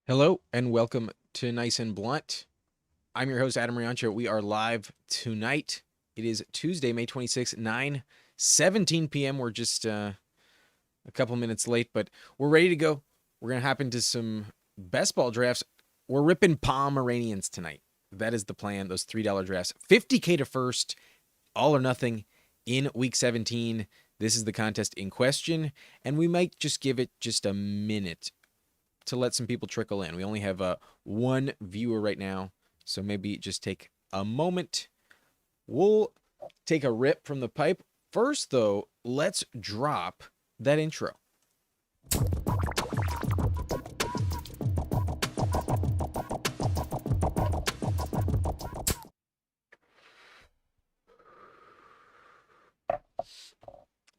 Hello and welcome to Nice and Blunt. I'm your host, Adam Riancho. We are live tonight. It is Tuesday, May 26th, 9:17 p.m. We're just a couple minutes late, but we're ready to go. We're going to hop into some best ball drafts. We're ripping Pomeranians tonight. That is the plan, those $3 drafts. 50K to first, all or nothing in week 17. This is the contest in question, and we might just give it just a minute to let some people trickle in. We only have one viewer right now, so maybe just take a moment. We'll take a rip from the pipe. First, though, let's drop that intro.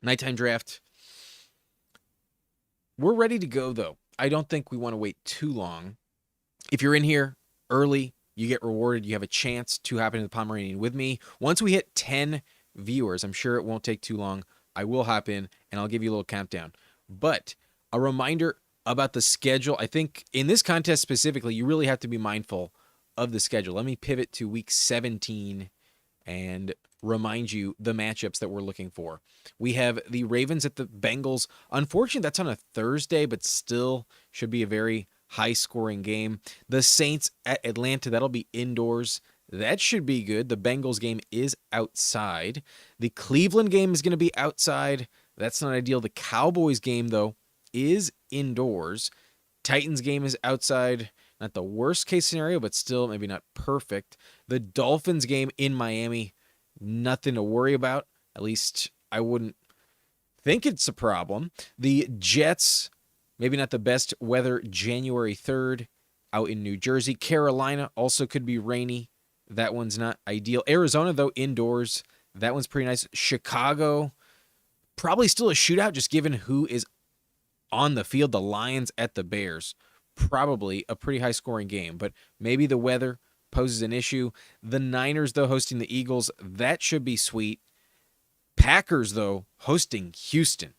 Nighttime draft. We're ready to go, though. I don't think we want to wait too long. If you're in here early, you get rewarded. You have a chance to hop into the Pomeranian with me. Once we hit 10 viewers, I'm sure it won't take too long. I will hop in and I'll give you a little countdown. But a reminder about the schedule. I think in this contest specifically, you really have to be mindful of the schedule. Let me pivot to week 17 and remind you the matchups that we're looking for. We have the Ravens at the Bengals. Unfortunately, that's on a Thursday, but still should be a very high-scoring game. The Saints at Atlanta, that'll be indoors. That should be good. The Bengals game is outside. The Cleveland game is going to be outside. That's not ideal. The Cowboys game, though, is indoors. Titans game is outside. Not the worst case scenario, but still maybe not perfect. The Dolphins game in Miami, nothing to worry about. At least I wouldn't think it's a problem. The Jets, maybe not the best weather, January 3rd out in New Jersey. Carolina also could be rainy. That one's not ideal. Arizona, though, indoors. That one's pretty nice. Chicago, probably still a shootout just given who is on the field. The Lions at the Bears. Probably a pretty high-scoring game, but maybe the weather poses an issue. The Niners, though, hosting the Eagles. That should be sweet. Packers, though, hosting Houston.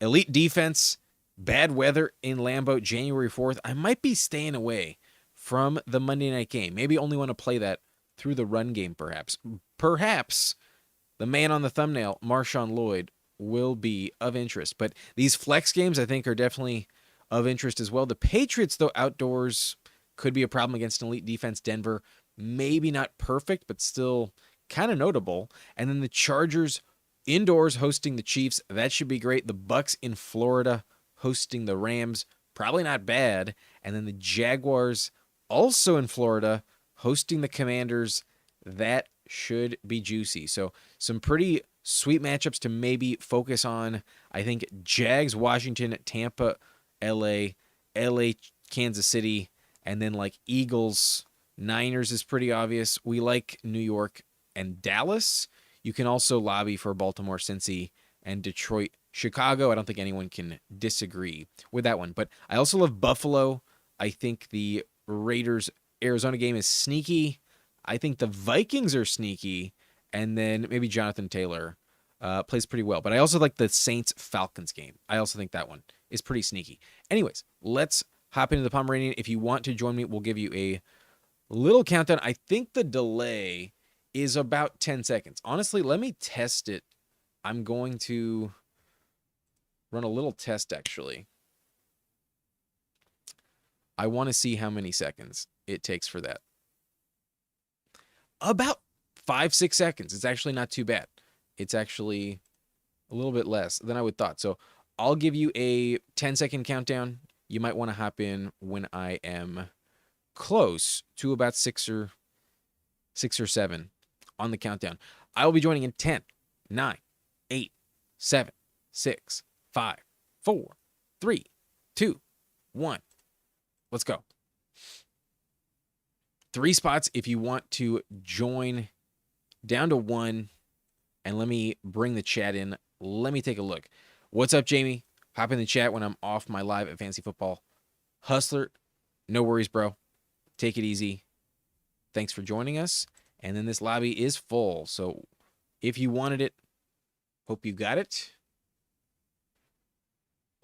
Elite defense, bad weather in Lambeau, January 4th. I might be staying away from the Monday night game. Maybe only want to play that through the run game, perhaps. Perhaps the man on the thumbnail, Marshawn Lloyd, will be of interest. But these flex games, I think, are definitely of interest as well. The Patriots, though, outdoors could be a problem against an elite defense. Denver, maybe not perfect, but still kind of notable. And then the Chargers indoors hosting the Chiefs. That should be great. The Bucks in Florida hosting the Rams. Probably not bad. And then the Jaguars also in Florida hosting the Commanders. That should be juicy. So some pretty sweet matchups to maybe focus on. I think Jags, Washington, Tampa, LA, Kansas City, and then like Eagles, Niners is pretty obvious. We like New York and Dallas. You can also lobby for Baltimore, Cincy, and Detroit, Chicago. I don't think anyone can disagree with that one. But I also love Buffalo. I think the Raiders-Arizona game is sneaky. I think the Vikings are sneaky. And then maybe Jonathan Taylor plays pretty well. But I also like the Saints-Falcons game. I also think that one is pretty sneaky. Anyways, let's hop into the Pomeranian. If you want to join me, we'll give you a little countdown. I think the delay is about 10 seconds. Honestly, let me test it. I'm going to run a little test, actually. I want to see how many seconds it takes for that. About 5-6 seconds. It's actually not too bad. It's actually a little bit less than I would thought. So I'll give you a 10-second countdown. You might want to hop in when I am close to about 6 or 7 on the countdown. I will be joining in 10, 9, 8, 7, 6, 5, 4, 3, 2, 1. Let's go. 3 spots if you want to join, down to 1. And let me bring the chat in. Let me take a look. What's up, Jamie? Hop in the chat when I'm off my live at Fantasy Football Hustler. No worries, bro. Take it easy. Thanks for joining us. And then this lobby is full. So if you wanted it, hope you got it.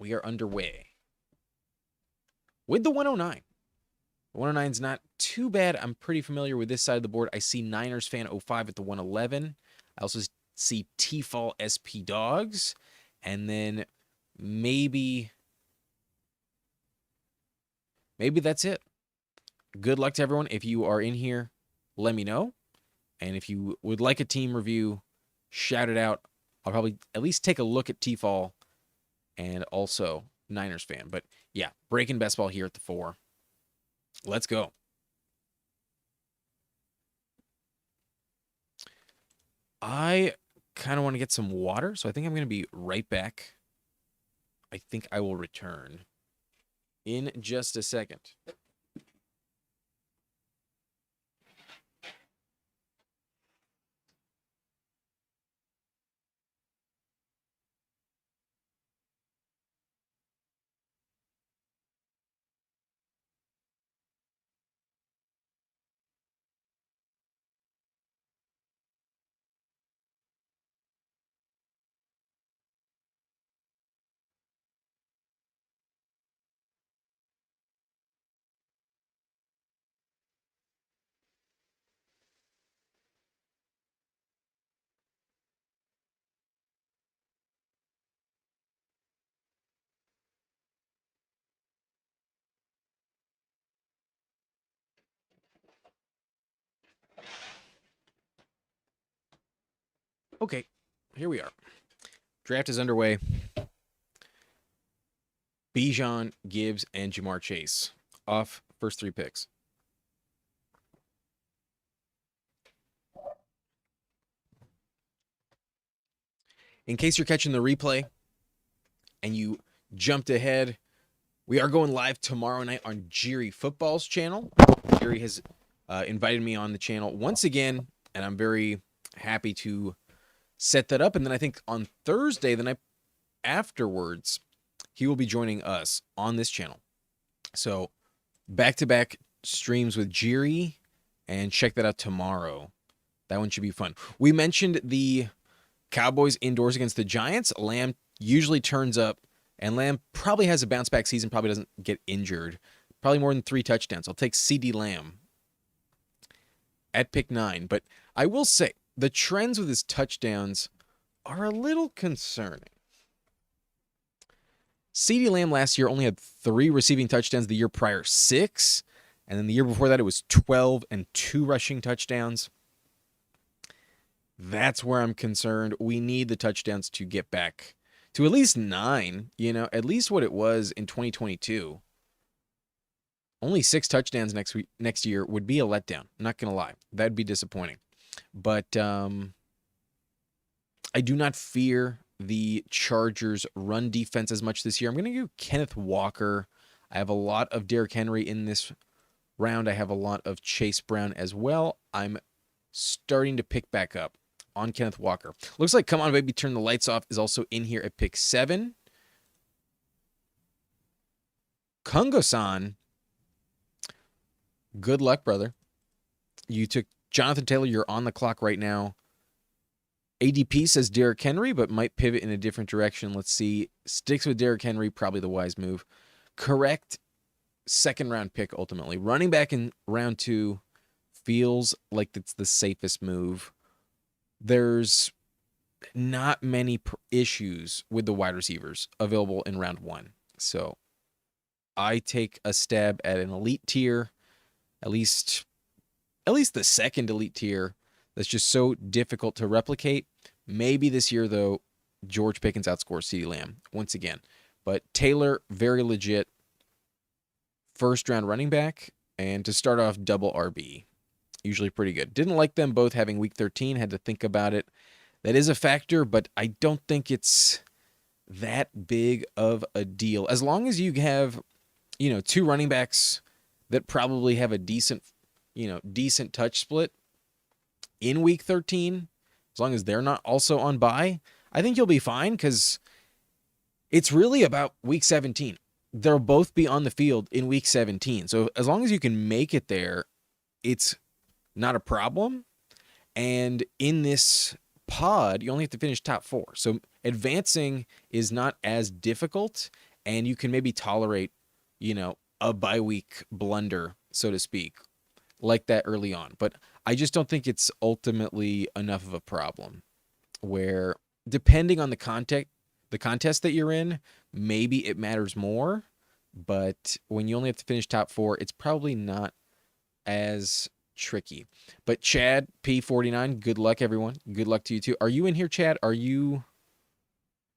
We are underway with the 109. 109 is not too bad. I'm pretty familiar with this side of the board. I see Niners fan 05 at the 111. I also see T-Fall SP Dogs. And then maybe that's it. Good luck to everyone. If you are in here, let me know. And if you would like a team review, shout it out. I'll probably at least take a look at T-Fall and also Niners fan. But yeah, breaking best ball here at the 4. Let's go. I kind of want to get some water, so I think I'm going to be right back. I think I will return in just a second. Okay, here we are. Draft is underway. Bijan, Gibbs, and Jamar Chase off first 3 picks. In case you're catching the replay and you jumped ahead, we are going live tomorrow night on Jiri Football's channel. Jiri has invited me on the channel once again, and I'm very happy to set that up. And then I think on Thursday, the night afterwards, he will be joining us on this channel. So back-to-back streams with Jiri, and check that out tomorrow. That one should be fun. We mentioned the Cowboys indoors against the Giants. Lamb usually turns up, and Lamb probably has a bounce-back season, probably doesn't get injured. Probably more than 3 touchdowns. I'll take CeeDee Lamb at pick 9. But I will say, the trends with his touchdowns are a little concerning. CeeDee Lamb last year only had 3 receiving touchdowns. The year prior, 6. And then the year before that, it was 12 and 2 rushing touchdowns. That's where I'm concerned. We need the touchdowns to get back to at least 9, at least what it was in 2022. Only 6 touchdowns next year would be a letdown. I'm not going to lie. That'd be disappointing. But I do not fear the Chargers' run defense as much this year. I'm going to go Kenneth Walker. I have a lot of Derrick Henry in this round. I have a lot of Chase Brown as well. I'm starting to pick back up on Kenneth Walker. Looks like Come On Baby, Turn the Lights Off is also in here at pick 7. Kungo-san, good luck, brother. You took Jonathan Taylor. You're on the clock right now. ADP says Derrick Henry, but might pivot in a different direction. Let's see. Sticks with Derrick Henry, probably the wise move. Correct second-round pick, ultimately. Running back in round 2 feels like it's the safest move. There's not many issues with the wide receivers available in round 1. So I take a stab at an elite tier, at least the second elite tier that's just so difficult to replicate. Maybe this year, though, George Pickens outscores CeeDee Lamb once again. But Taylor, very legit first-round running back. And to start off, double RB. Usually pretty good. Didn't like them both having week 13. Had to think about it. That is a factor, but I don't think it's that big of a deal. As long as you have, 2 running backs that probably have a decent touch split in week 13, as long as they're not also on bye, I think you'll be fine, because it's really about week 17. They'll both be on the field in week 17. So as long as you can make it there, it's not a problem. And in this pod, you only have to finish top 4. So advancing is not as difficult, and you can maybe tolerate, a bye week blunder, so to speak, like that early on. But I just don't think it's ultimately enough of a problem where, depending on the contest that you're in, maybe it matters more. But when you only have to finish top four, it's probably not as tricky. But Chad P49, good luck, everyone. Good luck to you too. Are you in here, Chad? Are you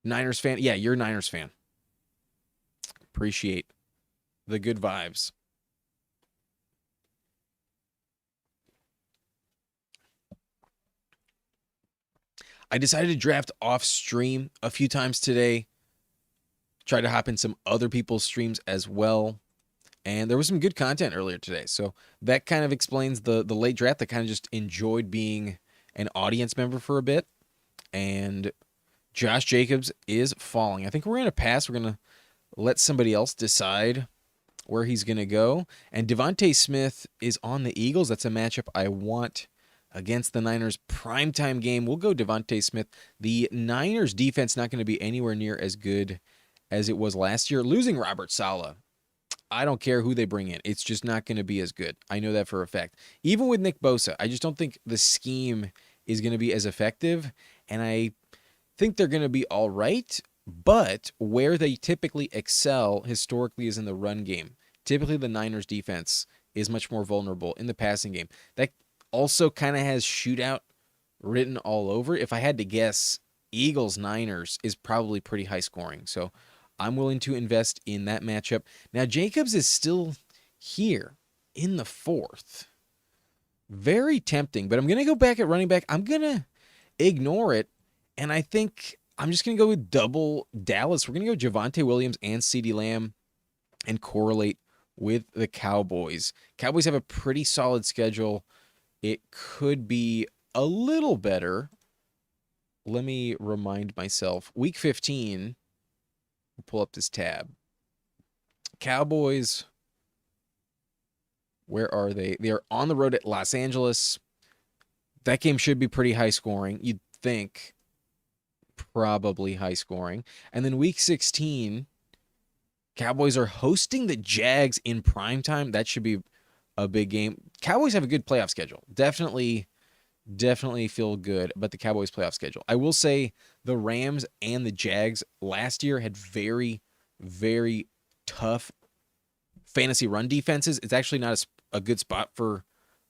Niners fan? Yeah, you're a Niners fan. Appreciate the good vibes. I decided to draft off stream a few times today. Try to hop in some other people's streams as well. And there was some good content earlier today. So that kind of explains the late draft. I kind of just enjoyed being an audience member for a bit. And Josh Jacobs is falling. I think we're going to pass. We're going to let somebody else decide where he's going to go. And Devontae Smith is on the Eagles. That's a matchup I want against the Niners. Primetime game. We'll go Devontae Smith. The Niners defense not going to be anywhere near as good as it was last year. Losing Robert Saleh, I don't care who they bring in. It's just not going to be as good. I know that for a fact. Even with Nick Bosa, I just don't think the scheme is going to be as effective. And I think they're going to be all right. But where they typically excel historically is in the run game. Typically, the Niners defense is much more vulnerable in the passing game. That also kind of has shootout written all over. If I had to guess, Eagles Niners is probably pretty high scoring. So I'm willing to invest in that matchup. Now, Jacobs is still here in the fourth. Very tempting, but I'm going to go back at running back. I'm going to ignore it, and I think I'm just going to go with double Dallas. We're going to go Javonte Williams and CeeDee Lamb and correlate with the Cowboys. Cowboys have a pretty solid schedule. It could be a little better. Let me remind myself. Week 15, we'll pull up this tab. Cowboys, where are they? They're on the road at Los Angeles. That game should be pretty high scoring. You'd think probably high scoring. And then week 16, Cowboys are hosting the Jags in primetime. That should be a big game. Cowboys have a good playoff schedule. Definitely feel good about the Cowboys playoff schedule. I will say the Rams and the Jags last year had very, very tough fantasy run defenses. It's actually not a good spot for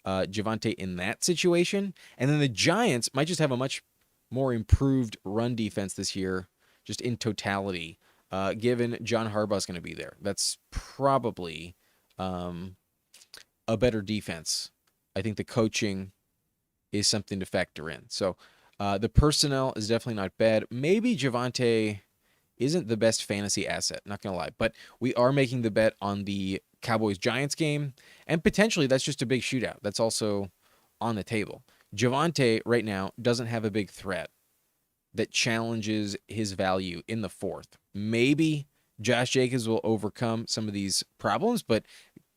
Javonte in that situation. And then the Giants might just have a much more improved run defense this year, just in totality, given John Harbaugh's going to be there. That's probably a better defense. I think the coaching is something to factor in. So the personnel is definitely not bad. Maybe Javonte isn't the best fantasy asset, not going to lie. But we are making the bet on the Cowboys-Giants game, and potentially that's just a big shootout. That's also on the table. Javonte right now doesn't have a big threat that challenges his value in the fourth. Maybe Josh Jacobs will overcome some of these problems, but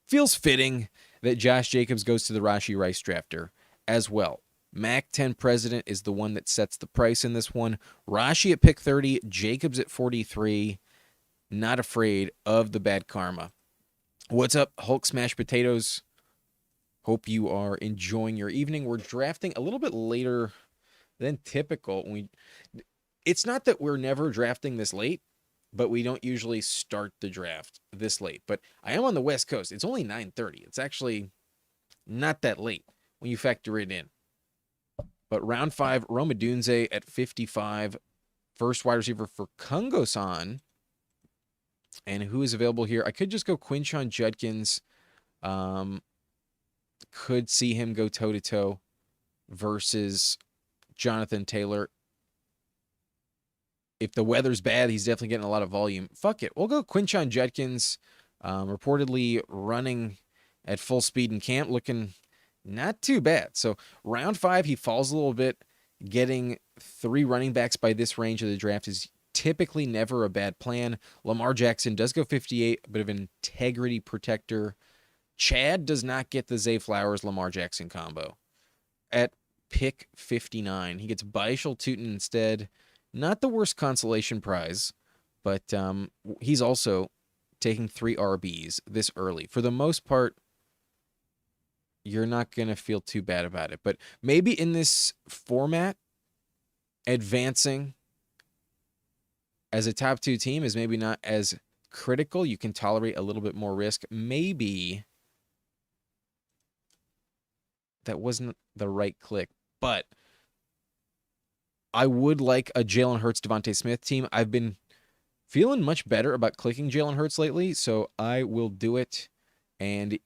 feels fitting that Josh Jacobs goes to the Rashee Rice drafter as well. Mac 10 President is the one that sets the price in this one. Rashee at pick 30, Jacobs at 43. Not afraid of the bad karma. What's up, Hulk Smash Potatoes? Hope you are enjoying your evening. We're drafting a little bit later than typical. It's not that we're never drafting this late, but we don't usually start the draft this late. But I am on the West Coast. It's only 9:30. It's actually not that late when you factor it in. But round 5, Roma Dunze at 55. First wide receiver for Kungo-san. And who is available here? I could just go Quinshon Judkins. Could see him go toe-to-toe versus Jonathan Taylor. If the weather's bad, he's definitely getting a lot of volume. Fuck it. We'll go Quinshon Judkins. Reportedly running at full speed in camp. Looking not too bad. So round 5, he falls a little bit. Getting 3 running backs by this range of the draft is typically never a bad plan. Lamar Jackson does go 58, a bit of an integrity protector. Chad does not get the Zay Flowers-Lamar Jackson combo. At pick 59, he gets Baishal Tootin instead. Not the worst consolation prize, but he's also taking 3 RBs this early. For the most part, you're not going to feel too bad about it. But maybe in this format, advancing as a top 2 team is maybe not as critical. You can tolerate a little bit more risk. Maybe that wasn't the right click, but I would like a Jalen Hurts, Devontae Smith team. I've been feeling much better about clicking Jalen Hurts lately, so I will do it. And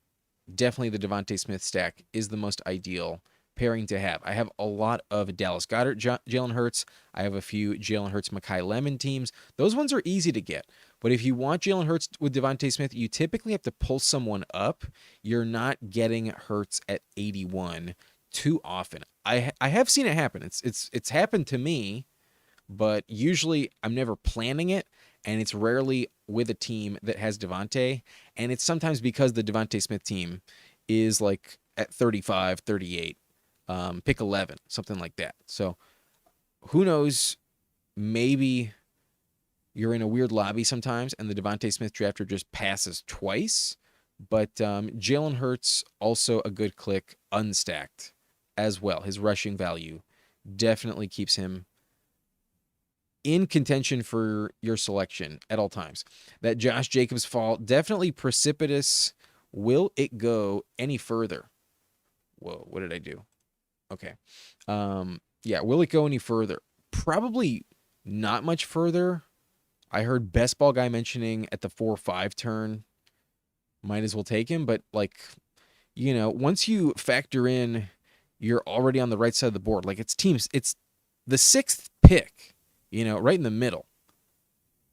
definitely the Devontae Smith stack is the most ideal pairing to have. I have a lot of Dallas Goedert, Jalen Hurts. I have a few Jalen Hurts, Mekhi Lemon teams. Those ones are easy to get. But if you want Jalen Hurts with Devontae Smith, you typically have to pull someone up. You're not getting Hurts at 81 too often. I have seen it happen. It's happened to me, but usually I'm never planning it, and it's rarely with a team that has Devontae, and it's sometimes because the Devontae Smith team is like at 35, 38, pick 11, something like that. So who knows, maybe you're in a weird lobby sometimes, and the Devontae Smith drafter just passes twice, but Jalen Hurts, also a good click, unstacked as well. His rushing value definitely keeps him in contention for your selection at all times. That Josh Jacobs fall, definitely precipitous. Will it go any further? Whoa, what did I do? Okay. Yeah, will it go any further? Probably not much further. I heard Best Ball Guy mentioning at the 4-5 turn, might as well take him, but like, once you factor in you're already on the right side of the board, like it's the 6th pick, right in the middle.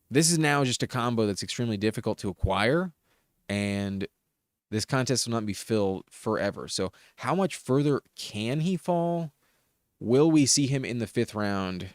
This is now just a combo that's extremely difficult to acquire, and this contest will not be filled forever. So how much further can he fall? Will we see him in the 5th round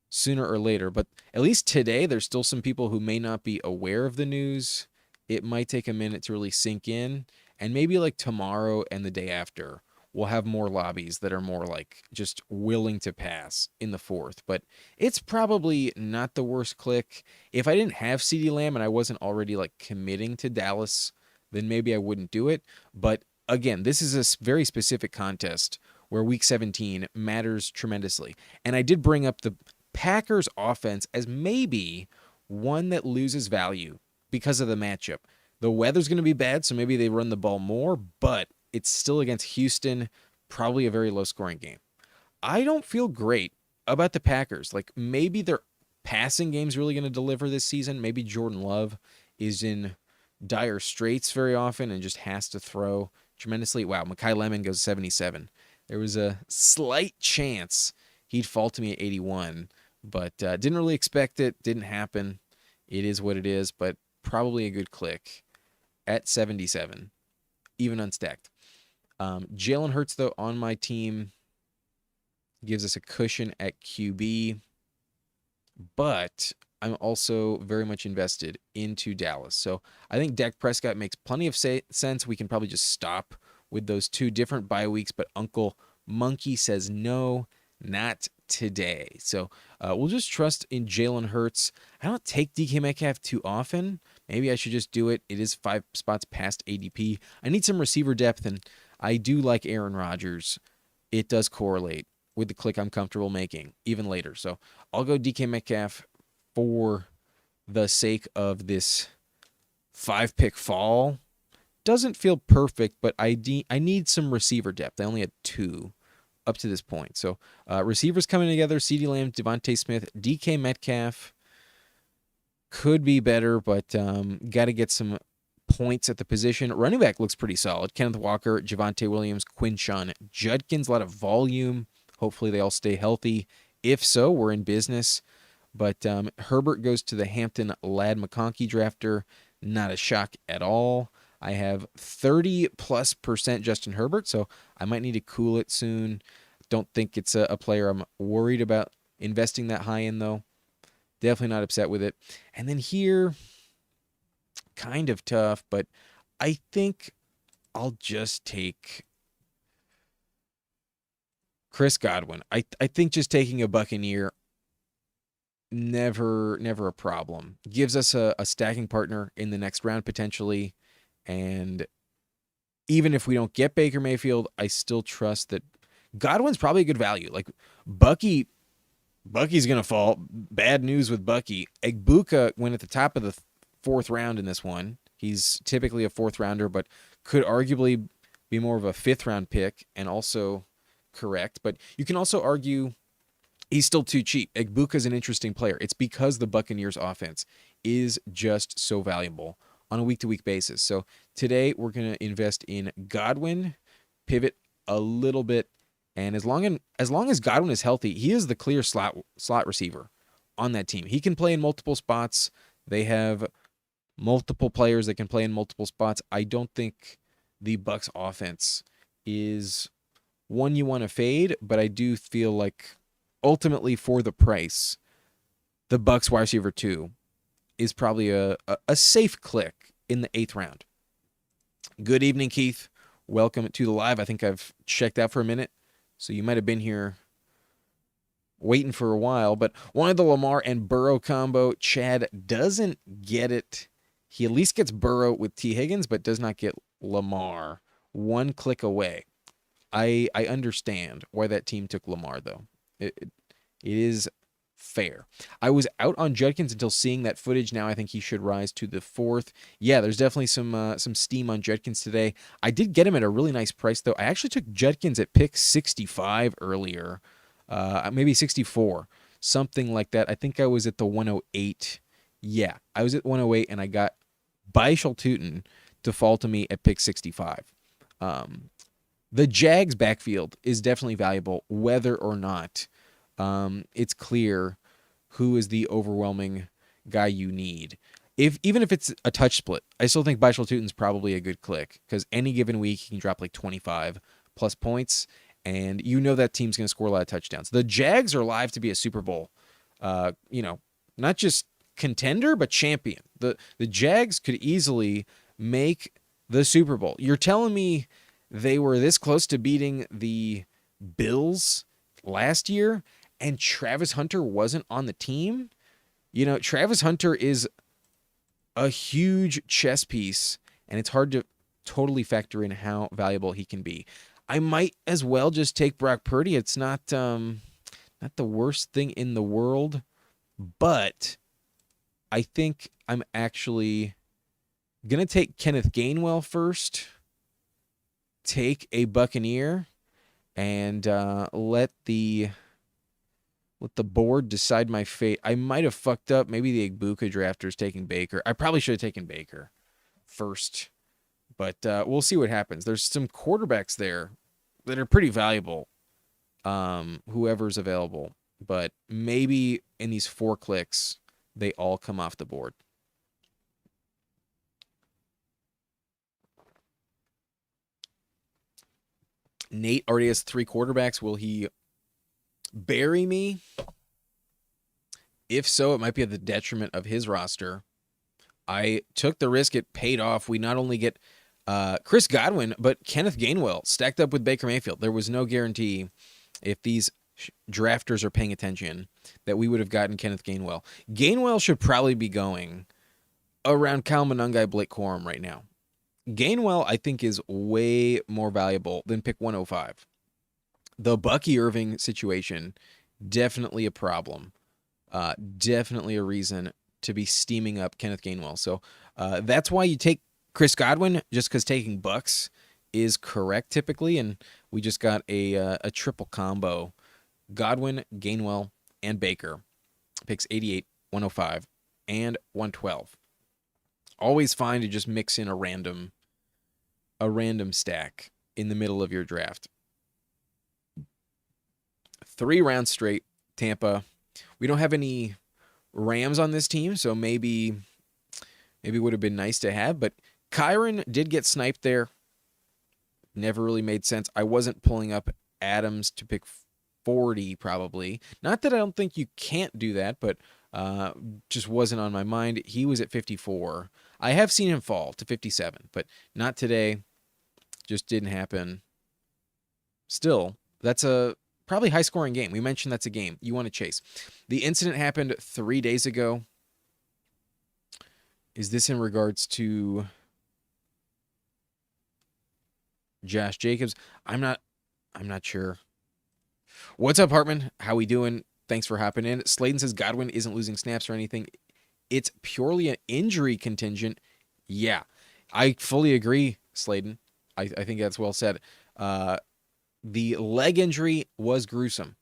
sooner or later? But at least today, there's still some people who may not be aware of the news. It might take a minute to really sink in, and maybe like tomorrow and the day after, we'll have more lobbies that are more like just willing to pass in the 4th. But it's probably not the worst click. If I didn't have CeeDee Lamb and I wasn't already like committing to Dallas, then maybe I wouldn't do it. But again, this is a very specific contest where week 17 matters tremendously. And I did bring up the Packers offense as maybe one that loses value because of the matchup. The weather's going to be bad, so maybe they run the ball more, but it's still against Houston, probably a very low-scoring game. I don't feel great about the Packers. Like, maybe their passing game's really going to deliver this season. Maybe Jordan Love is in dire straits very often and just has to throw tremendously. Wow, Mekhi Lemon goes 77. There was a slight chance he'd fall to me at 81, but didn't really expect it. Didn't happen. It is what it is, but probably a good click at 77, even unstacked. Jalen Hurts, though, on my team gives us a cushion at QB, but I'm also very much invested into Dallas. So I think Dak Prescott makes plenty of sense. We can probably just stop with those 2 different bye weeks, but Uncle Monkey says no, not today. So we'll just trust in Jalen Hurts. I don't take DK Metcalf too often. Maybe I should just do it. It is 5 spots past ADP. I need some receiver depth, and I do like Aaron Rodgers. It does correlate with the click I'm comfortable making, even later. So I'll go DK Metcalf for the sake of this 5-pick fall. Doesn't feel perfect, but I need some receiver depth. I only had 2 up to this point. So receivers coming together, CeeDee Lamb, Devontae Smith, DK Metcalf could be better, but got to get some points at the position. Running back looks pretty solid. Kenneth Walker, Javonte Williams, Quinshon Judkins, a lot of volume. Hopefully they all stay healthy. If so, we're in business. But Herbert goes to the Hampton Lad McConkey drafter. Not a shock at all. I have 30+% Justin Herbert, so I might need to cool it soon. Don't think it's a player I'm worried about investing that high in, though. Definitely not upset with it. And then here, kind of tough, but I think I'll just take Chris Godwin. I think just taking a Buccaneer never a problem. Gives us a stacking partner in the next round potentially, and even if we don't get Baker Mayfield, I still trust that Godwin's probably a good value. Like Bucky's gonna fall. Bad news with Bucky. Egbuka went at the top of the fourth round in this one. He's typically a fourth rounder, but could arguably be more of a fifth round pick and also correct. But you can also argue he's still too cheap. Egbuka's an interesting player. It's because the Buccaneers offense is just so valuable on a week-to-week basis. So today we're going to invest in Godwin, pivot a little bit, and as long as Godwin is healthy, he is the clear slot receiver on that team. He can play in multiple spots. They have multiple players that can play in multiple spots. I don't think the Bucs offense is one you want to fade, but I do feel like ultimately for the price, the Bucs wide receiver 2 is probably a safe click in the 8th round. Good evening, Keith. Welcome to the live. I think I've checked out for a minute, so you might have been here waiting for a while, but wanted the Lamar and Burrow combo. Chad doesn't get it. He at least gets Burrow with T. Higgins, but does not get Lamar. One click away. I understand why that team took Lamar, though. It is fair. I was out on Judkins until seeing that footage. Now I think he should rise to the 4th. Yeah, there's definitely some steam on Judkins today. I did get him at a really nice price, though. I actually took Judkins at pick 65 earlier, maybe 64, something like that. I think I was at the 108. Yeah, I was at 108, and I got Baishal Tutin to fall to me at pick 65. The Jags backfield is definitely valuable, whether or not it's clear who is the overwhelming guy you need. Even if it's a touch split, I still think Baishal Tutin's probably a good click because any given week he can drop like 25 plus points, and you know that team's going to score a lot of touchdowns. The Jags are live to be a Super Bowl, not just contender but champion. The Jags could easily make the Super Bowl. You're telling me they were this close to beating the Bills last year, and Travis Hunter wasn't on the team? You know, Travis Hunter is a huge chess piece, and it's hard to totally factor in how valuable he can be. I might as well just take Brock Purdy. It's not the worst thing in the world, but I think I'm actually going to take Kenneth Gainwell first, take a Buccaneer, and let the board decide my fate. I might have fucked up. Maybe the Egbuka drafters taking Baker. I probably should have taken Baker first, but we'll see what happens. There's some quarterbacks there that are pretty valuable, whoever's available, but maybe in these 4 clicks, they all come off the board. Nate already has 3 quarterbacks. Will he bury me? If so, it might be at the detriment of his roster. I took the risk. It paid off. We not only get Chris Godwin, but Kenneth Gainwell stacked up with Baker Mayfield. There was no guarantee, if these drafters are paying attention, that we would have gotten Kenneth Gainwell. Gainwell should probably be going around Kyle Monangai, Blake Corum right now. Gainwell, I think, is way more valuable than pick 105. The Bucky Irving situation, definitely a problem. Definitely a reason to be steaming up Kenneth Gainwell. So that's why you take Chris Godwin, just because taking Bucks is correct typically, and we just got a triple combo. Godwin, Gainwell, and Baker. Picks 88, 105, and 112. Always fine to just mix in a random stack in the middle of your draft. 3 rounds straight, Tampa. We don't have any Rams on this team, so maybe would have been nice to have, but Kyron did get sniped there. Never really made sense. I wasn't pulling up Adams to pick 40 probably. Not that I don't think you can't do that, but just wasn't on my mind. He was at 54. I have seen him fall to 57, but not today. Just didn't happen. Still, that's probably high scoring game. We mentioned that's a game you want to chase. The incident happened 3 days ago. Is this in regards to Josh Jacobs? I'm not sure. What's up, Hartman? How we doing? Thanks for hopping in. Slayton says Godwin isn't losing snaps or anything. It's purely an injury contingent. Yeah, I fully agree, Slayton. I think that's well said. The leg injury was gruesome,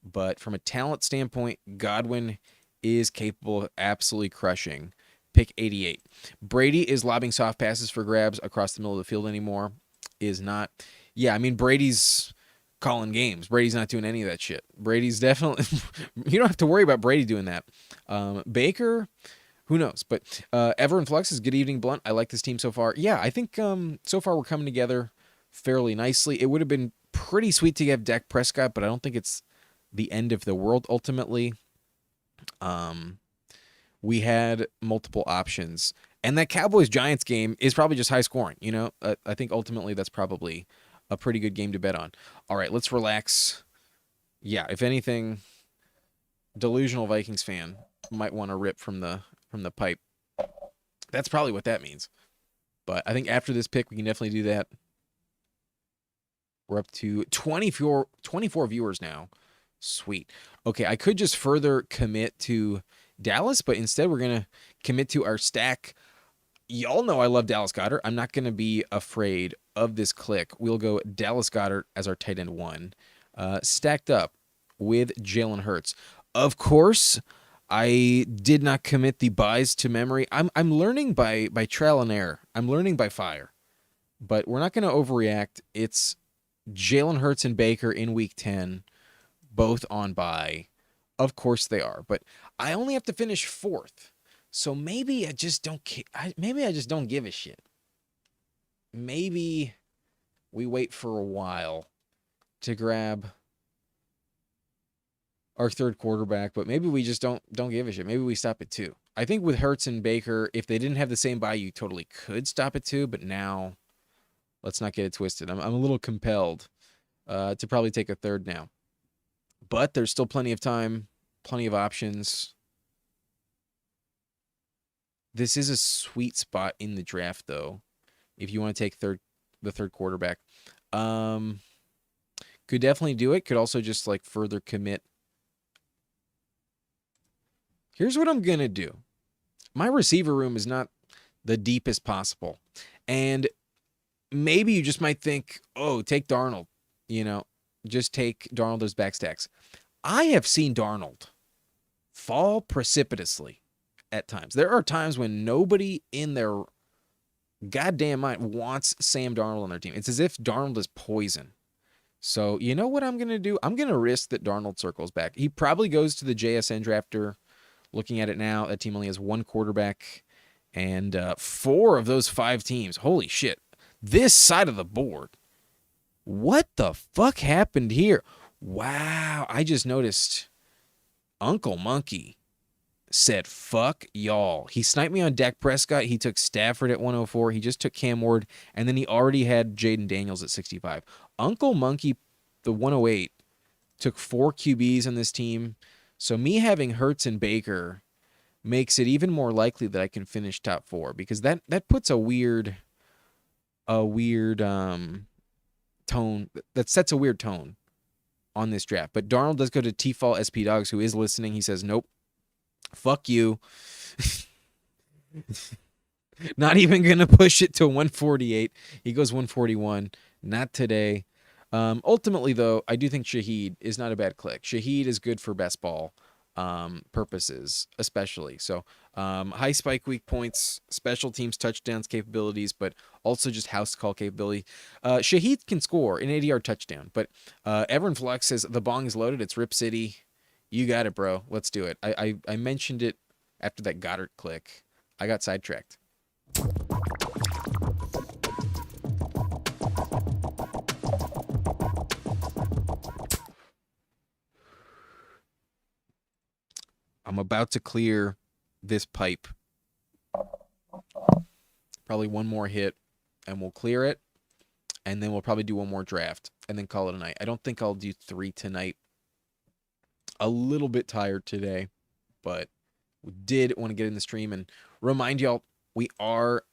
but from a talent standpoint, Godwin is capable of absolutely crushing. Pick 88. Brady is lobbing soft passes for grabs across the middle of the field anymore. Is not. Yeah, I mean, Brady's calling games. Brady's not doing any of that shit. Brady's definitely. You don't have to worry about Brady doing that. Baker, who knows? But Ever and Flux is good evening, Blunt. I like this team so far. Yeah, I think so far we're coming together fairly nicely. It would have been pretty sweet to get Dak Prescott, but I don't think it's the end of the world ultimately. We had multiple options. And that Cowboys-Giants game is probably just high scoring. You know, I think ultimately that's probably a pretty good game to bet on. All right, let's relax. Yeah, if anything, delusional Vikings fan might want to rip from the pipe. That's probably what that means. But I think after this pick, we can definitely do that. We're up to 24 viewers now. Sweet. Okay, I could just further commit to Dallas, but instead we're going to commit to our stack. Y'all know I love Dallas Goedert. I'm not going to be afraid of this click. We'll go Dallas Goedert as our tight end 1, stacked up with Jalen Hurts. Of course, I did not commit the buys to memory. I'm learning by trial and error. I'm learning by fire. But we're not going to overreact. It's Jalen Hurts and Baker in week 10, both on bye. Of course they are. But I only have to finish 4th. So maybe I just don't give a shit. Maybe we wait for a while to grab our third quarterback, but maybe we just don't give a shit. Maybe we stop at 2. I think with Hurts and Baker, if they didn't have the same bye, you totally could stop at 2, but now let's not get it twisted. I'm a little compelled to probably take a third now. But there's still plenty of time, plenty of options. This is a sweet spot in the draft, though, if you want to take the third quarterback. Could definitely do it. Could also just like further commit. Here's what I'm going to do. My receiver room is not the deepest possible. And maybe you just might think, oh, take Darnold. You know, just take Darnold as backstacks. I have seen Darnold fall precipitously at times. There are times when nobody in their goddamn mind wants Sam Darnold on their team. It's as if Darnold is poison. So you know what I'm going to do? I'm going to risk that Darnold circles back. He probably goes to the JSN drafter. Looking at it now, that team only has 1 quarterback. And 4 of those 5 teams. Holy shit. This side of the board. What the fuck happened here? Wow. I just noticed Uncle Monkey said, fuck y'all. He sniped me on Dak Prescott. He took Stafford at 104. He just took Cam Ward. And then he already had Jaden Daniels at 65. Uncle Monkey, the 108, took 4 QBs on this team. So me having Hurts and Baker makes it even more likely that I can finish top 4. Because that puts a weird tone. That sets a weird tone on this draft. But Darnold does go to T-Fall SP Dogs, who is listening. He says, nope. Fuck you. Not even going to push it to 148. He goes 141. Not today. Ultimately, though, I do think Shaheed is not a bad click. Shaheed is good for best ball purposes, especially. So high spike week points, special teams touchdowns capabilities, but also just house call capability. Shaheed can score an 80-yard touchdown, but Everin Flux says the bong is loaded. It's Rip City. You got it, bro. Let's do it. I mentioned it after that Goddard click. I got sidetracked. I'm about to clear this pipe. Probably one more hit, and we'll clear it. And then we'll probably do one more draft. and then call it a night. I don't think I'll do 3 tonight. A little bit tired today, but we did want to get in the stream and remind y'all we are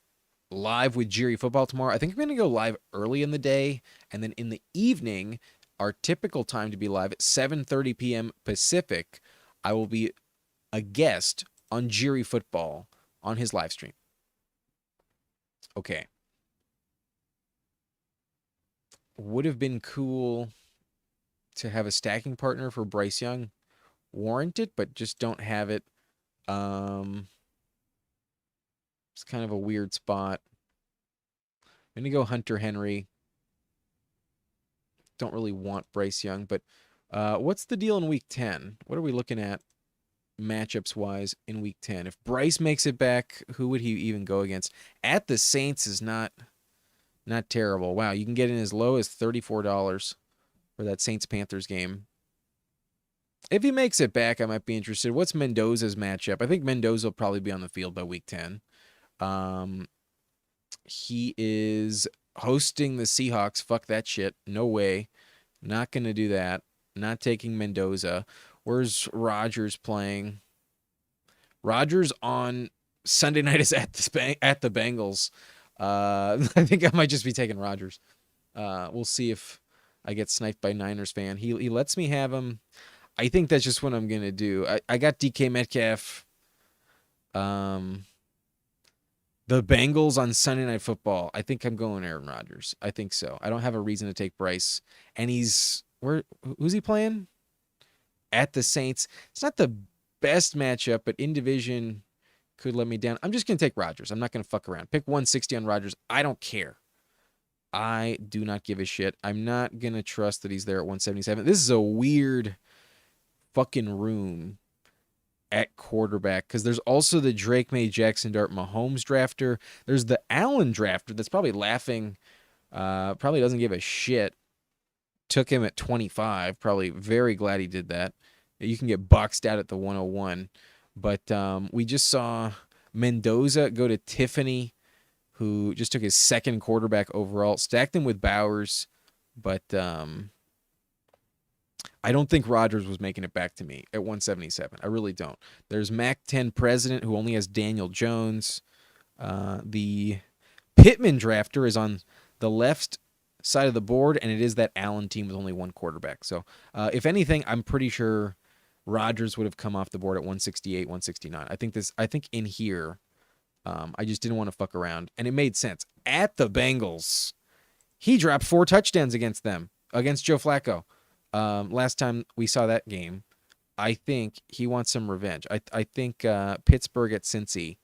live with Jerry Football tomorrow. I think we're going to go live early in the day, and then in the evening, our typical time to be live at 7:30 p.m. Pacific, I will be a guest on Jerry Football on his live stream. Okay. Would have been cool to have a stacking partner for Bryce Young. Warrant it, but just don't have it. It's kind of a weird spot. I'm going to go Hunter Henry. Don't really want Bryce Young, but what's the deal in Week 10? What are we looking at matchups-wise in Week 10? If Bryce makes it back, who would he even go against? At the Saints is not terrible. Wow, you can get in as low as $34 for that Saints-Panthers game. If he makes it back, I might be interested. What's Mendoza's matchup? I think Mendoza will probably be on the field by Week 10. He is hosting the Seahawks. Fuck that shit. No way. Not going to do that. Not taking Mendoza. Where's Rodgers playing? Rodgers on Sunday night is at the Bengals. I think I might just be taking Rodgers. We'll see if I get sniped by Niners fan. He lets me have him. I think that's just what I'm going to do. I got DK Metcalf. The Bengals on Sunday Night Football. I think I'm going Aaron Rodgers. I think so. I don't have a reason to take Bryce. And who's he playing? At the Saints. It's not the best matchup, but in division could let me down. I'm just going to take Rodgers. I'm not going to fuck around. Pick 160 on Rodgers. I don't care. I do not give a shit. I'm not going to trust that he's there at 177. This is a weird fucking room at quarterback, because there's also the Drake May Jackson Dart Mahomes drafter. There's the Allen drafter that's probably laughing, probably doesn't give a shit. Took him at 25, probably very glad he did that. You can get boxed out at the 101. But we just saw Mendoza go to Tiffany, who just took his second quarterback overall, stacked him with Bowers, but I don't think Rodgers was making it back to me at 177. I really don't. There's Mac 10 President, who only has Daniel Jones. The Pittman drafter is on the left side of the board, and it is that Allen team with only one quarterback. So if anything, I'm pretty sure Rodgers would have come off the board at 168, 169. I think in here, I just didn't want to fuck around, and it made sense. At the Bengals, he dropped 4 touchdowns against them, against Joe Flacco. Last time we saw that game. I think he wants some revenge. I think Pittsburgh at Cincy.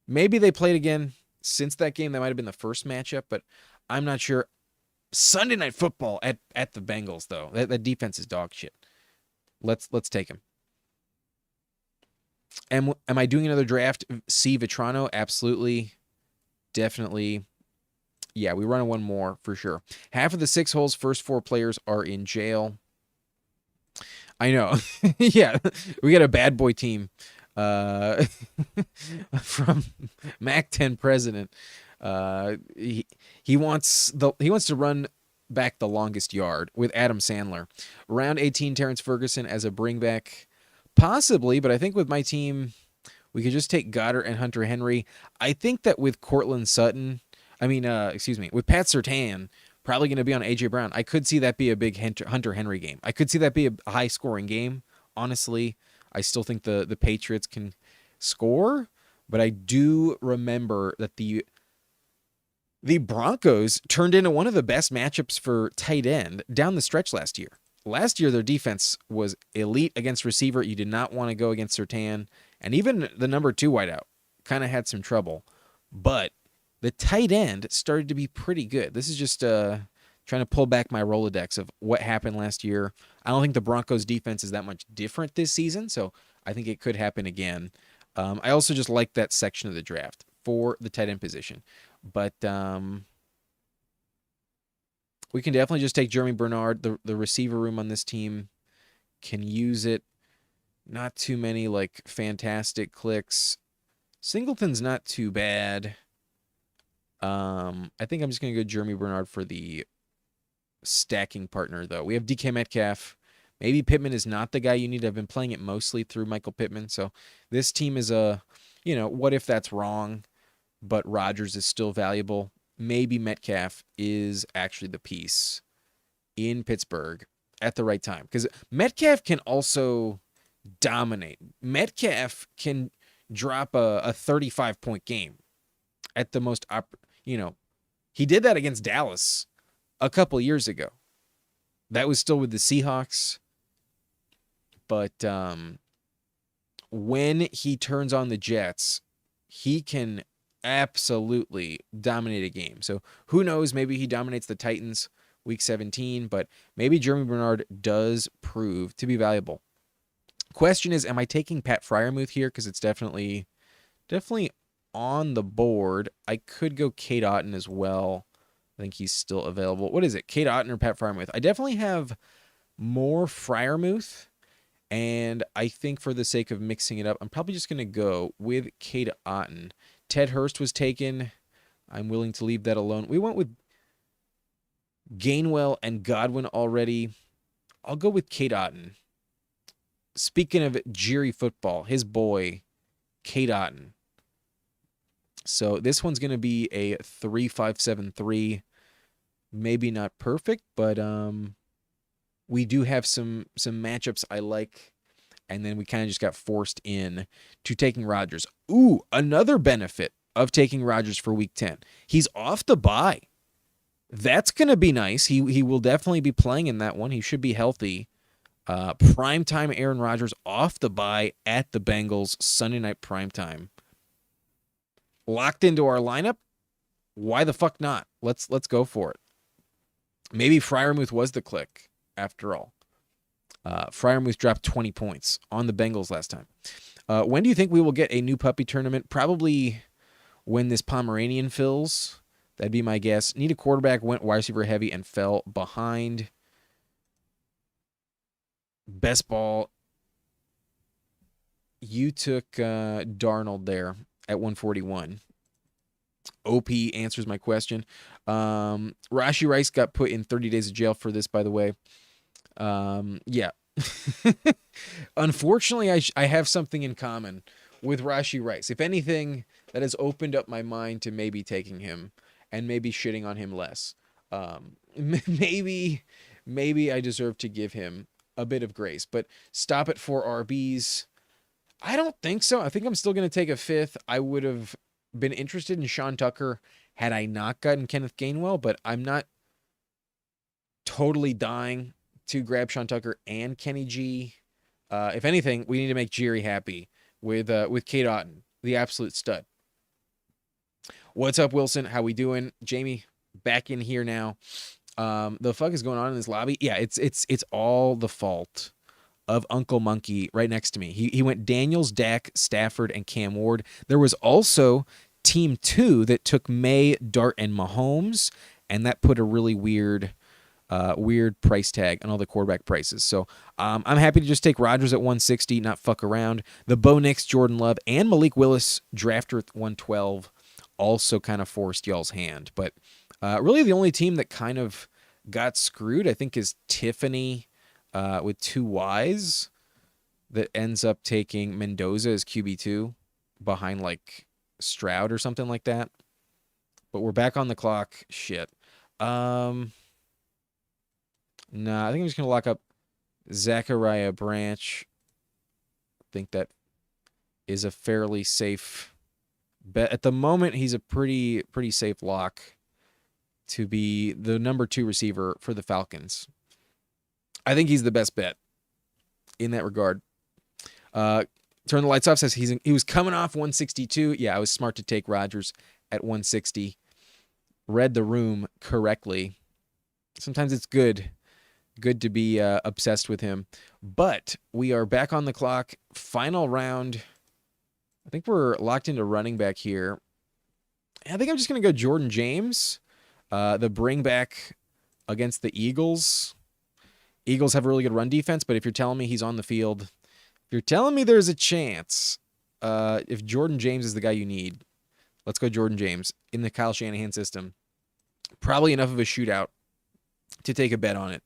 Maybe they played again since that game. That might have been the first matchup, but I'm not sure. Sunday Night Football at the Bengals, though. That defense is dog shit. Let's take him. Am I doing another draft? C. Vitrano? Absolutely. Definitely. Yeah, we run one more for sure. Half of the 6 holes, first 4 players are in jail. I know. Yeah, we got a bad boy team from Mac 10 President. He wants to run back the longest yard with Adam Sandler. Round 18, Terrence Ferguson as a bringback, possibly, but I think with my team, we could just take Goddard and Hunter Henry. I think that with Cortland Sutton. With Pat Surtain probably going to be on A.J. Brown, I could see that be a big Hunter Henry game. I could see that be a high-scoring game. Honestly, I still think the Patriots can score, but I do remember that the Broncos turned into one of the best matchups for tight end down the stretch last year. Last year, their defense was elite against receiver. You did not want to go against Surtain, and even the number 2 wideout kind of had some trouble, but the tight end started to be pretty good. This is just trying to pull back my Rolodex of what happened last year. I don't think the Broncos defense is that much different this season, so I think it could happen again. I also just like that section of the draft for the tight end position. But we can definitely just take Jeremy Bernard. The receiver room on this team can use it. Not too many fantastic clicks. Singleton's not too bad. I think I'm just going to go Jeremy Bernard for the stacking partner, though. We have DK Metcalf. Maybe Pittman is not the guy you need. I've been playing it mostly through Michael Pittman. So this team is what if that's wrong, but Rodgers is still valuable? Maybe Metcalf is actually the piece in Pittsburgh at the right time. Because Metcalf can also dominate. Metcalf can drop a 35-point game at the most, he did that against Dallas a couple years ago. That was still with the Seahawks. But when he turns on the Jets, he can absolutely dominate a game. So who knows? Maybe he dominates the Titans week 17, but maybe Jeremy Bernard does prove to be valuable. Question is, am I taking Pat Freiermuth here? Because it's definitely on the board. I could go Kate Otten as well. I think he's still available. What is it? Kate Otten or Pat Freiermuth? I definitely have more Freiermuth. And I think for the sake of mixing it up, I'm probably just going to go with Kate Otten. Ted Hurst was taken. I'm willing to leave that alone. We went with Gainwell and Godwin already. I'll go with Kate Otten. Speaking of Jerry football, his boy, Kate Otten. So this one's going to be a 3-5-7-3. Maybe not perfect, but we do have some matchups I like. And then we kind of just got forced in to taking Rodgers. Ooh, another benefit of taking Rodgers for week 10. He's off the bye. That's going to be nice. He will definitely be playing in that one. He should be healthy. Primetime Aaron Rodgers off the bye at the Bengals, Sunday night primetime. Locked into our lineup? Why the fuck not? Let's go for it. Maybe Freiermuth was the click after all. Freiermuth dropped 20 points on the Bengals last time. When do you think we will get a new puppy tournament? Probably when this Pomeranian fills. That'd be my guess. Need a quarterback, went wide receiver heavy, and fell behind. Best ball. You took Darnold there at 141. OP answers my question. Rashi Rice got put in 30 days of jail for this, by the way. Yeah. Unfortunately, I have something in common with Rashi Rice. If anything, that has opened up my mind to maybe taking him and maybe shitting on him less. Maybe I deserve to give him a bit of grace, but stop at 4 RBs. I don't think so. I think I'm still going to take a fifth. I would have been interested in Sean Tucker had I not gotten Kenneth Gainwell, but I'm not totally dying to grab Sean Tucker and Kenny G. If anything, we need to make Jerry happy with Kate Otten, the absolute stud. What's up, Wilson? How we doing? Jamie, back in here now. The fuck is going on in this lobby? Yeah, it's all the fault of Uncle Monkey right next to me. He went Daniels, Dak, Stafford, and Cam Ward. There was also Team 2 that took May, Dart, and Mahomes, and that put a really weird price tag on all the quarterback prices. So I'm happy to just take Rodgers at 160, not fuck around. The Bo Nix, Jordan Love, and Malik Willis drafter at 112 also kind of forced y'all's hand. But really the only team that kind of got screwed, I think, is Tiffany with 2 Ys that ends up taking Mendoza as QB2 behind like Stroud or something like that. But we're back on the clock. Shit. Nah, I think I'm just going to lock up Zachariah Branch. I think that is a fairly safe bet. At the moment, he's a pretty safe lock to be the number 2 receiver for the Falcons. I think he's the best bet in that regard. Turn the lights off says he was coming off 162. Yeah, I was smart to take Rodgers at 160. Read the room correctly. Sometimes it's good to be obsessed with him. But we are back on the clock. Final round. I think we're locked into running back here. I think I'm just going to go Jordan James. The bring back against the Eagles. Eagles have a really good run defense, but if you're telling me he's on the field, if you're telling me there's a chance, if Jordan James is the guy you need, let's go Jordan James in the Kyle Shanahan system. Probably enough of a shootout to take a bet on it.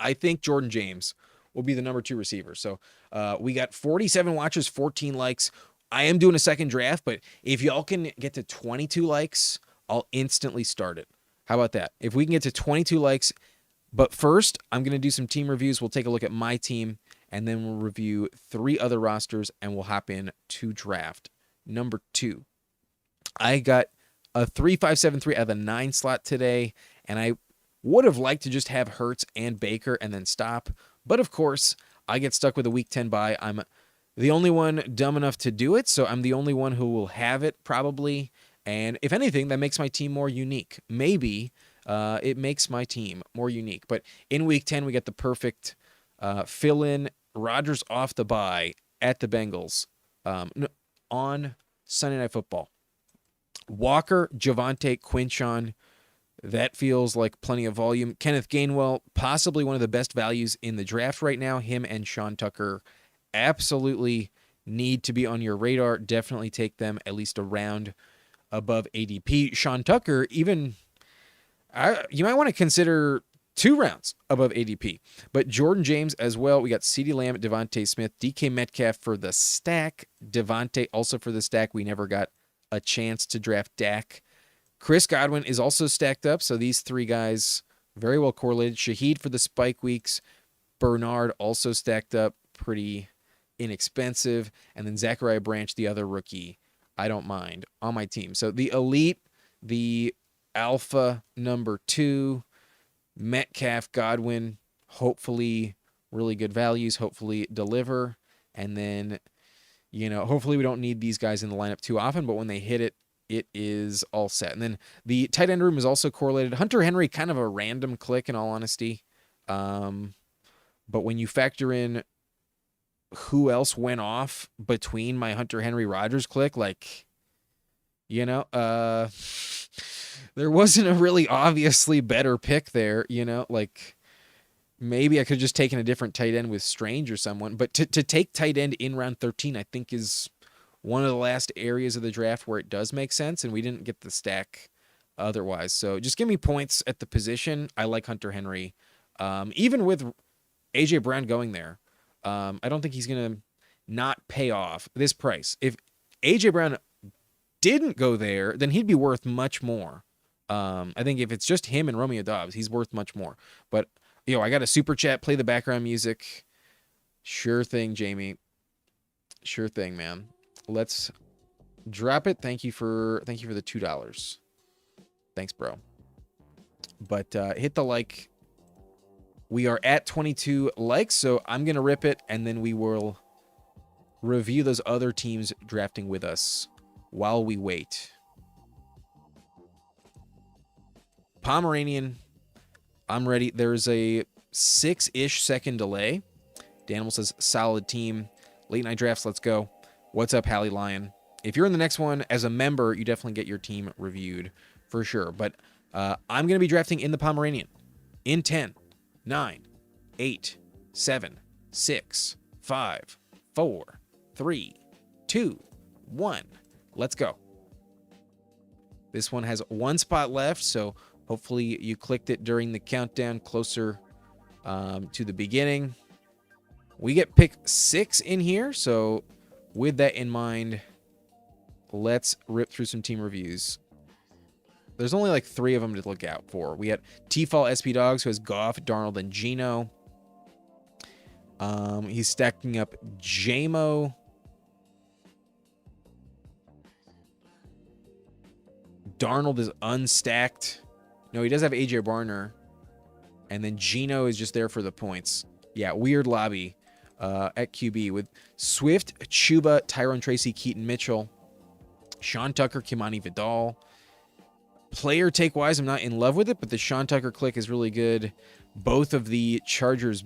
I think Jordan James will be the number 2 receiver. So we got 47 watches, 14 likes. I am doing a second draft, but if y'all can get to 22 likes, I'll instantly start it. How about that? If we can get to 22 likes, but first, I'm going to do some team reviews. We'll take a look at my team, and then we'll review 3 other rosters, and we'll hop in to draft number 2. I got a 3-5-7-3 out of the 9 slot today, and I would have liked to just have Hurts and Baker and then stop. But of course, I get stuck with a week 10 bye. I'm the only one dumb enough to do it, so I'm the only one who will have it probably. And if anything, that makes my team more unique. Maybe it makes my team more unique. But in week 10, we get the perfect fill-in. Rodgers off the bye at the Bengals on Sunday Night Football. Walker, Javonte, Quinshon. That feels like plenty of volume. Kenneth Gainwell, possibly one of the best values in the draft right now. Him and Sean Tucker absolutely need to be on your radar. Definitely take them at least a round above ADP. Sean Tucker, even you might want to consider 2 rounds above ADP. But Jordan James as well. We got CeeDee Lamb, Devontae Smith, DK Metcalf for the stack. Devontae also for the stack. We never got a chance to draft Dak. Chris Godwin is also stacked up, so these 3 guys very well correlated. Shaheed for the spike weeks. Bernard also stacked up, pretty inexpensive. And then Zachariah Branch, the other rookie, I don't mind, on my team. So the elite, the alpha number 2, Metcalf, Godwin, hopefully really good values, hopefully deliver. And then, hopefully we don't need these guys in the lineup too often, but when they hit it, it is all set. And then the tight end room is also correlated. Hunter Henry, kind of a random click in all honesty. But when you factor in who else went off between my Hunter Henry Rodgers click, there wasn't a really obviously better pick there, maybe I could have just taken a different tight end with Strange or someone. But to take tight end in round 13, I think is one of the last areas of the draft where it does make sense, and we didn't get the stack otherwise. So just give me points at the position. I like Hunter Henry. Even with A.J. Brown going there, I don't think he's going to not pay off this price. If A.J. Brown didn't go there, then he'd be worth much more. I think if it's just him and Romeo Doubs, he's worth much more. But, I got a super chat, play the background music. Sure thing, Jamie. Sure thing, man. Let's drop it. Thank you for the $2. Thanks, bro. But hit the like. We are at 22 likes, so I'm gonna rip it, and then we will review those other teams drafting with us while we wait. Pomeranian, I'm ready. There's a 6-ish second delay. Daniel says solid team. Late night drafts, let's go. What's up, Hallie Lion? If you're in the next one, as a member, you definitely get your team reviewed for sure. But I'm going to be drafting in the Pomeranian in 10, 9, 8, 7, 6, 5, 4, 3, 2, 1. Let's go. This one has 1 spot left, so hopefully you clicked it during the countdown closer to the beginning. We get pick 6 in here, so with that in mind, let's rip through some team reviews. There's only 3 of them to look out for. We got T-Fall SP Dogs, who has Goff, Darnold, and Geno. He's stacking up Jamo. Darnold is unstacked. No, he does have AJ Barner. And then Geno is just there for the points. Yeah, weird lobby at QB with Swift, Chuba, Tyrone Tracy, Keaton Mitchell, Sean Tucker, Kimani Vidal. Player take-wise, I'm not in love with it, but the Sean Tucker click is really good. Both of the Chargers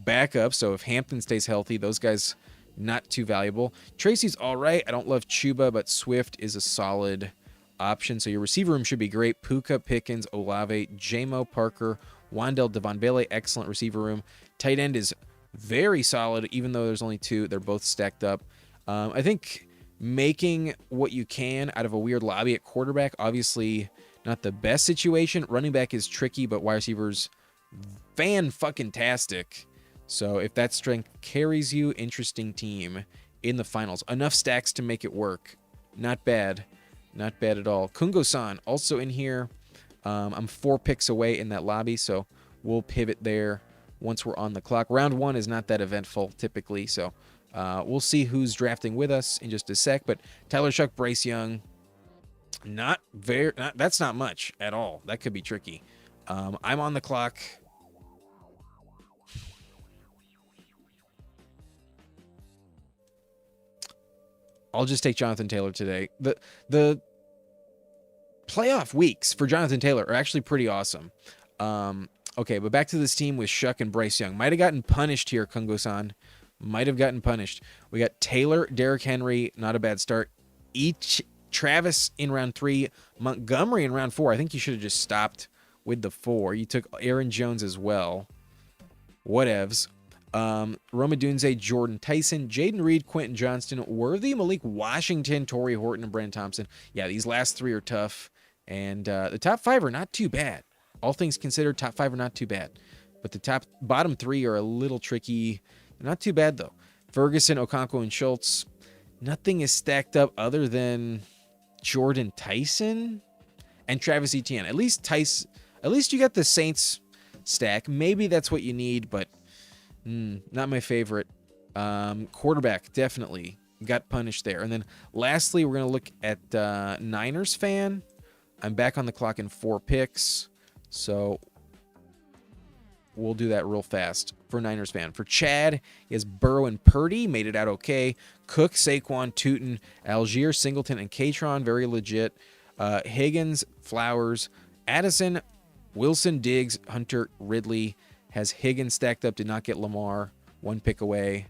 backups, so if Hampton stays healthy, those guys not too valuable. Tracy's all right. I don't love Chuba, but Swift is a solid option. So your receiver room should be great. Puka, Pickens, Olave, Jamo, Parker, Wandell, Devon Bailey, excellent receiver room. Tight end is very solid, even though there's only 2. They're both stacked up. I think making what you can out of a weird lobby at quarterback, obviously not the best situation. Running back is tricky, but wide receivers fan-fucking-tastic. So if that strength carries you, interesting team in the finals. Enough stacks to make it work. Not bad. Not bad at all. Kungo-san also in here. I'm 4 picks away in that lobby, so we'll pivot there once we're on the clock. Round 1 is not that eventful typically, so we'll see who's drafting with us in just a sec. But Tyler Shuck, Bryce Young, that's not much at all. That could be tricky. I'm on the clock. I'll just take Jonathan Taylor today. The playoff weeks for Jonathan Taylor are actually pretty awesome. Okay, but back to this team with Shuck and Bryce Young. Might have gotten punished here, Kungo-san. Might have gotten punished. We got Taylor, Derrick Henry, not a bad start. Travis in round 3, Montgomery in round 4. I think you should have just stopped with the 4. You took Aaron Jones as well. Whatevs. Rome Odunze, Jordan Tyson, Jaden Reed, Quentin Johnston, Worthy, Malik Washington, Torrey Horton, and Brandon Thompson. Yeah, these last 3 are tough. And the top 5 are not too bad. All things considered, top 5 are not too bad. But the bottom 3 are a little tricky. Not too bad, though. Ferguson, Okonkwo, and Schultz. Nothing is stacked up other than Jordan Tyson and Travis Etienne. At least you got the Saints stack. Maybe that's what you need, but not my favorite. Quarterback, definitely got punished there. And then lastly, we're going to look at Niners fan. I'm back on the clock in 4 picks, so we'll do that real fast for Niners fan. For Chad, he has Burrow and Purdy, made it out okay. Cook, Saquon, Tootin, Algier, Singleton, and Katron, very legit. Higgins, Flowers, Addison, Wilson, Diggs, Hunter, Ridley. Has Higgins stacked up, did not get Lamar, 1 pick away.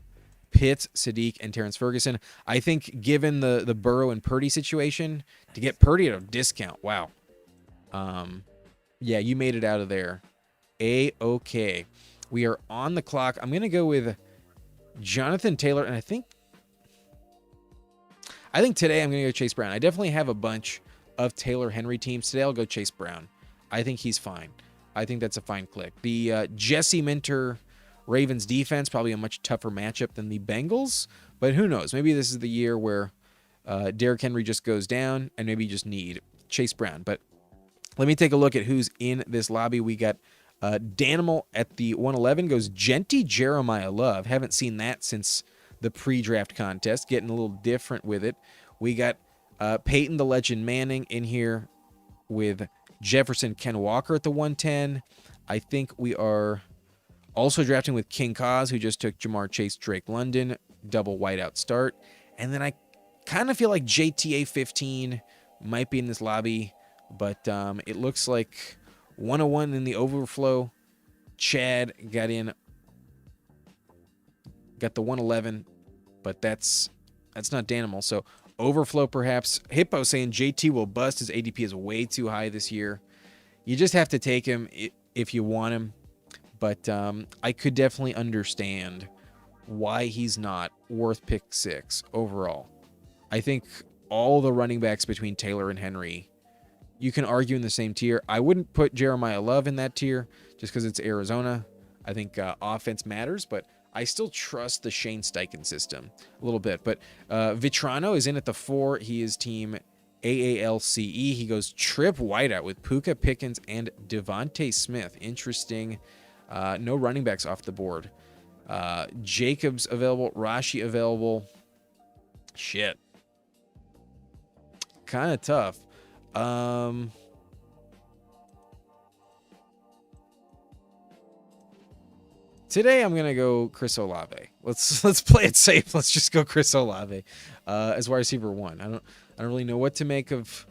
Pitts, Sadiq, and Terrence Ferguson. I think given the Burrow and Purdy situation, to get Purdy at a discount, wow. Yeah, you made it out of there. A-okay. We are on the clock. I'm going to go with Jonathan Taylor, and I think today I'm going to go Chase Brown. I definitely have a bunch of Taylor Henry teams. Today I'll go Chase Brown. I think he's fine. I think that's a fine click. The Jesse Minter Ravens defense, probably a much tougher matchup than the Bengals, but who knows? Maybe this is the year where Derrick Henry just goes down, and maybe you just need Chase Brown. But let me take a look at who's in this lobby. We got Danimal at the 111, goes Genty Jeremiah Love. Haven't seen that since the pre-draft contest. Getting a little different with it. We got Peyton the Legend Manning in here with Jefferson Ken Walker at the 110. I think we are also drafting with King Kaz, who just took Jamar Chase, Drake London, double whiteout start. And then I kind of feel like JTA 15 might be in this lobby, but it looks like 101 in the overflow. Chad got the 111, but that's not Danimal. So overflow perhaps. Hippo saying JT will bust. His ADP is way too high this year. You just have to take him if you want him. But I could definitely understand why he's not worth pick 6 overall. I think all the running backs between Taylor and Henry, you can argue in the same tier. I wouldn't put Jeremiah Love in that tier just because it's Arizona. I think offense matters, but I still trust the Shane Steichen system a little bit. But Vitrano is in at the 4. He is team AALCE. He goes trip whiteout with Puka, Pickens, and Devontae Smith. Interesting. No running backs off the board. Jacobs available. Rashi available. Shit. Kind of tough. Today I'm gonna go Chris Olave. Let's play it safe. Let's just go Chris Olave as wide receiver 1. I don't really know what to make of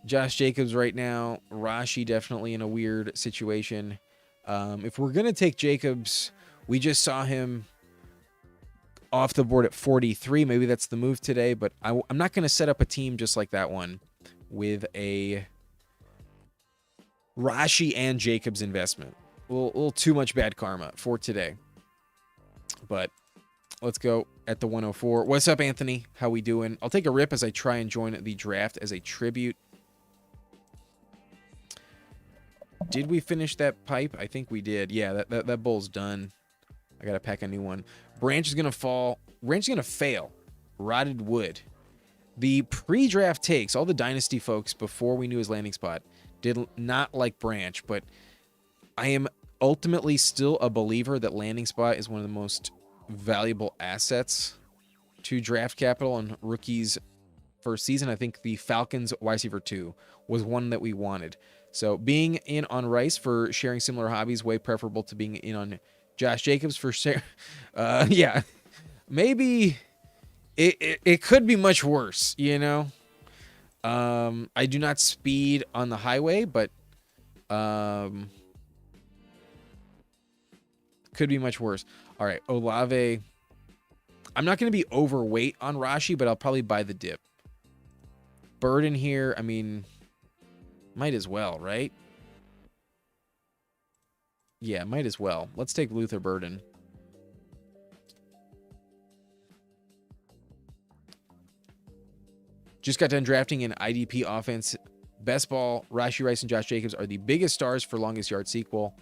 Josh Jacobs right now. Rashi definitely in a weird situation. If we're gonna take Jacobs, we just saw him off the board at 43. Maybe that's the move today, but I'm not gonna set up a team just like that one with a Rashi and Jacobs investment. A little too much bad karma for today. But let's go at the 104. What's up, Anthony? How we doing? I'll take a rip as I try and join the draft as a tribute. Did we finish that pipe? I think we did. Yeah, that bowl's done. I gotta pack a new one. Branch is gonna fall. Branch is gonna fail. Rotted wood. The pre-draft takes, all the dynasty folks before we knew his landing spot did not like Branch, but I am ultimately still a believer that landing spot is one of the most valuable assets to draft capital on rookies first season. I think the Falcons wide receiver 2 was one that we wanted. So being in on Rice for sharing similar hobbies, way preferable to being in on Josh Jacobs for share. Yeah, maybe it could be much worse, you know. I do not speed on the highway, but could be much worse. All right, Olave. I'm not going to be overweight on Rashi, but I'll probably buy the dip. Burden here, I mean, might as well, right? Yeah, might as well. Let's take Luther Burden. Just got done drafting an IDP offense. Best ball, Rashi Rice and Josh Jacobs are the biggest stars for longest yard sequel.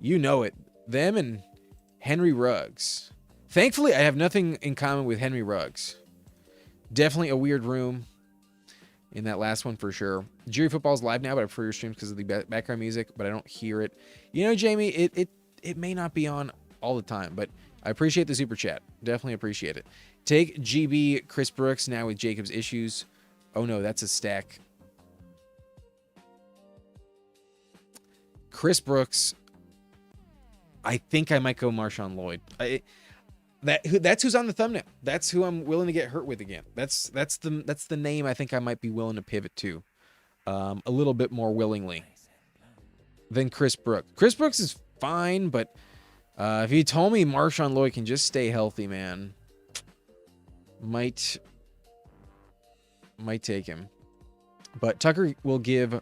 You know it. Them and Henry Ruggs. Thankfully, I have nothing in common with Henry Ruggs. Definitely a weird room in that last one for sure. Jerry Football's live now, but I prefer your streams because of the background music, but I don't hear it. You know, Jamie, it may not be on all the time, but I appreciate the super chat. Definitely appreciate it. Take GB Chris Brooks now with Jacob's issues. Oh no, that's a stack. Chris Brooks. I think I might go Marshawn Lloyd. That's who's on the thumbnail. That's who I'm willing to get hurt with again. That's the name I think I might be willing to pivot to, a little bit more willingly than Chris Brooks. Chris Brooks is fine, but if you told me Marshawn Lloyd can just stay healthy, man, might take him. But Tucker will give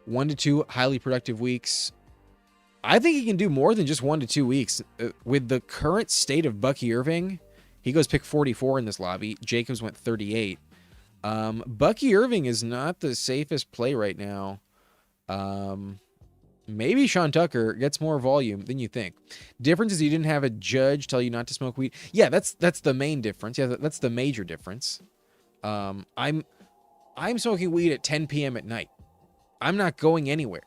1 to 2 highly productive weeks. I think he can do more than just 1 to 2 weeks. With the current state of Bucky Irving, he goes pick 44 in this lobby. Jacobs went 38. Bucky Irving is not the safest play right now. Maybe Sean Tucker gets more volume than you think. Difference is you didn't have a judge tell you not to smoke weed. Yeah, that's the main difference. Yeah, that's the major difference. I'm smoking weed at 10 p.m. at night. I'm not going anywhere.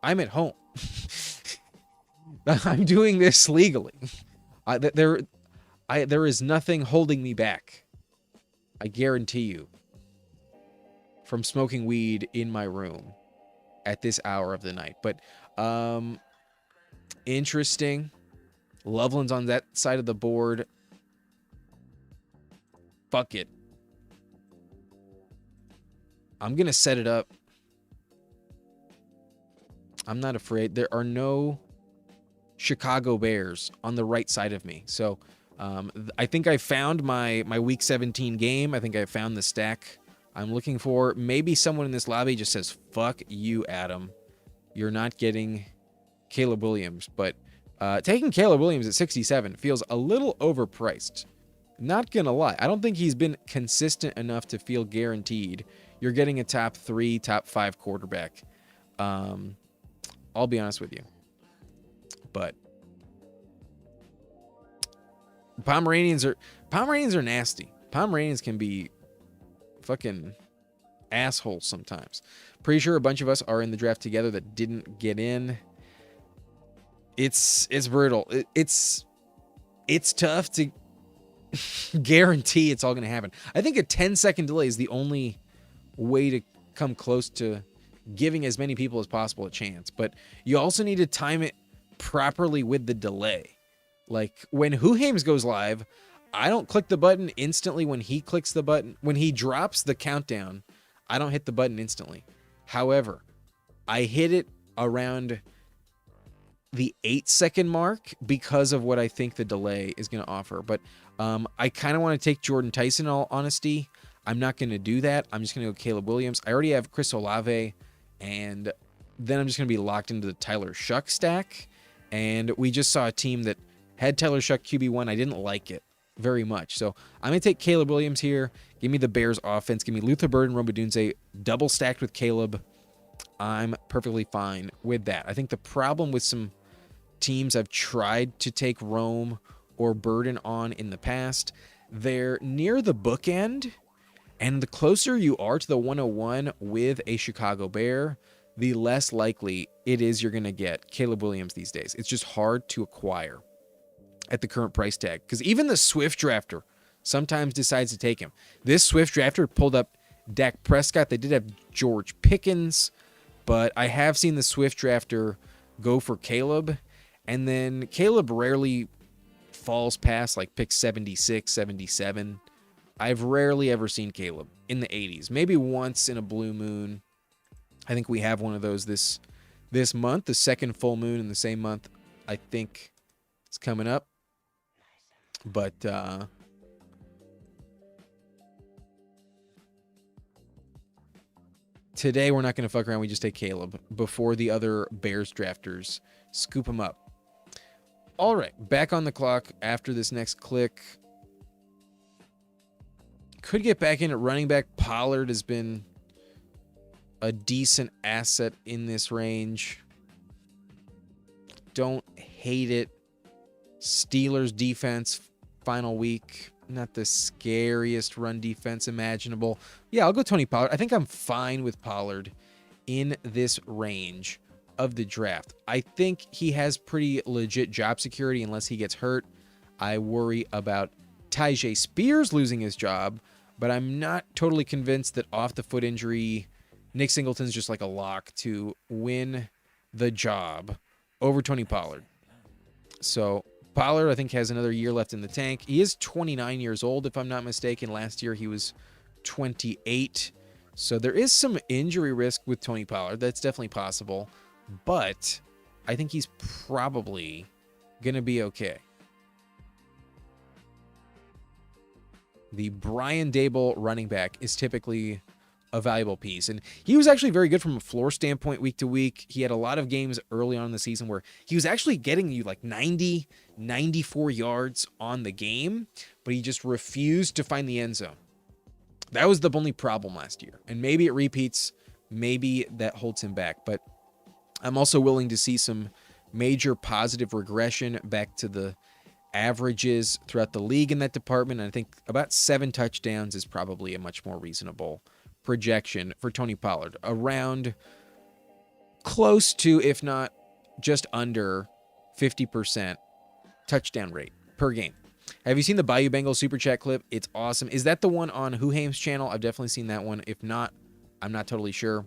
I'm at home. I'm doing this legally. There is nothing holding me back. I guarantee you. From smoking weed in my room at this hour of the night. But interesting. Loveland's on that side of the board. Fuck it. I'm going to set it up. I'm not afraid. There are no Chicago Bears on the right side of me. So I think I found my week 17 game. I think I found the stack I'm looking for. Maybe someone in this lobby just says, fuck you, Adam. You're not getting Caleb Williams. But taking Caleb Williams at 67 feels a little overpriced. Not going to lie. I don't think he's been consistent enough to feel guaranteed you're getting a top 3, top 5 quarterback. I'll be honest with you. But Pomeranians are nasty. Pomeranians can be fucking assholes sometimes. Pretty sure a bunch of us are in the draft together that didn't get in. It's brutal. It's tough to guarantee it's all going to happen. I think a 10-second delay is the only way to come close to giving as many people as possible a chance. But you also need to time it properly with the delay. Like when Huhames goes live, I don't click the button instantly when he clicks the button. When he drops the countdown, I don't hit the button instantly. However, I hit it around the 8-second mark because of what I think the delay is going to offer. But I kind of want to take Jordan Tyson, in all honesty. I'm not going to do that. I'm just going to go Caleb Williams. I already have Chris Olave, and then I'm just going to be locked into the Tyler Shuck stack. And we just saw a team that had Tyler Shuck QB1. I didn't like it very much. So I'm going to take Caleb Williams here. Give me the Bears offense. Give me Luther Bird and Rome Odunze double stacked with Caleb. I'm perfectly fine with that. I think the problem with some teams I've tried to take Rome or Burden on in the past, they're near the bookend, and the closer you are to the 101 with a Chicago Bear, the less likely it is you're going to get Caleb Williams these days. It's just hard to acquire at the current price tag, because even the Swift drafter sometimes decides to take him. This Swift drafter pulled up Dak Prescott. They did have George Pickens, but I have seen the Swift drafter go for Caleb, and then Caleb rarely falls past like pick 76, 77. I've rarely ever seen Caleb in the 80s. Maybe once in a blue moon. I think we have one of those this month, the second full moon in the same month. I think it's coming up. But today we're not going to fuck around. We just take Caleb before the other Bears drafters scoop him up. All right, back on the clock after this next click. Could get back in at running back. Pollard has been a decent asset in this range. Don't hate it. Steelers defense, final week. Not the scariest run defense imaginable. Yeah, I'll go Tony Pollard. I think I'm fine with Pollard in this range of the draft. I think he has pretty legit job security unless he gets hurt. I worry about Tyjae Spears losing his job, but I'm not totally convinced that off the foot injury, Nick Singleton's just like a lock to win the job over Tony Pollard. So Pollard, I think, has another year left in the tank. He is 29 years old, if I'm not mistaken. Last year, he was 28. So there is some injury risk with Tony Pollard. That's definitely possible. But I think he's probably going to be okay. The Brian Dable running back is typically a valuable piece. And he was actually very good from a floor standpoint week to week. He had a lot of games early on in the season where he was actually getting you like 90, 94 yards on the game, but he just refused to find the end zone. That was the only problem last year. And maybe it repeats. Maybe that holds him back. But I'm also willing to see some major positive regression back to the averages throughout the league in that department. And I think about 7 touchdowns is probably a much more reasonable projection for Tony Pollard, around close to, if not just under 50% touchdown rate per game. Have you seen the Bayou Bengals Super Chat clip? It's awesome. Is that the one on Huhaim's channel? I've definitely seen that one. If not, I'm not totally sure.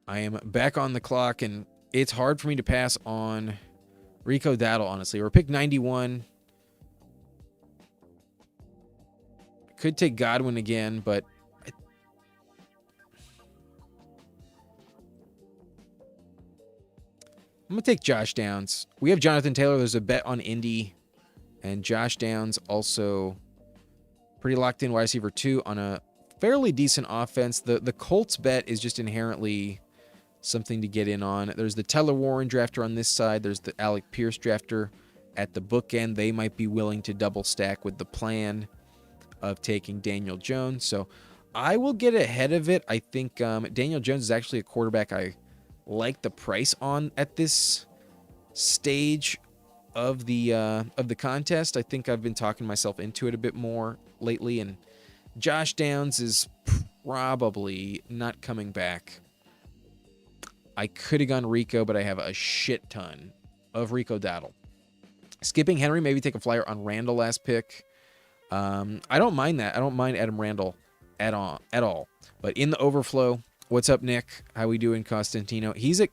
I am back on the clock, and it's hard for me to pass on Rico Dowdle, honestly. We're pick 91. Could take Godwin again, but I'm going to take Josh Downs. We have Jonathan Taylor. There's a bet on Indy, and Josh Downs also pretty locked in wide receiver 2 on a fairly decent offense. The Colts bet is just inherently something to get in on. There's the Teller Warren drafter on this side. There's the Alec Pierce drafter at the bookend. They might be willing to double stack with the plan of taking Daniel Jones. So I will get ahead of it. I think Daniel Jones is actually a quarterback I like the price on at this stage of the contest. I think I've been talking myself into it a bit more lately, and Josh Downs is probably not coming back. I could have gone Rico, but I have a shit ton of Rico Dowdle. Skipping Henry, maybe take a flyer on Randall last pick. I don't mind that. I don't mind Adam Randall at all. But in the overflow, what's up, Nick? How we doing, Constantino? He's at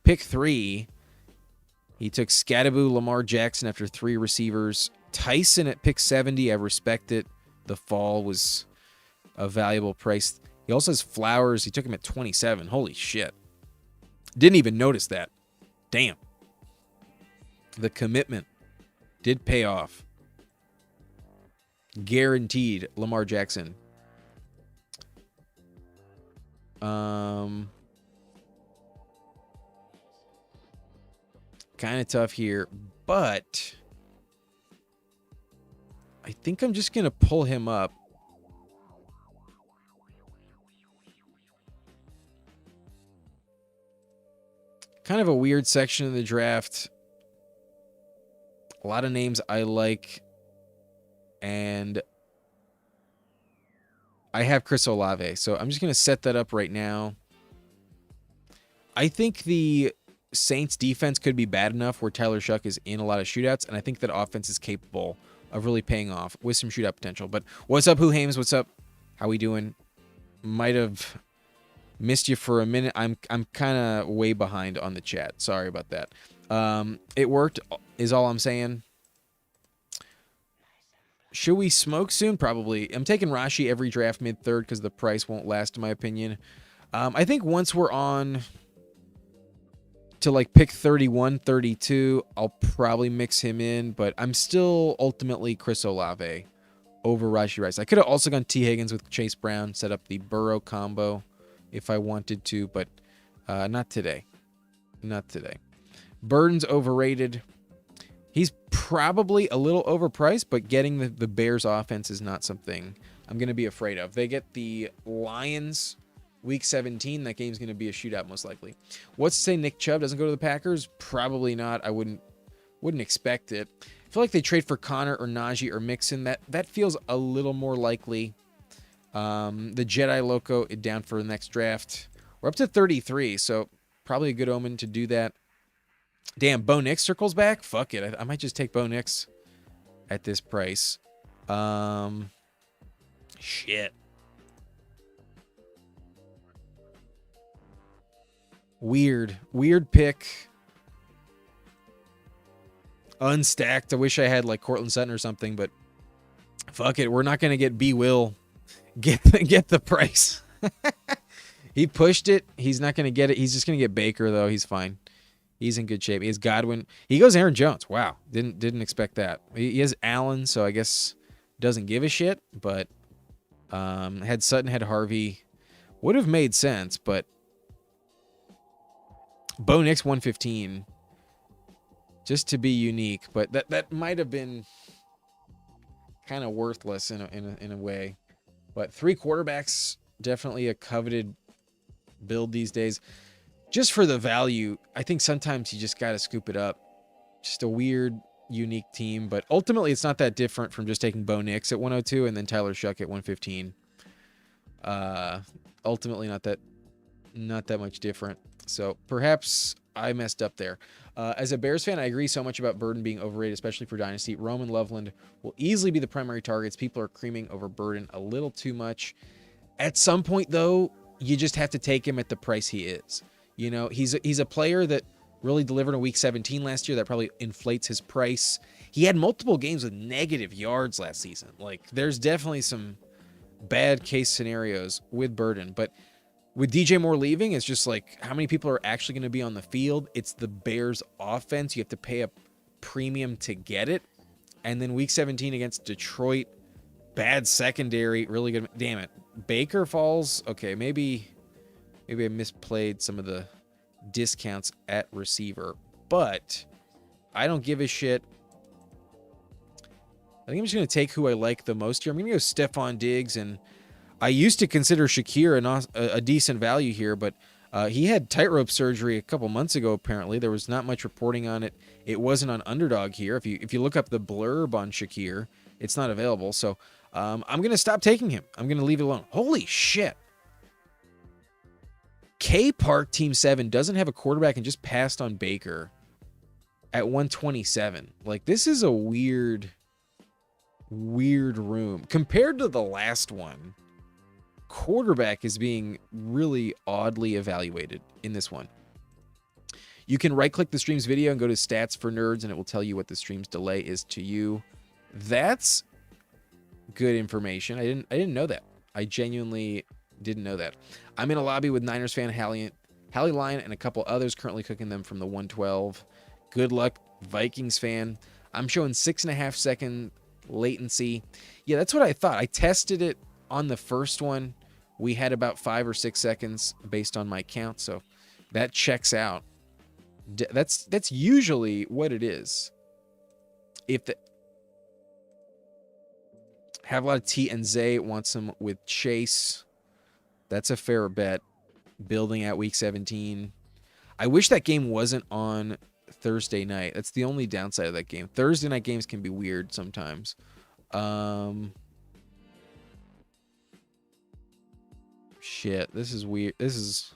pick 3. He took Scattaboo, Lamar Jackson after 3 receivers. Tyson at pick 70. I respect it. The fall was a valuable price. He also has Flowers. He took him at 27. Holy shit. Didn't even notice that. Damn. The commitment did pay off. Guaranteed Lamar Jackson. Kind of tough here, but I think I'm just going to pull him up. kind of a weird section of the draft. A lot of names I like, and I have Chris Olave, so I'm just going to set that up right now. I think the Saints defense could be bad enough where Tyler Shuck is in a lot of shootouts, and I think that offense is capable of really paying off with some shootout potential. But what's up, Who Hames? What's up? How we doing? Might have missed you for a minute. I'm kind of way behind on the chat. Sorry about that. It worked, is all I'm saying. Should we smoke soon? Probably. I'm taking Rashi every draft mid-third because the price won't last, in my opinion. I think once we're on to like pick 31, 32, I'll probably mix him in, but I'm still ultimately Chris Olave over Rashi Rice. I could have also gone T. Higgins with Chase Brown, set up the Burrow combo if I wanted to, but not today. Not today. Burden's overrated. He's probably a little overpriced, but getting the Bears offense is not something I'm going to be afraid of. They get the Lions week 17. That game's going to be a shootout most likely. What's to say Nick Chubb doesn't go to the Packers? Probably not. I wouldn't expect it. I feel like they trade for Connor or Najee or Mixon. That feels a little more likely. The Jedi Loco is down for the next draft. We're up to 33, so probably a good omen to do that. Damn, Bo Nix circles back? Fuck it. I might just take Bo Nix at this price. Shit. Weird pick. Unstacked. I wish I had like Cortland Sutton or something, but fuck it. We're not going to get B. Will. Get the price. He pushed it. He's not going to get it. He's just going to get Baker, though. He's fine. He's in good shape. He has Godwin. He goes Aaron Jones. Wow. Didn't expect that. He has Allen, so I guess doesn't give a shit. But had Sutton, had Harvey. Would have made sense, but Bo Nix 115. Just to be unique. But that might have been kind of worthless in a way. But 3 quarterbacks, definitely a coveted build these days. Just for the value, I think sometimes you just got to scoop it up. Just a weird, unique team. But ultimately, it's not that different from just taking Bo Nix at 102 and then Tyler Shuck at 115. Ultimately, not that much different. So perhaps I messed up there. As a Bears fan, I agree so much about Burden being overrated, especially for Dynasty. Roman Loveland will easily be the primary targets. People are creaming over Burden a little too much. At some point, though, you just have to take him at the price he is. You know, he's a player that really delivered in week 17 last year. That probably inflates his price. He had multiple games with negative yards last season. Like, there's definitely some bad case scenarios with Burden. But with DJ Moore leaving, it's just like, how many people are actually going to be on the field? It's the Bears offense. You have to pay a premium to get it. And then week 17 against Detroit, bad secondary, really good. Damn it. Baker falls. Okay, maybe I misplayed some of the discounts at receiver, but I don't give a shit. I think I'm just going to take who I like the most here. I'm going to go Stephon Diggs, and I used to consider Shakir a decent value here, but he had tightrope surgery a couple months ago, apparently. There was not much reporting on it. It wasn't on Underdog here. If you look up the blurb on Shakir, it's not available. So I'm going to stop taking him. I'm going to leave it alone. Holy shit. K Park Team 7 doesn't have a quarterback and just passed on Baker at 127. Like, this is a weird room. Compared to the last one, quarterback is being really oddly evaluated in this one. You can right-click the stream's video and go to Stats for Nerds, and it will tell you what the stream's delay is to you. That's good information. I didn't know that. I genuinely didn't know that. I'm in a lobby with Niners fan Hallie Lyon and a couple others, currently cooking them from the 112. Good luck, Vikings fan. I'm showing 6.5 second latency. Yeah, that's what I thought. I tested it on the first one. We had about 5 or 6 seconds based on my count, so that checks out. That's usually what it is. Have a lot of T and Zay, wants them with Chase. That's a fair bet. Building at week 17. I wish that game wasn't on Thursday night. That's the only downside of that game. Thursday night games can be weird sometimes. Shit, this is weird. This is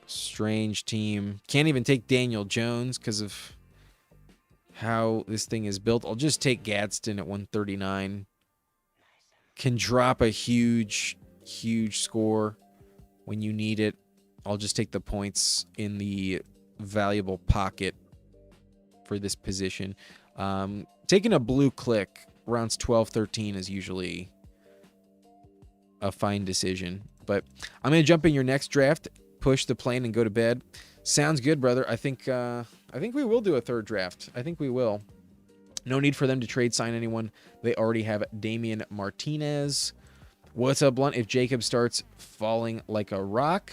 strange team. Can't even take Daniel Jones because of how this thing is built. I'll just take Gadsden at 139. Can drop a huge score when you need it. I'll just take the points in the valuable pocket for this position. Taking a blue click rounds 12, 13 is usually a fine decision. But I'm going to jump in your next draft, push the plane, and go to bed. Sounds good, brother. I think we will do a third draft. I think we will. No need for them to trade sign anyone. They already have Damian Martinez. What's up, Blunt? If Jacob starts falling like a rock,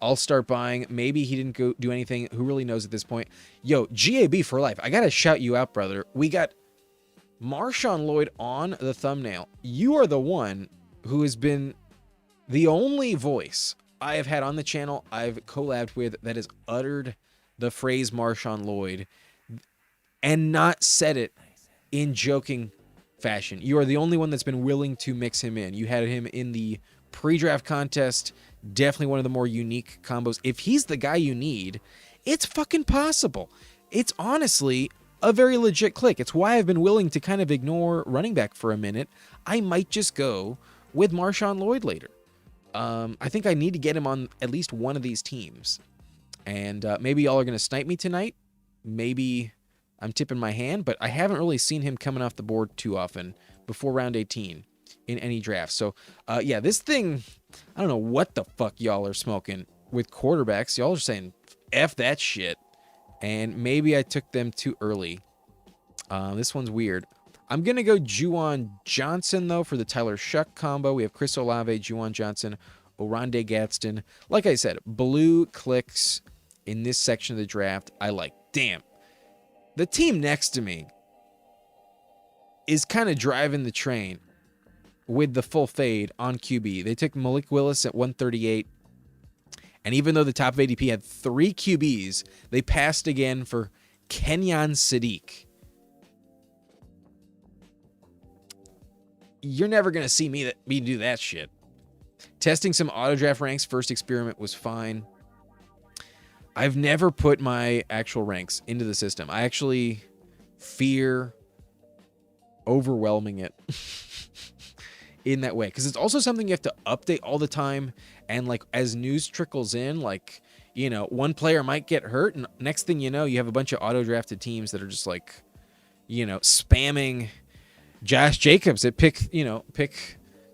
I'll start buying. Maybe he didn't go do anything. Who really knows at this point? Yo, GAB for life. I got to shout you out, brother. We got Marshawn Lloyd on the thumbnail. You are the one who has been the only voice I have had on the channel I've collabed with that has uttered the phrase Marshawn Lloyd and not said it in joking fashion. You are the only one that's been willing to mix him in. You had him in the pre-draft contest. Definitely one of the more unique combos. If he's the guy you need, it's fucking possible. It's honestly a very legit click. It's why I've been willing to kind of ignore running back for a minute. I might just go with Marshawn Lloyd later. I think I need to get him on at least one of these teams. And maybe y'all are going to snipe me tonight. Maybe I'm tipping my hand, but I haven't really seen him coming off the board too often before round 18 in any draft. So, yeah, this thing, I don't know what the fuck y'all are smoking with quarterbacks. Y'all are saying, F that shit. And maybe I took them too early. This one's weird. I'm going to go Juwan Johnson, though, for the Tyler Shuck combo. We have Chris Olave, Juwan Johnson, Oronde Gadsden. Like I said, blue clicks in this section of the draft I like. Damn. The team next to me is kind of driving the train with the full fade on QB. They took Malik Willis at 138. And even though the top of ADP had 3 QBs, they passed again for Kenyon Sadiq. You're never going to see me do that shit. Testing some auto draft ranks, first experiment was fine. I've never put my actual ranks into the system. I actually fear overwhelming it in that way. Because it's also something you have to update all the time. And like as news trickles in, like, you know, one player might get hurt. And next thing you know, you have a bunch of auto drafted teams that are just like, you know, spamming Josh Jacobs at pick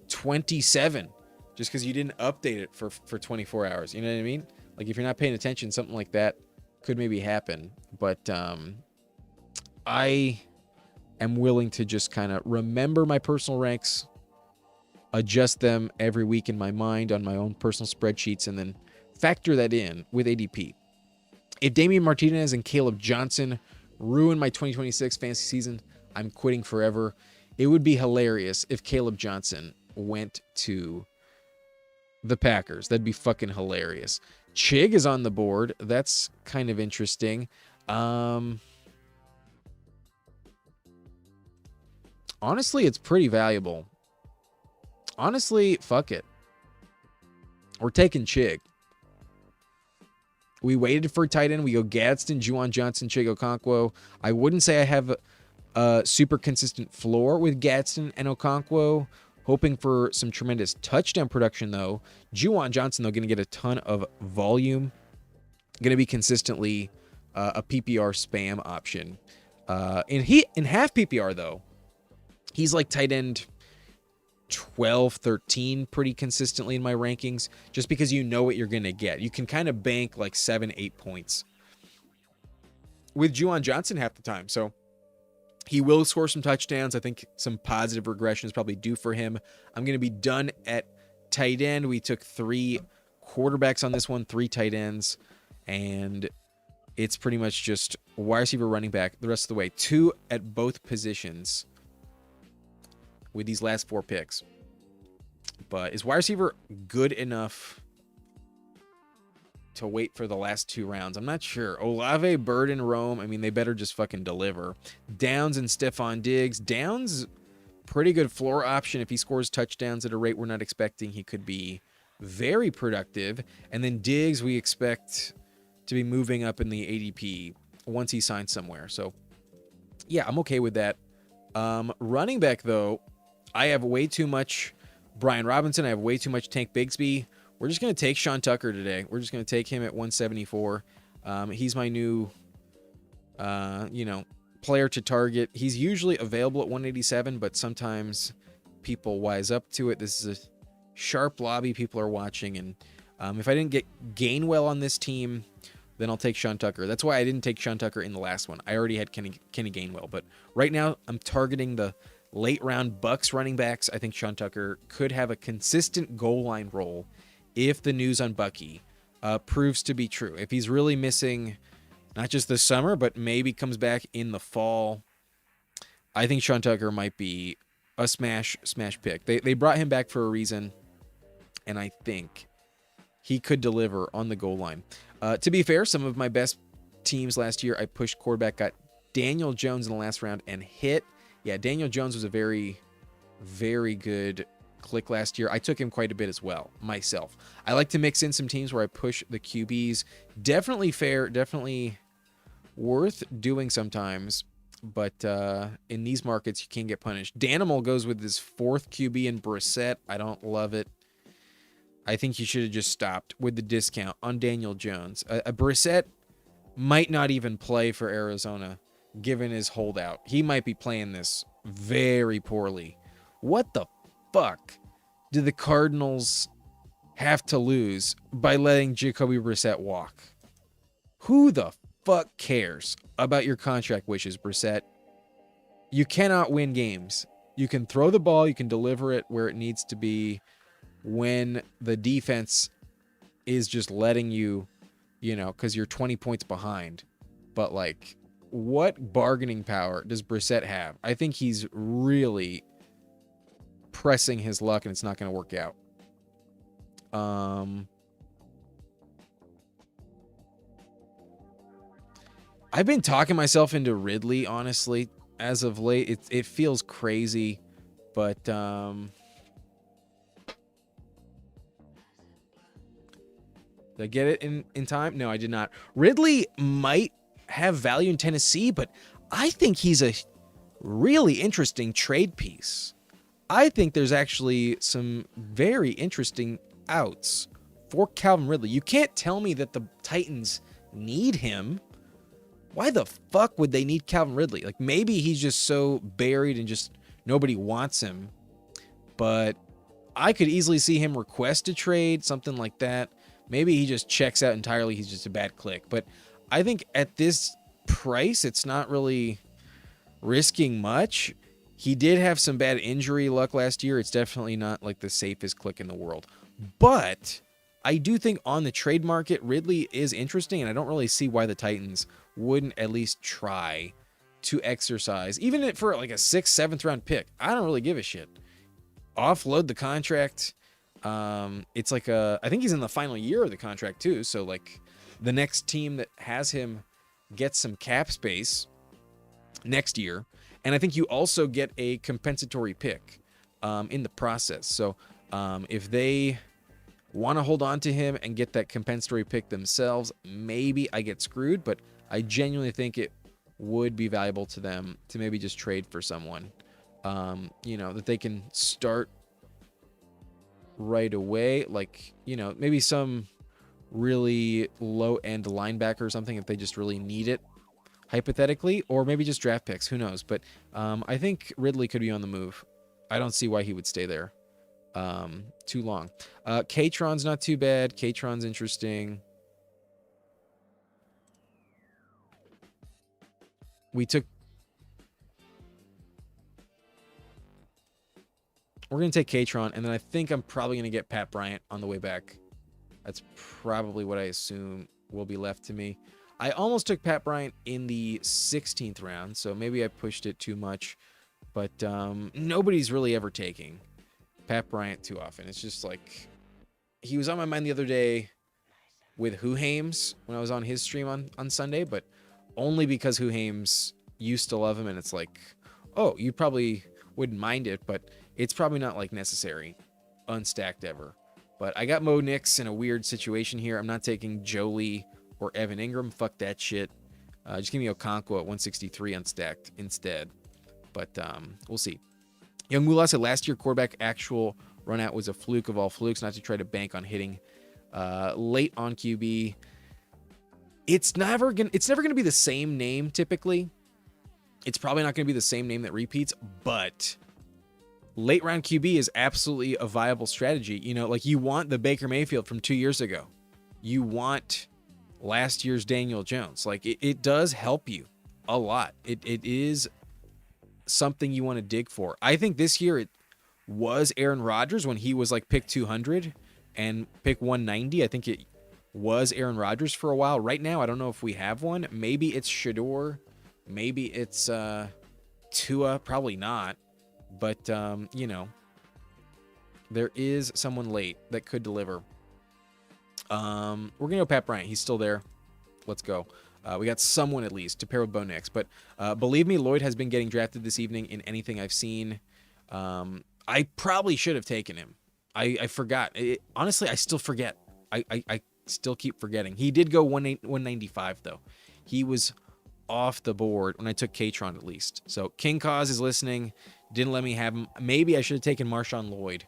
27 just because you didn't update it for 24 hours. You know what I mean? Like if you're not paying attention, something like that could maybe happen. But I am willing to just kind of remember my personal ranks, adjust them every week in my mind on my own personal spreadsheets, and then factor that in with ADP. If Damian Martinez and Caleb Johnson ruin my 2026 fantasy season, I'm quitting forever. It would be hilarious if Caleb Johnson went to the Packers. That'd be fucking hilarious. Chig is on the board. That's kind of interesting. Honestly, it's pretty valuable. Honestly, fuck it. We're taking Chig. We waited for tight end. We go Gadsden, Juwan Johnson, Chig Okonkwo. I wouldn't say I have a super consistent floor with Gadsden and Okonkwo. Hoping for some tremendous touchdown production, though. Juwan Johnson, though, going to get a ton of volume. Going to be consistently a PPR spam option. In half PPR, though, he's like tight end 12, 13 pretty consistently in my rankings, just because you know what you're going to get. You can kind of bank like 7, 8 points with Juwan Johnson half the time. So he will score some touchdowns. I think some positive regression is probably due for him. I'm going to be done at tight end. We took 3 quarterbacks on this one, 3 tight ends, and it's pretty much just wide receiver, running back the rest of the way. 2 at both positions with these last 4 picks. But is wide receiver good enough to wait for the last 2 rounds. I'm not sure. Olave, Bird, and Rome. I mean, they better just fucking deliver. Downs and Stephon Diggs. Downs, pretty good floor option. If he scores touchdowns at a rate we're not expecting, he could be very productive. And then Diggs, we expect to be moving up in the ADP once he signs somewhere. So, yeah, I'm okay with that. Running back, though, I have way too much Brian Robinson. I have way too much Tank Bigsby. We're just going to take Sean Tucker today. We're just going to take him at 174. He's my new, player to target. He's usually available at 187, but sometimes people wise up to it. This is a sharp lobby people are watching, and if I didn't get Gainwell on this team, then I'll take Sean Tucker. That's why I didn't take Sean Tucker in the last one. I already had Kenny Gainwell, but right now I'm targeting the late round Bucks running backs. I think Sean Tucker could have a consistent goal line role if the news on Bucky proves to be true. If he's really missing not just this summer, but maybe comes back in the fall, I think Sean Tucker might be a smash pick. They brought him back for a reason, and I think he could deliver on the goal line. To be fair, some of my best teams last year, I pushed quarterback, got Daniel Jones in the last round, and hit. Yeah, Daniel Jones was a very, very good click last year. I took him quite a bit as well, myself. I like to mix in some teams where I push the QBs. Definitely fair, definitely worth doing sometimes, but in these markets, you can't get punished. Danimal goes with his 4th QB in Brissett. I don't love it. I think you should have just stopped with the discount on Daniel Jones. A Brissett might not even play for Arizona, given his holdout. He might be playing this very poorly. What the fuck do the Cardinals have to lose by letting Jacoby Brissett walk? Who the fuck cares about your contract wishes, Brissett? You cannot win games. You can throw the ball, you can deliver it where it needs to be when the defense is just letting you, because you're 20 points behind. But, like, what bargaining power does Brissett have? I think he's really pressing his luck, and it's not going to work out. I've been talking myself into Ridley, honestly, as of late. It feels crazy, but did I get it in time? No, I did not. Ridley might have value in Tennessee, but I think he's a really interesting trade piece. I think there's actually some very interesting outs for Calvin Ridley. You can't tell me that the Titans need him. Why the fuck would they need Calvin Ridley? Like, maybe he's just so buried and just nobody wants him. But I could easily see him request a trade, something like that. Maybe he just checks out entirely. He's just a bad click. But I think at this price, it's not really risking much. He did have some bad injury luck last year. It's definitely not like the safest click in the world. But I do think on the trade market, Ridley is interesting, and I don't really see why the Titans wouldn't at least try to exercise, even for like a 6th, 7th round pick. I don't really give a shit. Offload the contract. It's like I think he's in the final year of the contract too. So like the next team that has him gets some cap space next year. And I think you also get a compensatory pick in the process. So if they want to hold on to him and get that compensatory pick themselves, maybe I get screwed, but I genuinely think it would be valuable to them to maybe just trade for someone, that they can start right away. Like, maybe some really low-end linebacker or something if they just really need it, hypothetically, or maybe just draft picks. Who knows? But I think Ridley could be on the move. I don't see why he would stay there too long. Katron's not too bad. Katron's interesting. We're going to take Katron, and then I think I'm probably going to get Pat Bryant on the way back. That's probably what I assume will be left to me. I almost took Pat Bryant in the 16th round, so maybe I pushed it too much. But nobody's really ever taking Pat Bryant too often. It's just like, he was on my mind the other day. with Who Hames when I was on his stream on Sunday, but only because Who Hames used to love him, and it's like, oh, you probably wouldn't mind it, but it's probably not like necessary unstacked ever. But I got Mo Nix in a weird situation here. I'm not taking Jolie or Evan Ingram. Fuck that shit. Just give me Okonkwo at 163 unstacked instead. But we'll see. Young Moolah said last year quarterback actual run out was a fluke of all flukes, not to try to bank on hitting late on QB. It's never gonna be the same name typically. It's probably not gonna be the same name that repeats, but late round QB is absolutely a viable strategy. You know, like you want the Baker Mayfield from 2 years ago. You want last year's Daniel Jones. Like it does help you a lot. It is something you want to dig for. I think this year it was Aaron Rodgers when he was like pick 200 and pick 190. I think it was Aaron Rodgers for a while. Right now, I don't know if we have one. Maybe it's Shador. Maybe it's Tua. Probably not. But, you know, there is someone late that could deliver. We're going to go Pat Bryant. He's still there. Let's go. We got someone at least to pair with Bo Nix. But believe me, Lloyd has been getting drafted this evening in anything I've seen. I probably should have taken him. I forgot. Honestly, I still forget. I still keep forgetting. He did go 195, though. He was off the board when I took Katron at least. So King Cause is listening. Didn't let me have him. Maybe I should have taken Marshawn Lloyd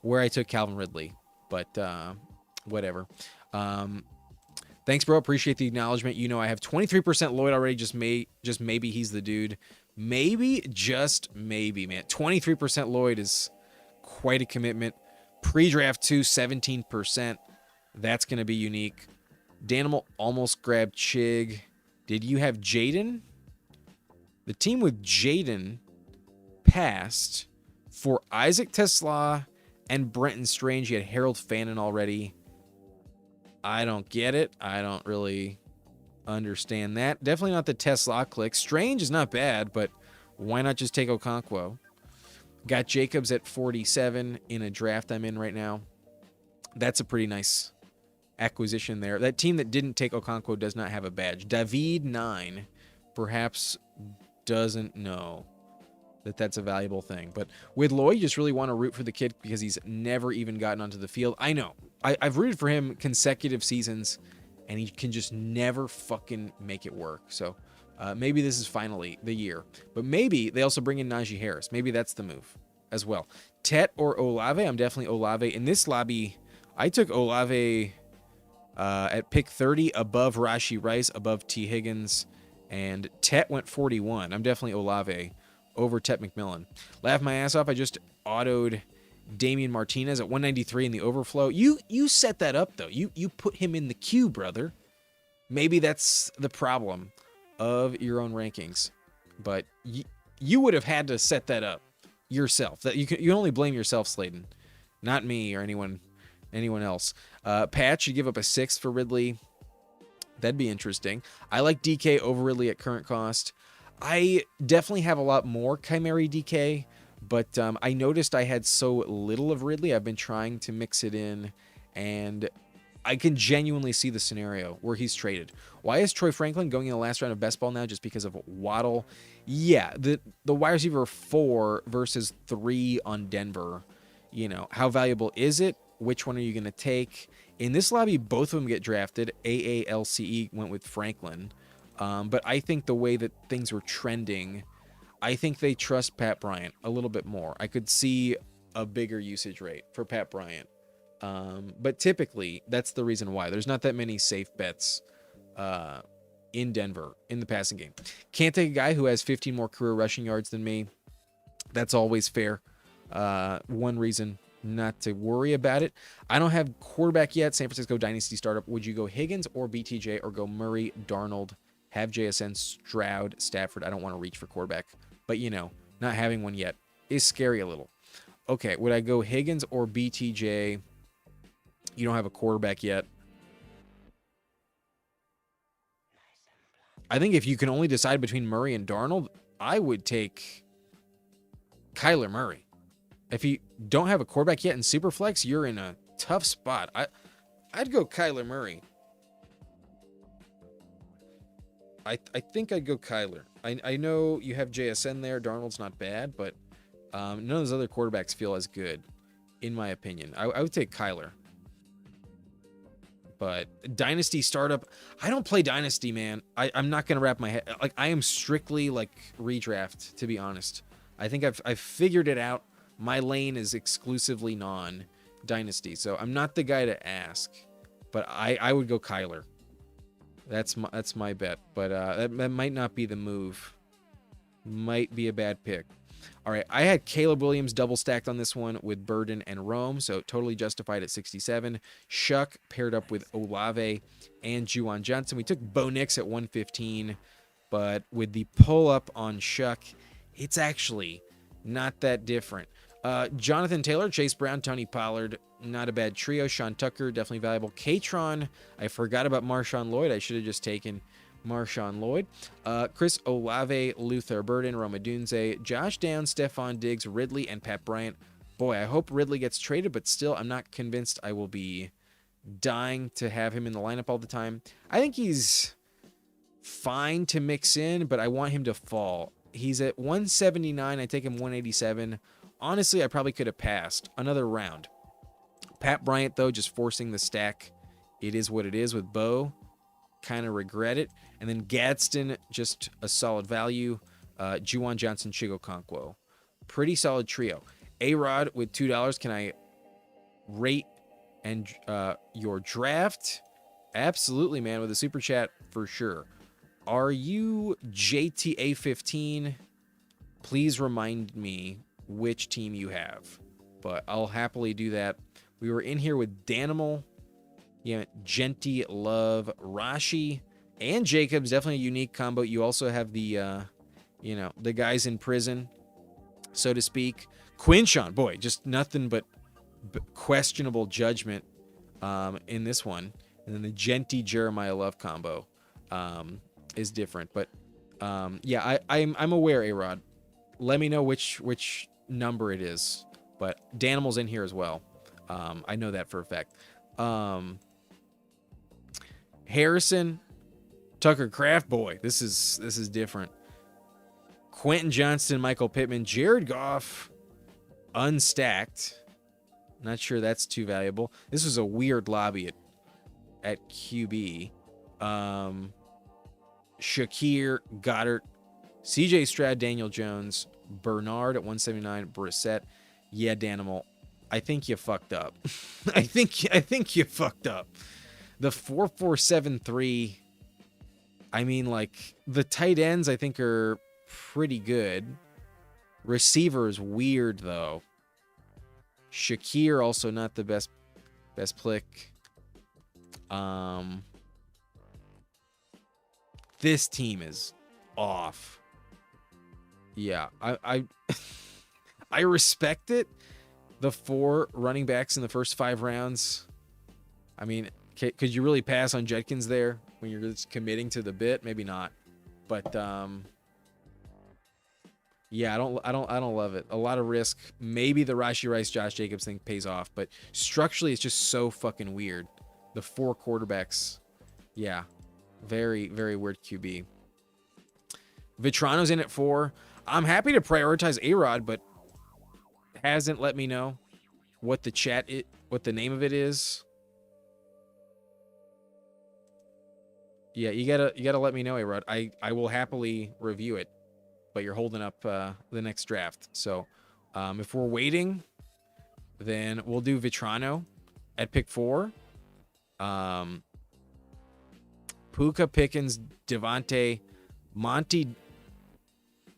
where I took Calvin Ridley. But whatever. Thanks, bro. Appreciate the acknowledgement. You know, I have 23% Lloyd already. Just maybe he's the dude. Maybe, just maybe, man. 23% Lloyd is quite a commitment. Pre-draft 2, 17%. That's going to be unique. Danimal almost grabbed Chig. Did you have Jaden? The team with Jaden passed for Isaac Tesla and Brenton Strange. You had Harold Fannin already. I don't get it. I don't really understand that. Definitely not the Tesla click. Strange is not bad, but why not just take Okonkwo? Got Jacobs at 47 in a draft I'm in right now. That's a pretty nice acquisition there. That team that didn't take Okonkwo does not have a badge. David 9 perhaps doesn't know that that's a valuable thing. But with Lloyd, you just really want to root for the kid because he's never even gotten onto the field. I know. I've rooted for him consecutive seasons, and he can just never fucking make it work. So maybe this is finally the year. But maybe they also bring in Najee Harris. Maybe that's the move as well. Tet or Olave? I'm definitely Olave. In this lobby, I took Olave at pick 30 above Rashee Rice, above T. Higgins, and Tet went 41. I'm definitely Olave over Tet McMillan. Laugh my ass off. I just autoed Damian Martinez at 193 in the overflow. You set that up, though. You put him in the queue, brother. Maybe that's the problem of your own rankings. But you would have had to set that up yourself. That you can only blame yourself, Slayton, not me or anyone else. Patch, you give up a 6th for Ridley. That'd be interesting. I like DK over Ridley at current cost. I definitely have a lot more Chimera DK, but I noticed I had so little of Ridley. I've been trying to mix it in, and I can genuinely see the scenario where he's traded. Why is Troy Franklin going in the last round of best ball now just because of Waddle? Yeah, the wide receiver 4 versus 3 on Denver. You know, how valuable is it? Which one are you going to take? In this lobby, both of them get drafted. AALCE went with Franklin. But I think the way that things were trending, I think they trust Pat Bryant a little bit more. I could see a bigger usage rate for Pat Bryant. But typically, that's the reason why. There's not that many safe bets in Denver in the passing game. Can't take a guy who has 15 more career rushing yards than me. That's always fair. One reason not to worry about it. I don't have quarterback yet. San Francisco Dynasty startup. Would you go Higgins or BTJ or go Murray, Darnold? Have JSN, Stroud, Stafford. I don't want to reach for quarterback. But, you know, not having one yet is scary a little. Okay, would I go Higgins or BTJ? You don't have a quarterback yet. I think if you can only decide between Murray and Darnold, I would take Kyler Murray. If you don't have a quarterback yet in Superflex, you're in a tough spot. I'd go Kyler Murray I think I'd go Kyler. I know you have JSN there. Darnold's not bad, but none of those other quarterbacks feel as good, in my opinion. I would take Kyler. But Dynasty startup, I don't play Dynasty, man. I'm not gonna wrap my head. Like, I am strictly like redraft, to be honest. I think I've figured it out. My lane is exclusively non-Dynasty, so I'm not the guy to ask. But I would go Kyler. That's my bet. But that might not be the move. Might be a bad pick. All right, I had Caleb Williams double stacked on this one with Burden and Rome, so totally justified at 67. Shuck paired up with Olave and Juwan Johnson. We took Bo Nix at 115, but with the pull-up on Shuck, it's actually not that different. Jonathan Taylor, Chase Brown, Tony Pollard, not a bad trio. Sean Tucker, definitely valuable. Katron, I forgot about Marshawn Lloyd. I should have just taken Marshawn Lloyd. Chris Olave, Luther Burden, Roma Dunze, Josh Downs, Stephon Diggs, Ridley, and Pat Bryant. Boy, I hope Ridley gets traded, but still, I'm not convinced I will be dying to have him in the lineup all the time. I think he's fine to mix in, but I want him to fall. He's at 179. I take him 187. Honestly, I probably could have passed another round. Pat Bryant, though, just forcing the stack. It is what it is with Bo. Kind of regret it. And then Gadsden, just a solid value. Juwan Johnson, Chigo Okonkwo. Pretty solid trio. A-Rod with $2. Can I rate and your draft? Absolutely, man. With a super chat, for sure. Are you JTA15? Please remind me which team you have. But I'll happily do that. We were in here with Danimal. Yeah, Genty, Love, Rashi, and Jacobs. Definitely a unique combo. You also have the, the guys in prison, so to speak. Quinshon, boy, just nothing but questionable judgment in this one. And then the Genty Jeremiah Love combo is different. But yeah, I'm aware, A-Rod. Let me know which number it is. But Danimal's in here as well. I know that for a fact. Harrison, Tucker Kraft, boy, this is different. Quentin Johnston, Michael Pittman, Jared Goff, unstacked. Not sure that's too valuable. This was a weird lobby at QB. Shakir, Goddard, CJ Stroud, Daniel Jones, Bernard at 179, Brissett. Yeah, Danimal, I think you fucked up. I think you fucked up. The 4-4-7-3. I mean, like, the tight ends I think are pretty good. Receivers weird though. Shakir also not the best pick. This team is off. Yeah, I I respect it. The 4 running backs in the first 5 rounds. I mean, could you really pass on Judkins there when you're just committing to the bit? Maybe not. But yeah, I don't love it. A lot of risk. Maybe the Rashee Rice, Josh Jacobs thing pays off, but structurally it's just so fucking weird. The 4 quarterbacks. Yeah. Very, very weird QB. Vitrano's in at 4. I'm happy to prioritize A-Rod, but hasn't let me know what the name of it is. Yeah, you gotta let me know, A-Rod. I will happily review it, but you're holding up the next draft. So if we're waiting, then we'll do Vitrano at pick 4. Puka, Pickens, Devontae, Monty,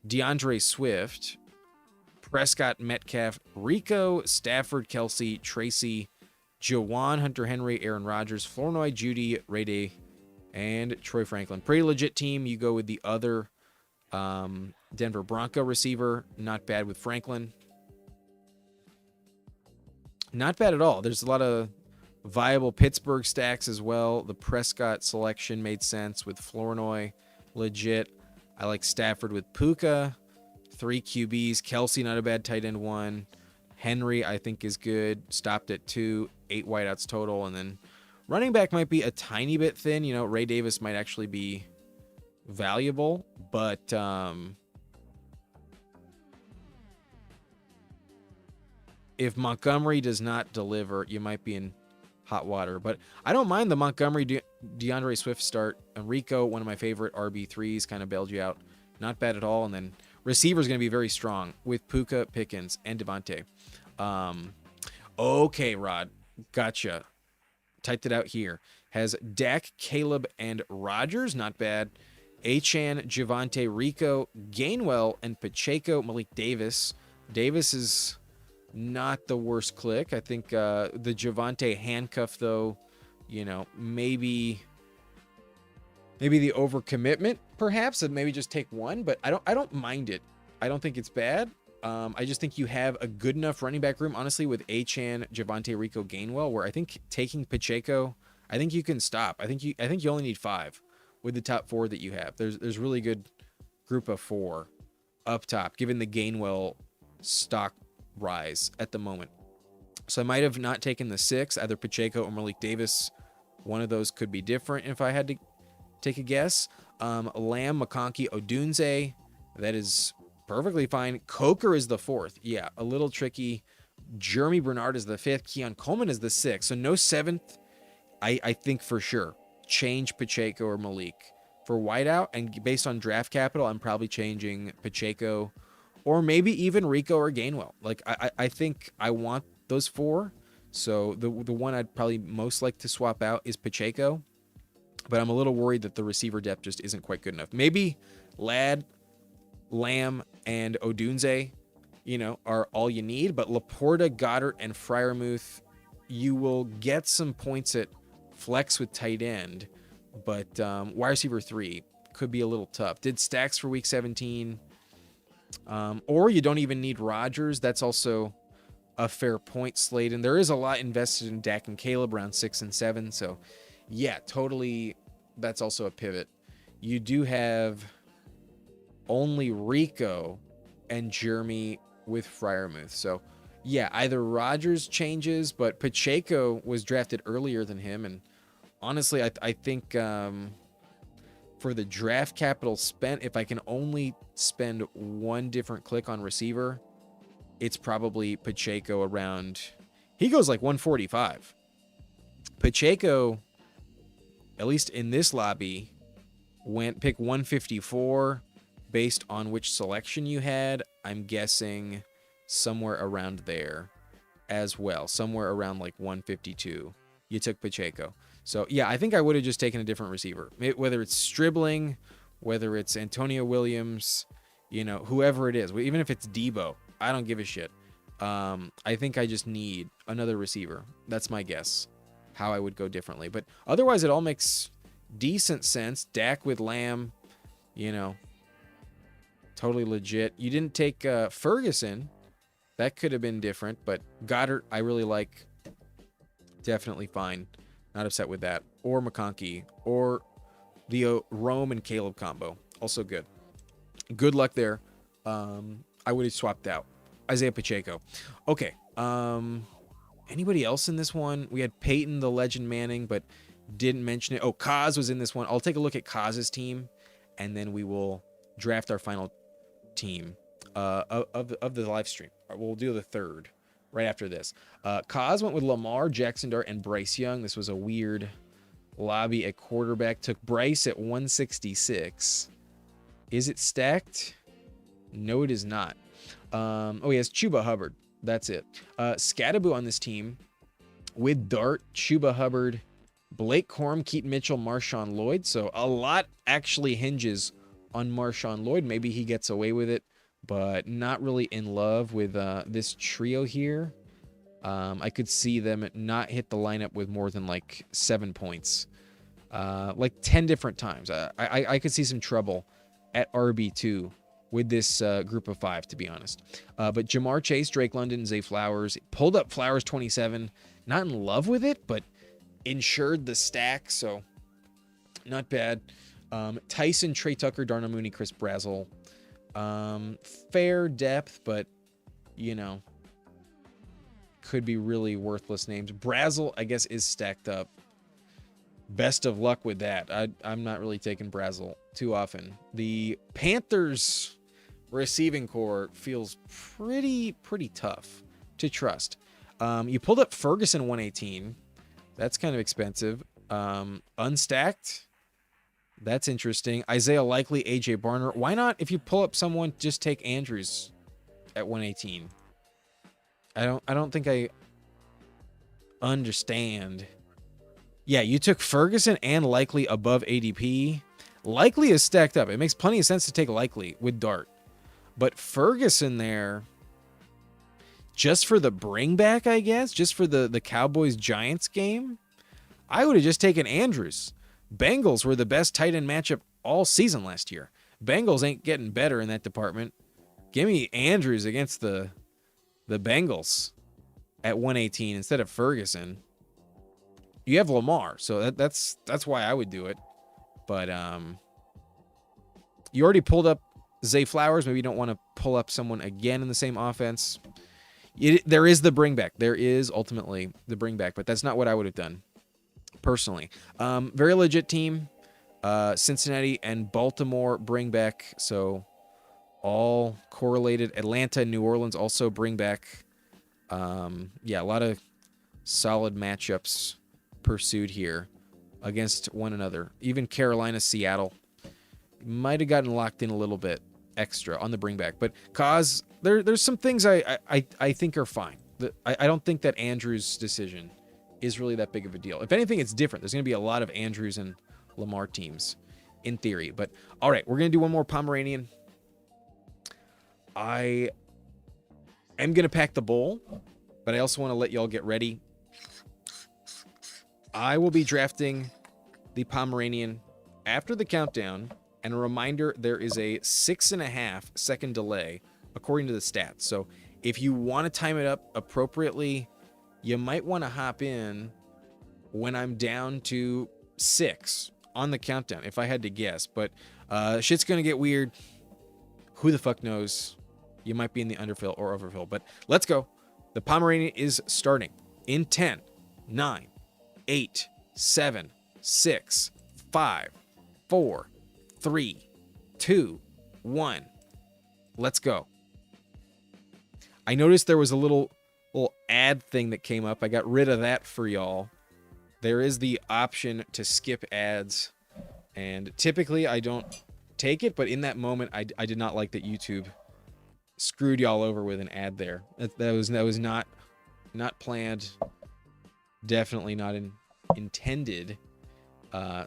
DeAndre Swift, Prescott, Metcalf, Rico, Stafford, Kelsey, Tracy, Jawan, Hunter Henry, Aaron Rodgers, Flournoy, Judy, Ray Day, and Troy Franklin. Pretty legit team. You go with the other Denver Bronco receiver. Not bad with Franklin. Not bad at all. There's a lot of viable Pittsburgh stacks as well. The Prescott selection made sense with Flournoy. Legit. I like Stafford with Puka. 3 QBs. Kelsey, not a bad tight end 1. Henry, I think, is good. Stopped at 2. 8 wideouts total. And then running back might be a tiny bit thin. You know, Ray Davis might actually be valuable, but if Montgomery does not deliver, you might be in hot water. But I don't mind the Montgomery DeAndre Swift start. Enrico, one of my favorite RB3s, kind of bailed you out. Not bad at all. And then receiver is going to be very strong with Puka, Pickens, and Devontae. Okay, Rod. Gotcha. Typed it out here. Has Dak, Caleb, and Rodgers. Not bad. Achane, Javonte, Rico, Gainwell, and Pacheco, Malik Davis. Davis is not the worst click. I think the Javonte handcuff, though, you know, maybe the overcommitment, perhaps, and maybe just take one. But I don't mind it. I don't think it's bad. I just think you have a good enough running back room, honestly, with Achane, Javonte, Rico, Gainwell, where I think taking Pacheco, I think you can stop. I think you only need 5 with the top 4 that you have. There's really good group of 4 up top, given the Gainwell stock rise at the moment. So I might have not taken the 6, either Pacheco or Malik Davis. One of those could be different if I had to take a guess. Lamb, McConkey, Odunze, that is perfectly fine. Coker is the 4th. Yeah, a little tricky. Jeremy Bernard is the 5th. Keon Coleman is the 6th. So no 7th, I think for sure. Change Pacheco or Malik. For wideout, and based on draft capital, I'm probably changing Pacheco or maybe even Rico or Gainwell. Like, I think I want those 4. So the one I'd probably most like to swap out is Pacheco. But I'm a little worried that the receiver depth just isn't quite good enough. Maybe Ladd, Lamb, and Odunze, you know, are all you need. But Laporta, Goddard, and Freiermuth, you will get some points at flex with tight end. But wide receiver 3 could be a little tough. Did stacks for week 17. Or you don't even need Rodgers. That's also a fair point slate. And there is a lot invested in Dak and Caleb around 6 and 7. So, yeah, totally. That's also a pivot. You do have only Rico and Jeremy with Freiermuth. So, yeah, either Rodgers changes, but Pacheco was drafted earlier than him. And honestly, I think for the draft capital spent, if I can only spend one different click on receiver, it's probably Pacheco around. He goes like 145. Pacheco, at least in this lobby, went pick 154 based on which selection you had. I'm guessing somewhere around there as well. Somewhere around like 152. You took Pacheco. So, yeah, I think I would have just taken a different receiver. Whether it's Stribling, whether it's Antonio Williams, you know, whoever it is. Even if it's Debo, I don't give a shit. I think I just need another receiver. That's my guess, how I would go differently. But otherwise, it all makes decent sense. Dak with Lamb, you know, totally legit. You didn't take Ferguson. That could have been different. But Goddard, I really like. Definitely fine. Not upset with that. Or McConkey. Or the Rome and Caleb combo. Also good. Good luck there. I would have swapped out Isaiah Pacheco. Okay. Anybody else in this one? We had Peyton, the Legend Manning, but didn't mention it. Oh, Kaz was in this one. I'll take a look at Kaz's team, and then we will draft our final team of the live stream. We'll do the third right after this. Kaz went with Lamar, Jackson Dart, and Bryce Young. This was a weird lobby at quarterback. Took Bryce at 166. Is it stacked? No, it is not. He has Chuba Hubbard. That's it. Scattaboo on this team with Dart, Chuba Hubbard, Blake Corum, Keaton Mitchell, Marshawn Lloyd. So a lot actually hinges on Marshawn Lloyd. Maybe he gets away with it, but not really in love with this trio here. I could see them not hit the lineup with more than like 7 points, like 10 different times. I could see some trouble at RB2 with this group of 5, to be honest. But Jamar Chase, Drake London, Zay Flowers. Pulled up Flowers 27. Not in love with it, but insured the stack, so not bad. Tyson, Trey Tucker, Darnell Mooney, Chris Brazzell. Fair depth, but, you know, could be really worthless names. Brazzell, I guess, is stacked up. best of luck with that. I'm not really taking Brazel too often. The Panthers receiving core feels pretty tough to trust. You pulled up Ferguson 118. That's kind of expensive. Unstacked. That's interesting. Isaiah Likely, AJ Barner. Why not, if you pull up someone, just take Andrews at 118? I don't think I understand. Yeah, you took Ferguson and Likely above ADP. Likely is stacked up. It makes plenty of sense to take Likely with Dart. But Ferguson there, just for the bring back, I guess, just for the Cowboys-Giants game, I would have just taken Andrews. Bengals were the best tight end matchup all season last year. Bengals ain't getting better in that department. Give me Andrews against the Bengals at 118 instead of Ferguson. You have Lamar, so that's why I would do it. But you already pulled up Zay Flowers. Maybe you don't want to pull up someone again in the same offense. There is the bring back. There is ultimately the bring back, but that's not what I would have done personally. Very legit team. Cincinnati and Baltimore bring back, so all correlated. Atlanta and New Orleans also bring back. Yeah, a lot of solid matchups pursued here against one another. Even Carolina, Seattle might have gotten locked in a little bit extra on the bring back, but cause there's some things I think are fine. I don't think that Andrews' decision is really that big of a deal. If anything, it's different. There's going to be a lot of Andrews and Lamar teams in theory, but all right, we're going to do one more Pomeranian. I am going to pack the bowl, but I also want to let y'all get ready. I will be drafting the Pomeranian after the countdown, and a reminder, there is a 6.5 second delay according to the stats. So if you want to time it up appropriately, you might want to hop in when I'm down to 6 on the countdown, if I had to guess. But shit's going to get weird. Who the fuck knows? You might be in the underfill or overfill. But let's go. The Pomeranian is starting in 10, 9, 8, 7, 6, 5, 4, 3, 2, 1. Let's go. I noticed there was a little ad thing that came up. I got rid of that for y'all. There is the option to skip ads, and typically I don't take it, but in that moment I did not like that YouTube screwed y'all over with an ad there. That was not planned. Definitely not intended.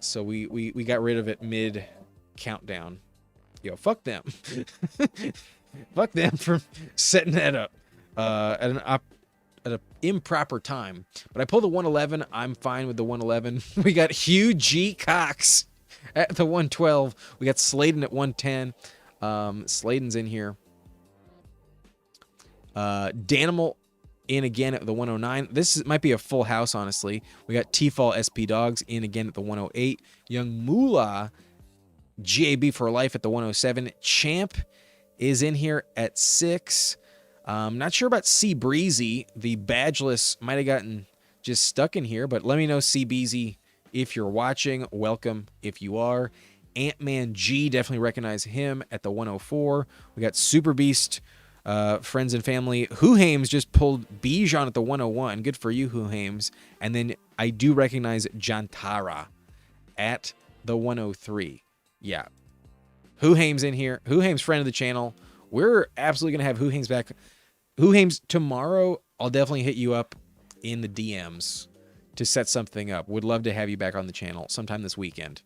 So we got rid of it mid countdown. Yo, fuck them. Fuck them for setting that up at an improper time. But I pulled the 111. I'm fine with the 111. We got Hugh G. Cox at the 112. We got Sladen at 110. Sladen's in here. Danimal in again at the 109. This might be a full house, honestly. We got T-Fall SP Dogs in again at the 108. Young Moolah GAB for life at the 107. Champ is in here at 6. Not sure about C Breezy. The badgeless might have gotten just stuck in here, but let me know, C Breezy, if you're watching. Welcome if you are. Ant-Man G, definitely recognize him at the 104. We got Super Beast, friends and family. Who Hames just pulled Bijan at the 101. Good for you, Who Hames. And then I do recognize Jantara at the 103. Yeah. Who Hames in here. Who Hames, friend of the channel. We're absolutely going to have Who Hames back. Who Hames, tomorrow, I'll definitely hit you up in the DMs to set something up. Would love to have you back on the channel sometime this weekend.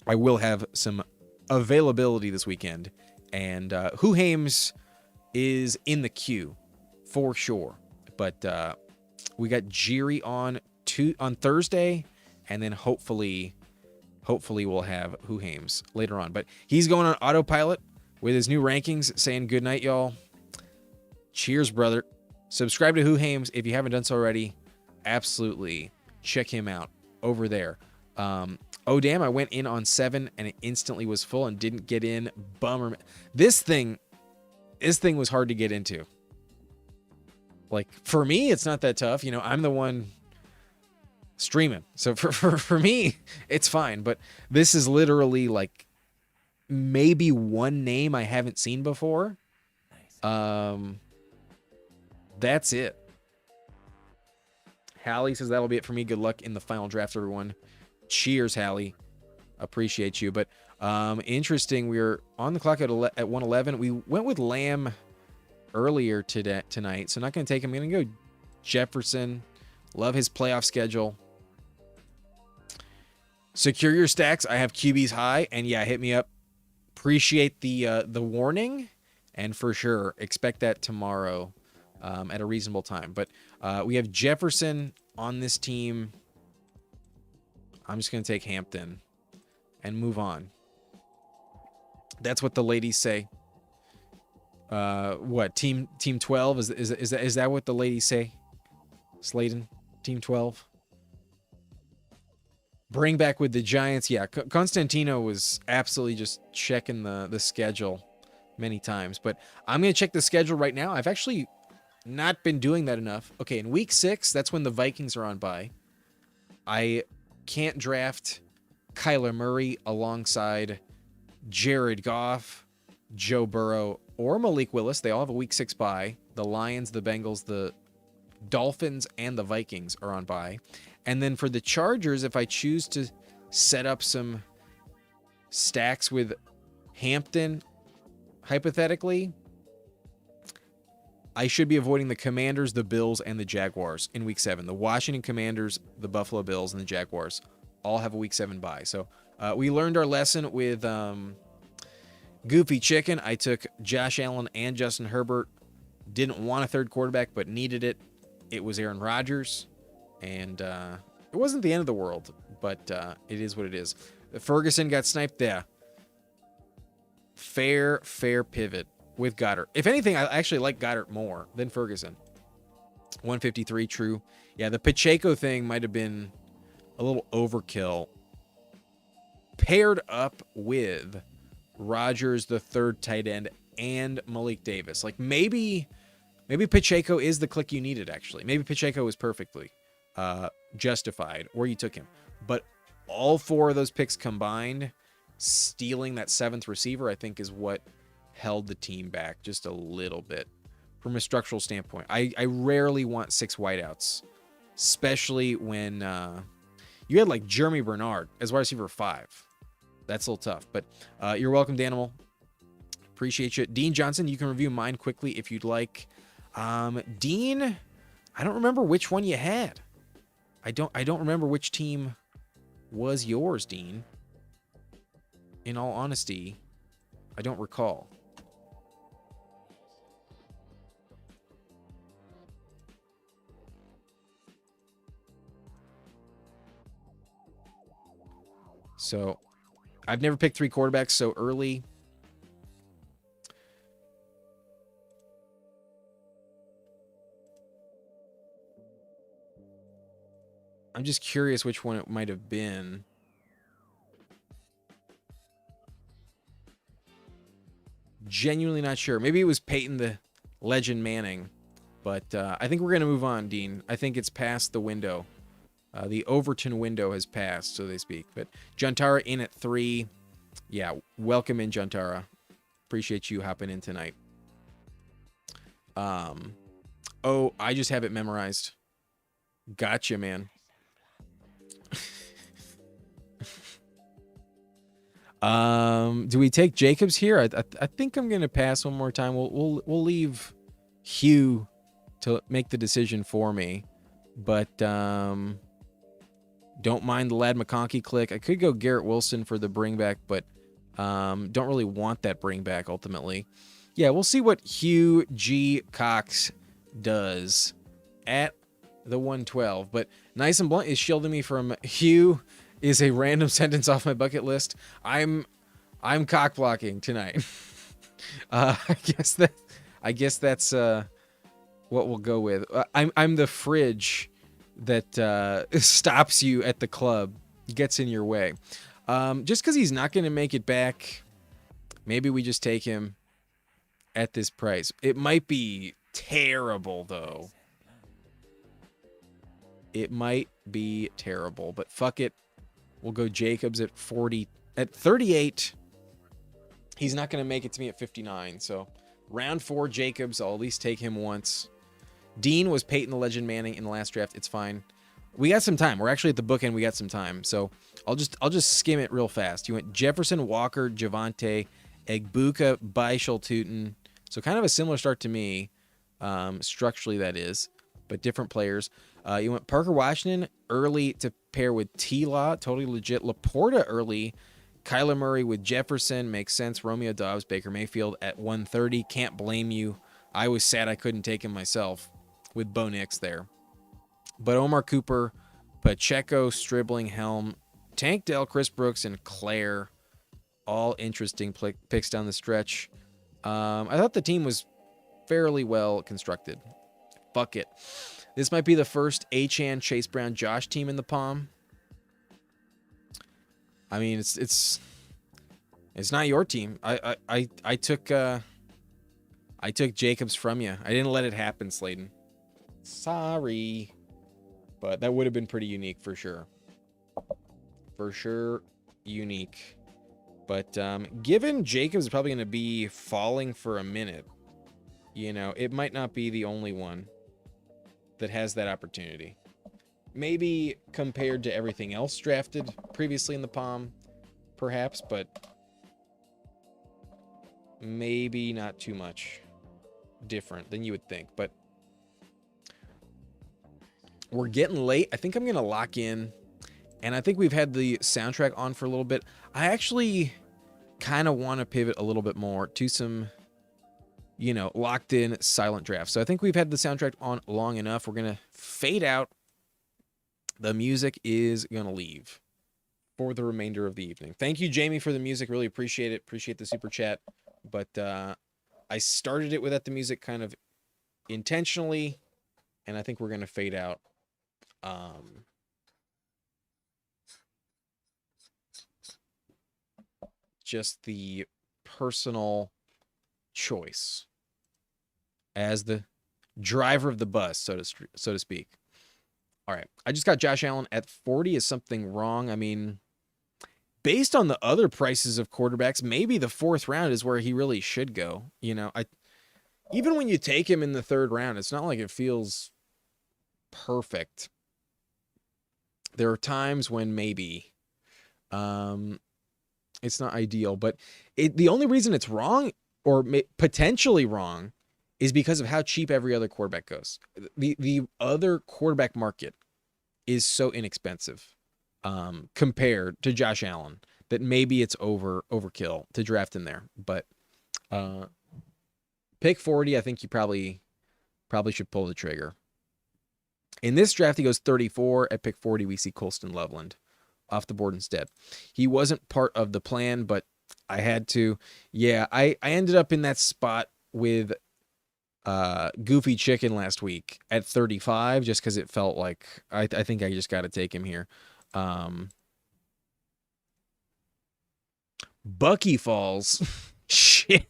I will have some availability this weekend. And Who Hames is in the queue for sure. But we got Jiri on Thursday, and then hopefully we'll have Who Hames later on. But he's going on autopilot with his new rankings, saying good night, y'all. Cheers, brother. Subscribe to Who Hames if you haven't done so already. Absolutely check him out over there. Oh, damn, I went in on 7 and it instantly was full and didn't get in. Bummer. This thing was hard to get into. Like, for me, it's not that tough. You know, I'm the one streaming. So for me, it's fine. But this is literally like maybe one name I haven't seen before. That's it. Hallie says that'll be it for me. Good luck in the final draft, everyone. Cheers, Hallie. Appreciate you. But interesting. We were on the clock at 1:11. We went with Lamb earlier tonight, so not going to take him. I'm going to go Jefferson. Love his playoff schedule. Secure your stacks. I have QBs high, and yeah, hit me up. Appreciate the warning, and for sure expect that tomorrow at a reasonable time. But we have Jefferson on this team. I'm just going to take Hampton and move on. That's what the ladies say. What team 12 is that what the ladies say? Slayton, team 12. Bring back with the Giants. Yeah, Constantino was absolutely just checking the schedule many times. But I'm going to check the schedule right now. I've actually not been doing that enough. Okay, in week 6, that's when the Vikings are on bye. I can't draft Kyler Murray alongside Jared Goff, Joe Burrow, or Malik Willis. They all have a week 6 bye. The Lions, the Bengals, the Dolphins, and the Vikings are on bye. And then for the Chargers, if I choose to set up some stacks with Hampton, hypothetically, I should be avoiding the Commanders, the Bills, and the Jaguars in week 7. The Washington Commanders, the Buffalo Bills, and the Jaguars all have a week 7 bye. So we learned our lesson with Goofy Chicken. I took Josh Allen and Justin Herbert. Didn't want a third quarterback, but needed it. It was Aaron Rodgers. And it wasn't the end of the world, but it is what it is. Ferguson got sniped there. Fair pivot with Goddard. If anything, I actually like Goddard more than Ferguson. 153, true. Yeah, the Pacheco thing might have been a little overkill. Paired up with Rodgers, the third tight end, and Malik Davis. Like maybe Pacheco is the click you needed, actually. Maybe Pacheco was perfectly justified, or you took him. But all 4 of those picks combined, stealing that 7th receiver, I think is what held the team back just a little bit from a structural standpoint. I rarely want 6 wideouts, especially when you had like Jeremy Bernard as wide receiver 5. That's a little tough, but you're welcome, Danimal. Appreciate you. Dean Johnson, you can review mine quickly if you'd like. Dean, I don't remember which one you had. I don't remember which team was yours, Dean. In all honesty, I don't recall. So, I've never picked 3 quarterbacks so early. I'm just curious which one it might have been. Genuinely not sure. Maybe it was Peyton the Legend Manning. But I think we're going to move on, Dean. I think it's past the window. The Overton window has passed, so they speak. But Juntara in at 3. Yeah, welcome in, Juntara. Appreciate you hopping in tonight. Oh, I just have it memorized. Gotcha, man. Do we take Jacobs here? I think I'm gonna pass one more time. We'll leave Hugh to make the decision for me, but don't mind the Lad McConkey click. I could go Garrett Wilson for the bring back, but don't really want that bring back ultimately. Yeah, we'll see what Hugh G. Cox does at the 112. But Nice and Blunt is shielding me from Hugh is a random sentence off my bucket list. I'm cock blocking tonight. I guess that's what we'll go with. I'm the fridge that stops you at the club, gets in your way. Just because he's not going to make it back, maybe we just take him at this price. It might be terrible, though. It might be terrible, but fuck it. We'll go Jacobs at 40. At 38, he's not going to make it to me at 59. So round 4, Jacobs. I'll at least take him once. Dean was Peyton the Legend Manning in the last draft. It's fine. We got some time. We're actually at the bookend. We got some time. So I'll just skim it real fast. You went Jefferson, Walker, Javante, Egbuka, Beischel, Tootin. So kind of a similar start to me, structurally that is, but different players. You went Parker Washington early to pair with T-Law, totally legit. Laporta early. Kyler Murray with Jefferson, makes sense. Romeo Dobbs, Baker Mayfield at 130. Can't blame you. I was sad I couldn't take him myself with Bo Nix there. But Omar Cooper, Pacheco, Stribling, Helm, Tank Dell, Chris Brooks, and Claire, all interesting picks down the stretch. I thought the team was fairly well constructed. Fuck it. This might be the first Achane, Chase Brown, Josh team in the palm. I mean, it's not your team. I took Jacobs from you. I didn't let it happen, Slayton. Sorry. But that would have been pretty unique for sure. For sure unique. But given Jacobs is probably going to be falling for a minute, you know, it might not be the only one that has that opportunity. Maybe compared to everything else drafted previously in the palm, perhaps, but maybe not too much different than you would think. But we're getting late. I think I'm going to lock in. And I think we've had the soundtrack on for a little bit. I actually kind of want to pivot a little bit more to some, you know, locked in silent drafts. So I think we've had the soundtrack on long enough. We're going to fade out. The music is going to leave for the remainder of the evening. Thank you, Jamie, for the music. Really appreciate it. Appreciate the super chat. But I started it without the music kind of intentionally. And I think we're going to fade out. Just the personal choice as the driver of the bus, so to speak. All right, I just got Josh Allen at 40. Is something wrong? I mean, based on the other prices of quarterbacks, maybe the 4th round is where he really should go. You know, even when you take him in the 3rd round, it's not like it feels perfect. There are times when maybe it's not ideal, but the only reason it's wrong or potentially wrong is because of how cheap every other quarterback goes. The other quarterback market is so inexpensive compared to Josh Allen that maybe it's overkill to draft in there. But pick 40, I think you probably should pull the trigger. In this draft, he goes 34. At pick 40, we see Colston Loveland off the board instead. He wasn't part of the plan, but I had to. Yeah, I ended up in that spot with Goofy Chicken last week at 35 just because it felt like I think I just got to take him here. Bucky falls. Shit.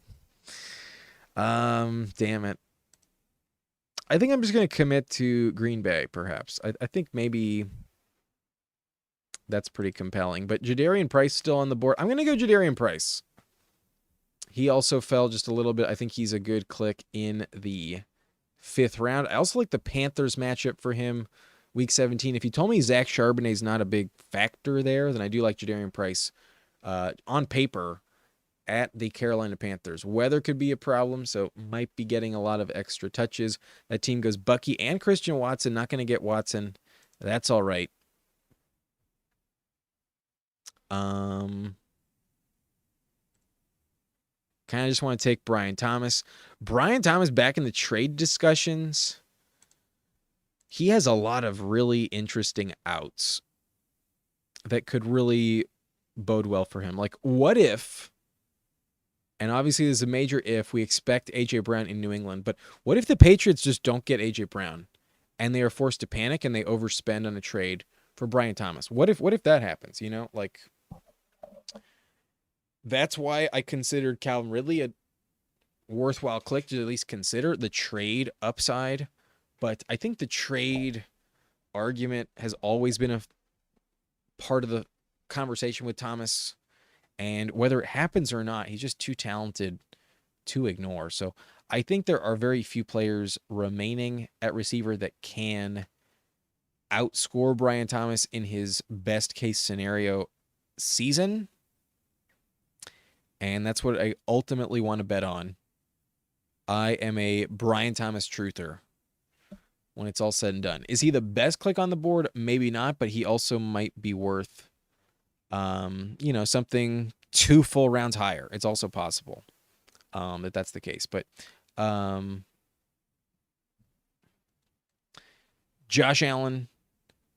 Damn it. I think I'm just going to commit to Green Bay, perhaps. I think maybe that's pretty compelling. But Jadarian Price still on the board. I'm going to go Jadarian Price. He also fell just a little bit. I think he's a good click in the 5th round. I also like the Panthers matchup for him, week 17. If you told me Zach Charbonnet is not a big factor there, then I do like Jadarian Price on paper at the Carolina Panthers. Weather could be a problem, so might be getting a lot of extra touches. That team goes Bucky and Christian Watson. Not going to get Watson. That's all right. Kind of just want to take Brian Thomas. Brian Thomas back in the trade discussions. He has a lot of really interesting outs that could really bode well for him. Like, what if, and obviously there's a major if, we expect A.J. Brown in New England, but what if the Patriots just don't get A.J. Brown and they are forced to panic and they overspend on a trade for Brian Thomas? What if that happens, you know? Like, that's why I considered Calvin Ridley a worthwhile click to at least consider the trade upside. But I think the trade argument has always been a part of the conversation with Thomas. And whether it happens or not, he's just too talented to ignore. So I think there are very few players remaining at receiver that can outscore Brian Thomas in his best case scenario season. And that's what I ultimately want to bet on. I am a Brian Thomas truther when it's all said and done. Is he the best click on the board? Maybe not, but he also might be worth, something 2 full rounds higher. It's also possible that's the case. But Josh Allen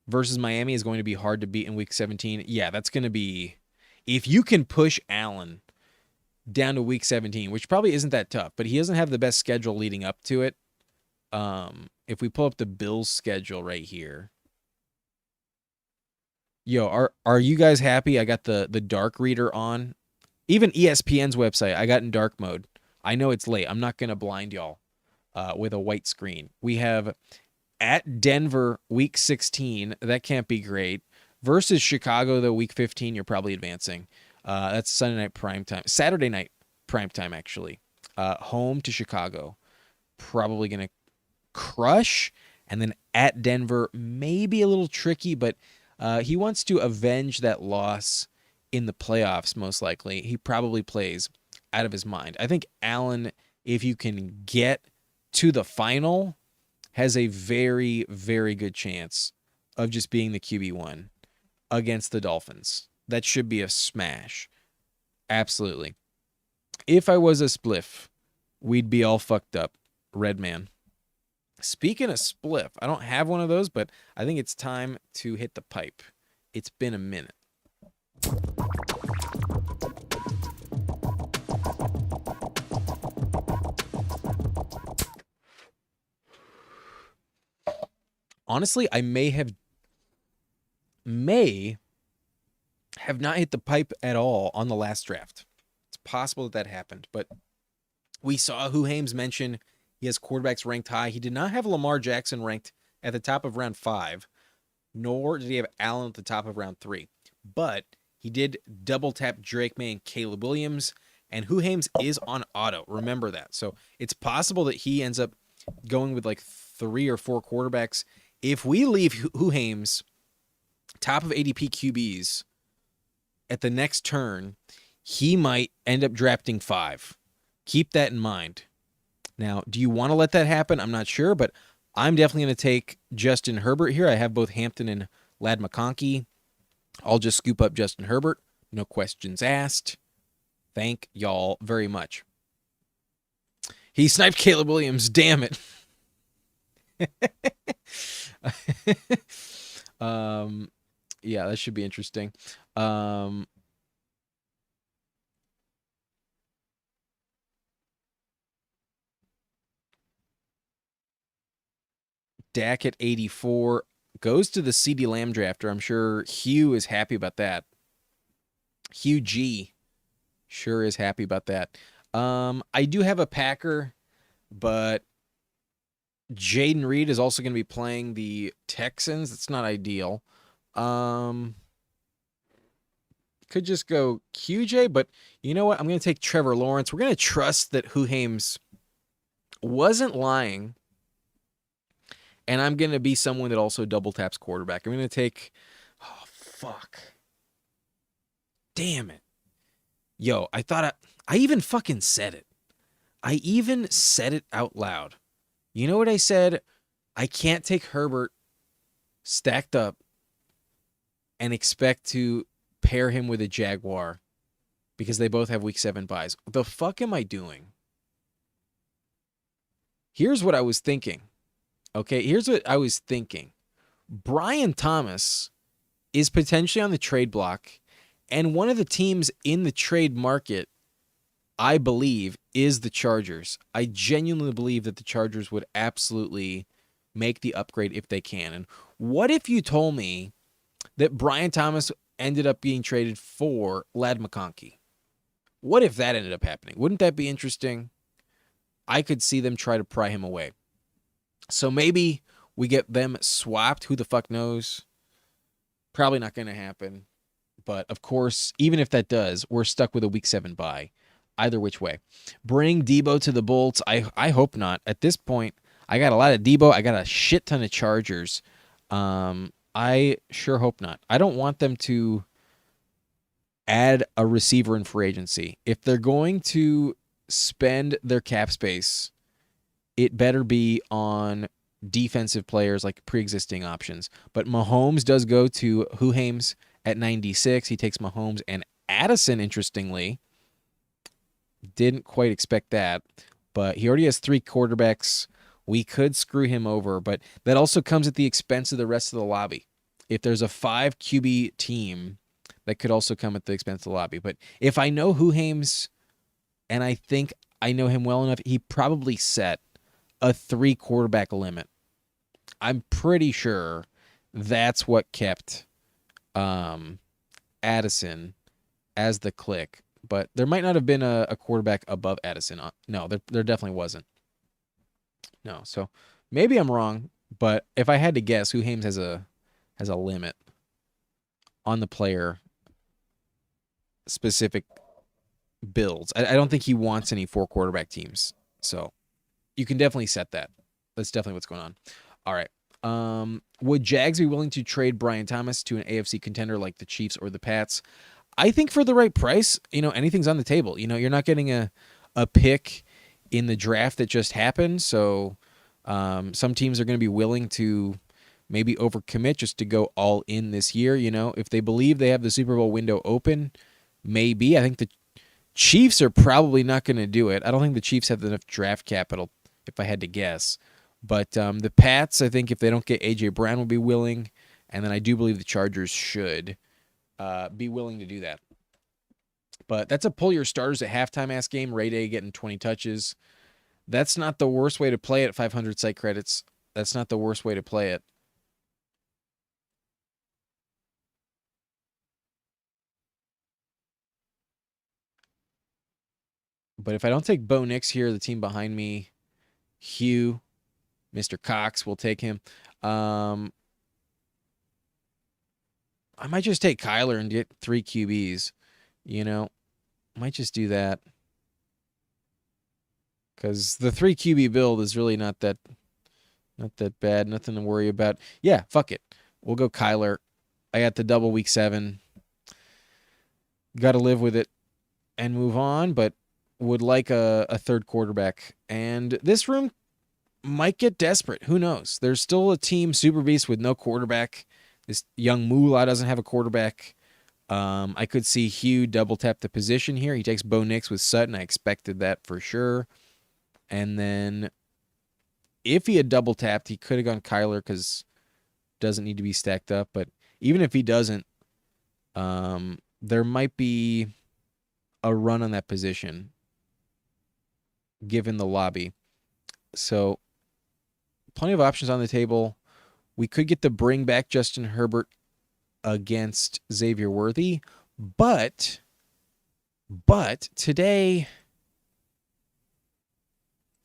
versus Miami is going to be hard to beat in week 17. Yeah, that's going to be, if you can push Allen down to week 17, which probably isn't that tough, but he doesn't have the best schedule leading up to it. If we pull up the Bills schedule right here. Yo, are you guys happy? I got the dark reader on. Even ESPN's website, I got in dark mode. I know it's late. I'm not going to blind y'all with a white screen. We have at Denver, week 16. That can't be great. Versus Chicago, though, week 15, you're probably advancing. That's Sunday night primetime. Saturday night primetime, actually. Home to Chicago. Probably going to crush. And then at Denver, maybe a little tricky, but he wants to avenge that loss in the playoffs, most likely. He probably plays out of his mind. I think Allen, if you can get to the final, has a very, very good chance of just being the QB1 against the Dolphins. That should be a smash. Absolutely. If I was a spliff, we'd be all fucked up. Red man. Speaking of spliff, I don't have one of those, but I think it's time to hit the pipe. It's been a minute. Honestly, I may have not hit the pipe at all on the last draft. It's possible that happened, but we saw Who Hames mention he has quarterbacks ranked high. He did not have Lamar Jackson ranked at the top of round 5, nor did he have Allen at the top of round 3. But he did double tap Drake May and Caleb Williams, and Who Hames is on auto. Remember that. So it's possible that he ends up going with like 3 or 4 quarterbacks. If we leave Who Hames top of ADP QBs at the next turn, he might end up drafting 5. Keep that in mind. Now, do you want to let that happen? I'm not sure, but I'm definitely going to take Justin Herbert here. I have both Hampton and Ladd McConkey. I'll just scoop up Justin Herbert. No questions asked. Thank y'all very much. He sniped Caleb Williams. Damn it. Yeah, that should be interesting. Dak at 84 goes to the CeeDee Lamb drafter. I'm sure Hugh is happy about that. Hugh G sure is happy about that. I do have a Packer, but Jaden Reed is also going to be playing the Texans. It's not ideal. Could just go QJ, but you know what? I'm going to take Trevor Lawrence. We're going to trust that Who Hames wasn't lying. And I'm going to be someone that also double taps quarterback. I'm going to take... Oh, fuck. Damn it. Yo, I thought I even fucking said it. I even said it out loud. You know what I said? I can't take Herbert stacked up and expect to pair him with a Jaguar because they both have week 7 buys. The fuck am I doing? Here's what I was thinking. Okay, here's what I was thinking. Brian Thomas is potentially on the trade block, and one of the teams in the trade market, I believe, is the Chargers. I genuinely believe that the Chargers would absolutely make the upgrade if they can. And what if you told me that Brian Thomas ended up being traded for Ladd McConkey? What if that ended up happening? Wouldn't that be interesting? I could see them try to pry him away. So maybe we get them swapped. Who the fuck knows? Probably not going to happen. But of course, even if that does, we're stuck with a week 7 bye. Either which way. Bring Debo to the Bolts. I hope not. At this point, I got a lot of Debo. I got a shit ton of Chargers. I sure hope not. I don't want them to add a receiver in free agency. If they're going to spend their cap space, it better be on defensive players like pre-existing options. But Mahomes does go to Huhames at 96. He takes Mahomes and Addison, interestingly. Didn't quite expect that. But he already has 3 quarterbacks. We could screw him over, but that also comes at the expense of the rest of the lobby. If there's a 5 QB team, that could also come at the expense of the lobby. But if I know Huhames, and I think I know him well enough, he probably set a 3 quarterback limit. I'm pretty sure that's what kept Addison as the click. But there might not have been a quarterback above Addison. No, there definitely wasn't. No, so maybe I'm wrong, but if I had to guess, Huhames has a limit on the player specific builds. I don't think he wants any 4 quarterback teams. So you can definitely set that. That's definitely what's going on. All right. Would Jags be willing to trade Brian Thomas to an AFC contender like the Chiefs or the Pats? I think for the right price, anything's on the table. You're not getting a pick in the draft that just happened. So some teams are going to be willing to maybe overcommit just to go all in this year. If they believe they have the Super Bowl window open, maybe. I think the Chiefs are probably not going to do it. I don't think the Chiefs have enough draft capital, if I had to guess. But the Pats, I think if they don't get A.J. Brown, will be willing. And then I do believe the Chargers should be willing to do that. But that's a pull your starters at halftime ass game. Ray Day getting 20 touches. That's not the worst way to play it at 500 site credits. That's not the worst way to play it. But if I don't take Bo Nix here, the team behind me, Hugh, Mr. Cox will take him. I might just take Kyler and get 3 QBs. Might just do that. Because the 3 QB build is really not that bad. Nothing to worry about. Yeah, fuck it. We'll go Kyler. I got the double week 7. Got to live with it and move on, but would like a 3rd quarterback. And this room might get desperate. Who knows? There's still a team, Super Beast, with no quarterback. This young Moolah doesn't have a quarterback. I could see Hugh double tap the position here. He takes Bo Nix with Sutton. I expected that for sure. And then if he had double tapped, he could have gone Kyler because doesn't need to be stacked up. But even if he doesn't, there might be a run on that position given the lobby. So plenty of options on the table. We could get the bring back Justin Herbert against Xavier Worthy, but today,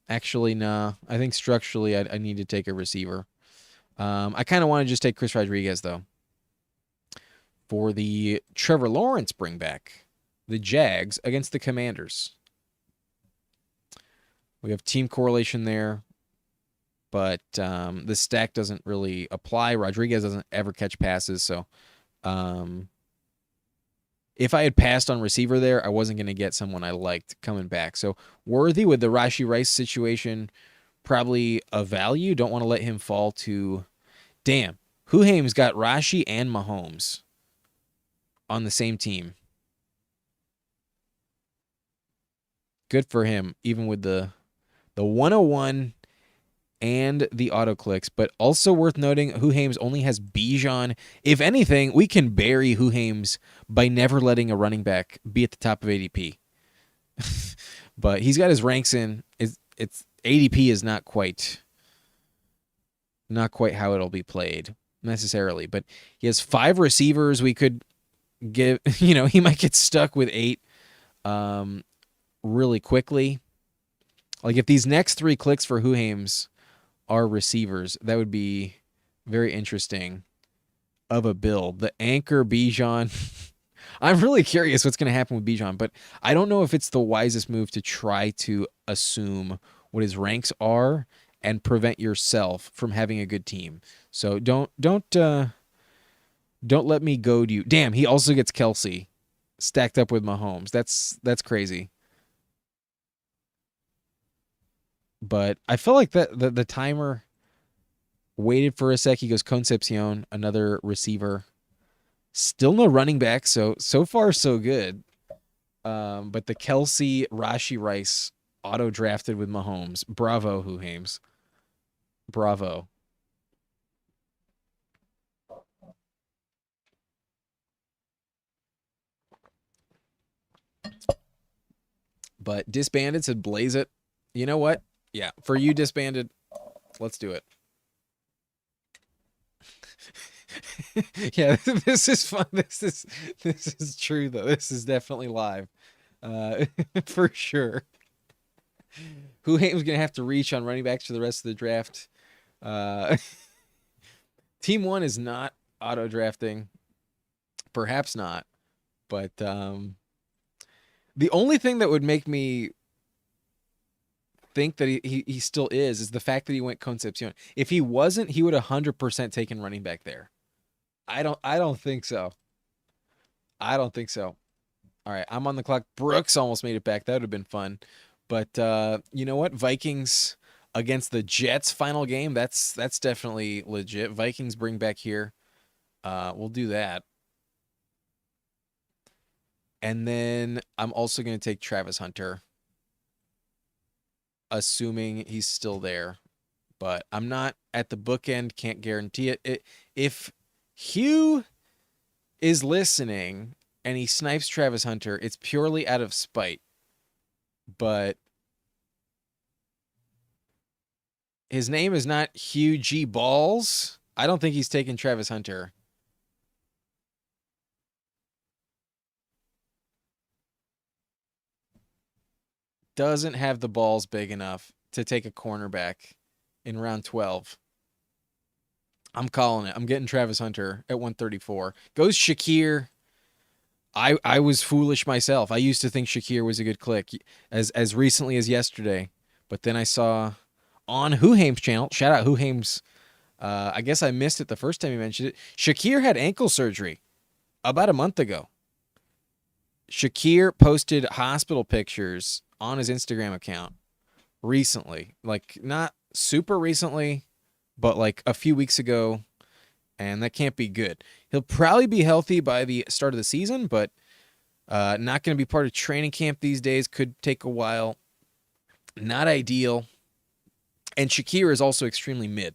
actually, nah. I think structurally I need to take a receiver. I kind of want to just take Chris Rodriguez, though, for the Trevor Lawrence bring back. The Jags against the Commanders. We have team correlation there, but the stack doesn't really apply. Rodriguez doesn't ever catch passes, so if I had passed on receiver there, I wasn't going to get someone I liked coming back. So Worthy with the Rashee Rice situation, probably a value. Don't want to let him fall to... Damn, Huhames got Rashee and Mahomes on the same team. Good for him, even with the 101 and the auto clicks. But also worth noting, Huhames only has Bijan. If anything, we can bury Huhames by never letting a running back be at the top of ADP. But he's got his ranks in. It's ADP is not quite how it'll be played necessarily. But he has 5 receivers. We could give, he might get stuck with 8 really quickly. Like if these next 3 clicks for Huhames our receivers. That would be very interesting of a build. The anchor Bijan. I'm really curious what's going to happen with Bijan, but I don't know if it's the wisest move to try to assume what his ranks are and prevent yourself from having a good team. So don't let me goad you. Damn, he also gets Kelsey stacked up with Mahomes. That's crazy. But I felt like that the timer waited for a sec. He goes Concepcion, another receiver. Still no running back, so far so good. But the Kelsey Rashi Rice auto drafted with Mahomes. Bravo, Who Hames. Bravo. But disbanded said blaze it. You know what? Yeah, for you disbanded, let's do it. Yeah, this is fun. This is true though. This is definitely live. Uh for sure. Who Hames gonna have to reach on running backs for the rest of the draft. Uh Team one is not auto drafting. Perhaps not. But the only thing that would make me think that he still is the fact that he went Concepcion. If he wasn't, he would 100% taken running back there. I don't think so. I don't think so. All right, I'm on the clock. Brooks almost made it back. That would have been fun. But you know what? Vikings against the Jets final game. That's definitely legit. Vikings bring back here. We'll do that. And then I'm also going to take Travis Hunter, assuming he's still there. But I'm not at the bookend. Can't guarantee it. If Hugh is listening and he snipes Travis Hunter, it's purely out of spite. But his name is not Hugh G. Balls. I don't think he's taking Travis Hunter. Doesn't have the balls big enough to take a cornerback in round 12. I'm calling it. I'm getting Travis Hunter at 134. Goes Shakir. I was foolish myself. I used to think Shakir was a good click as recently as yesterday, but then I saw on Who Hames channel. Shout out Who Hames. I guess I missed it the first time you mentioned it. Shakir had ankle surgery about a month ago. Shakir posted hospital pictures on his Instagram account recently, like not super recently, but like a few weeks ago, and that can't be good. He'll probably be healthy by the start of the season, but not going to be part of training camp these days. Could take a while. Not ideal. And Shakir is also extremely mid.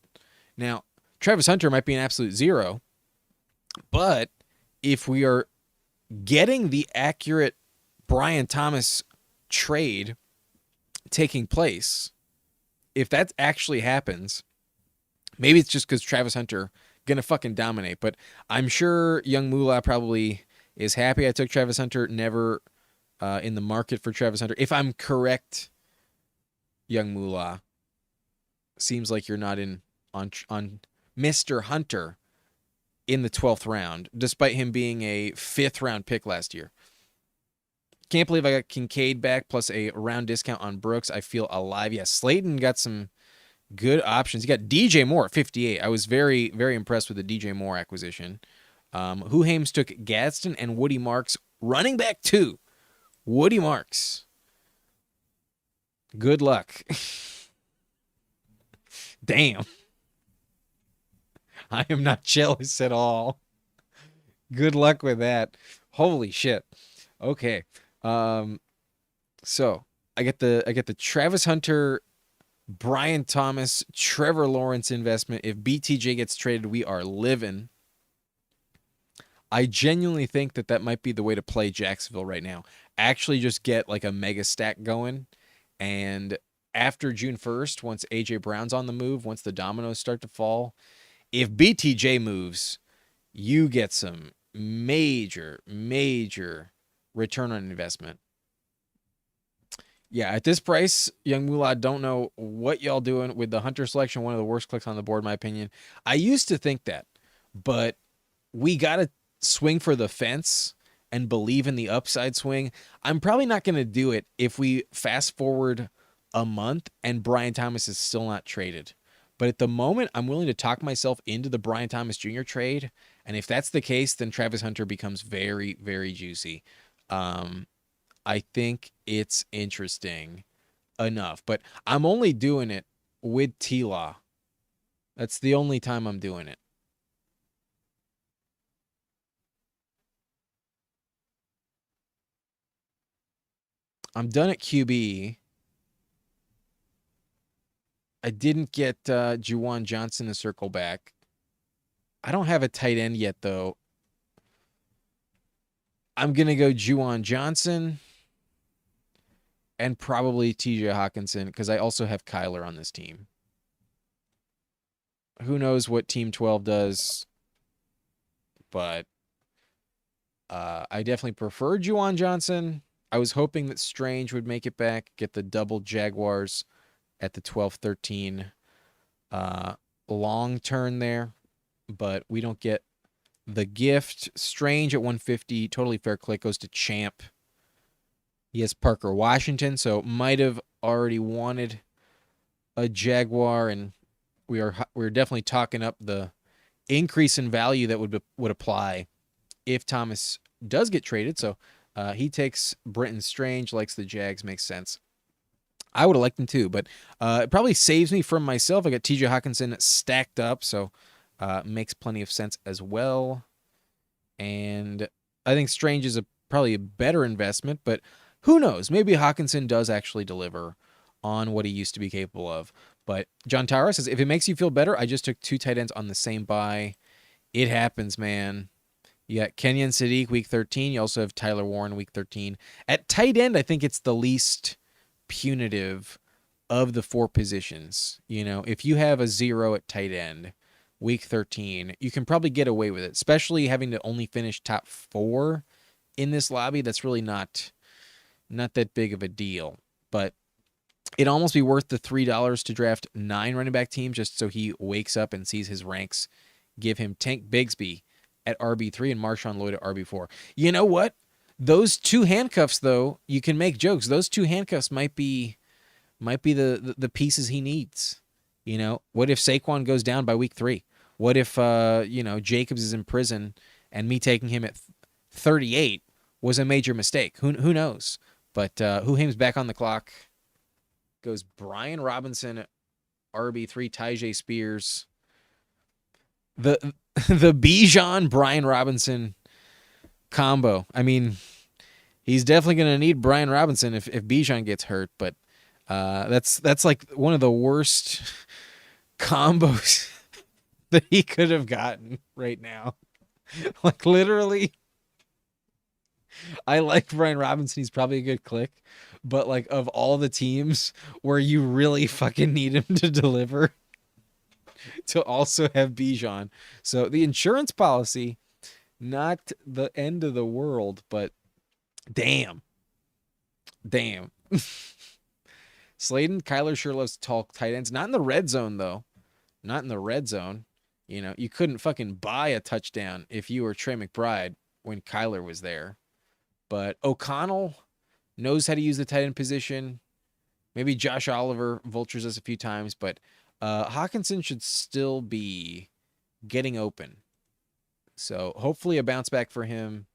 Now, Travis Hunter might be an absolute zero, but if we are getting the accurate Brian Thomas trade taking place, if that actually happens, maybe it's just because Travis Hunter gonna fucking dominate. But I'm sure Young Moolah probably is happy I took Travis Hunter. Never in the market for Travis Hunter. If I'm correct, Young Moolah, seems like you're not in on Mr. Hunter in the 12th round, despite him being a 5th round pick last year. Can't believe I got Kincaid back plus a round discount on Brooks. I feel alive. Yeah, Slayton got some good options. You got DJ Moore at 58. I was very, very impressed with the DJ Moore acquisition. Who Hames took Gadsden and Woody Marks, running back 2. Woody Marks. Good luck. Damn. I am not jealous at all. Good luck with that. Holy shit. Okay. So I get the Travis Hunter, Brian Thomas, Trevor Lawrence investment. If BTJ gets traded, we are living. I genuinely think that might be the way to play Jacksonville right now. Actually just get like a mega stack going. And after June 1st, once AJ Brown's on the move, once the dominoes start to fall, if BTJ moves, you get some major, major return on investment. Yeah, at this price, Young Moolah, don't know what y'all doing with the Hunter selection. One of the worst clicks on the board, in my opinion. I used to think that, but we got to swing for the fence and believe in the upside swing. I'm probably not going to do it if we fast forward a month and Brian Thomas is still not traded. But at the moment, I'm willing to talk myself into the Brian Thomas Jr. trade. And if that's the case, then Travis Hunter becomes very, very juicy. Um, I think it's interesting enough, but I'm only doing it with T Law. That's the only time I'm doing it. I'm done at QB. I didn't get Juwan Johnson to circle back. I don't have a tight end yet, though. I'm going to go Juwan Johnson and probably TJ Hawkinson because I also have Kyler on this team. Who knows what Team 12 does, but I definitely prefer Juwan Johnson. I was hoping that Strange would make it back, get the double Jaguars at the 12-13 long turn there, but we don't get the gift. Strange at 150, totally fair click, goes to Champ. He has Parker Washington, so might have already wanted a Jaguar, and we're definitely talking up the increase in value that would apply if Thomas does get traded. So he takes Britton Strange, likes the Jags, makes sense. I would have liked him too, but it probably saves me from myself. I got TJ Hawkinson stacked up, so makes plenty of sense as well. And I think Strange is probably a better investment, but who knows? Maybe Hawkinson does actually deliver on what he used to be capable of. But John Tara says, if it makes you feel better, I just took two tight ends on the same buy. It happens, man. You got Kenyon Sadiq week 13. You also have Tyler Warren week 13. At tight end, I think it's the least punitive of the four positions. You know, if you have a 0 at tight end week 13, you can probably get away with it, especially having to only finish top 4 in this lobby. That's really not that big of a deal. But it'd almost be worth the $3 to draft 9 running back teams just so he wakes up and sees his ranks give him Tank Bigsby at RB3 and Marshawn Lloyd at RB4. You know what? Those two handcuffs, though, you can make jokes. Those two handcuffs might be the pieces he needs. You know, what if Saquon goes down by week 3? What if Jacobs is in prison and me taking him at 38 was a major mistake? Who knows? But Huhaim's back on the clock. Goes Brian Robinson, RB3, Tyjae Spears. The Bijan Brian Robinson combo. I mean, he's definitely going to need Brian Robinson if Bijan gets hurt, but that's like one of the worst combos that he could have gotten right now. Like literally, I like Brian Robinson. He's probably a good click, but like of all the teams where you really fucking need him to deliver, to also have Bijan. So the insurance policy, not the end of the world, but damn. Damn. Slayton, Kyler sure loves tall tight ends. Not in the red zone, though. Not in the red zone. You know, you couldn't fucking buy a touchdown if you were Trey McBride when Kyler was there. But O'Connell knows how to use the tight end position. Maybe Josh Oliver vultures us a few times, but Hawkinson should still be getting open. So hopefully a bounce back for him.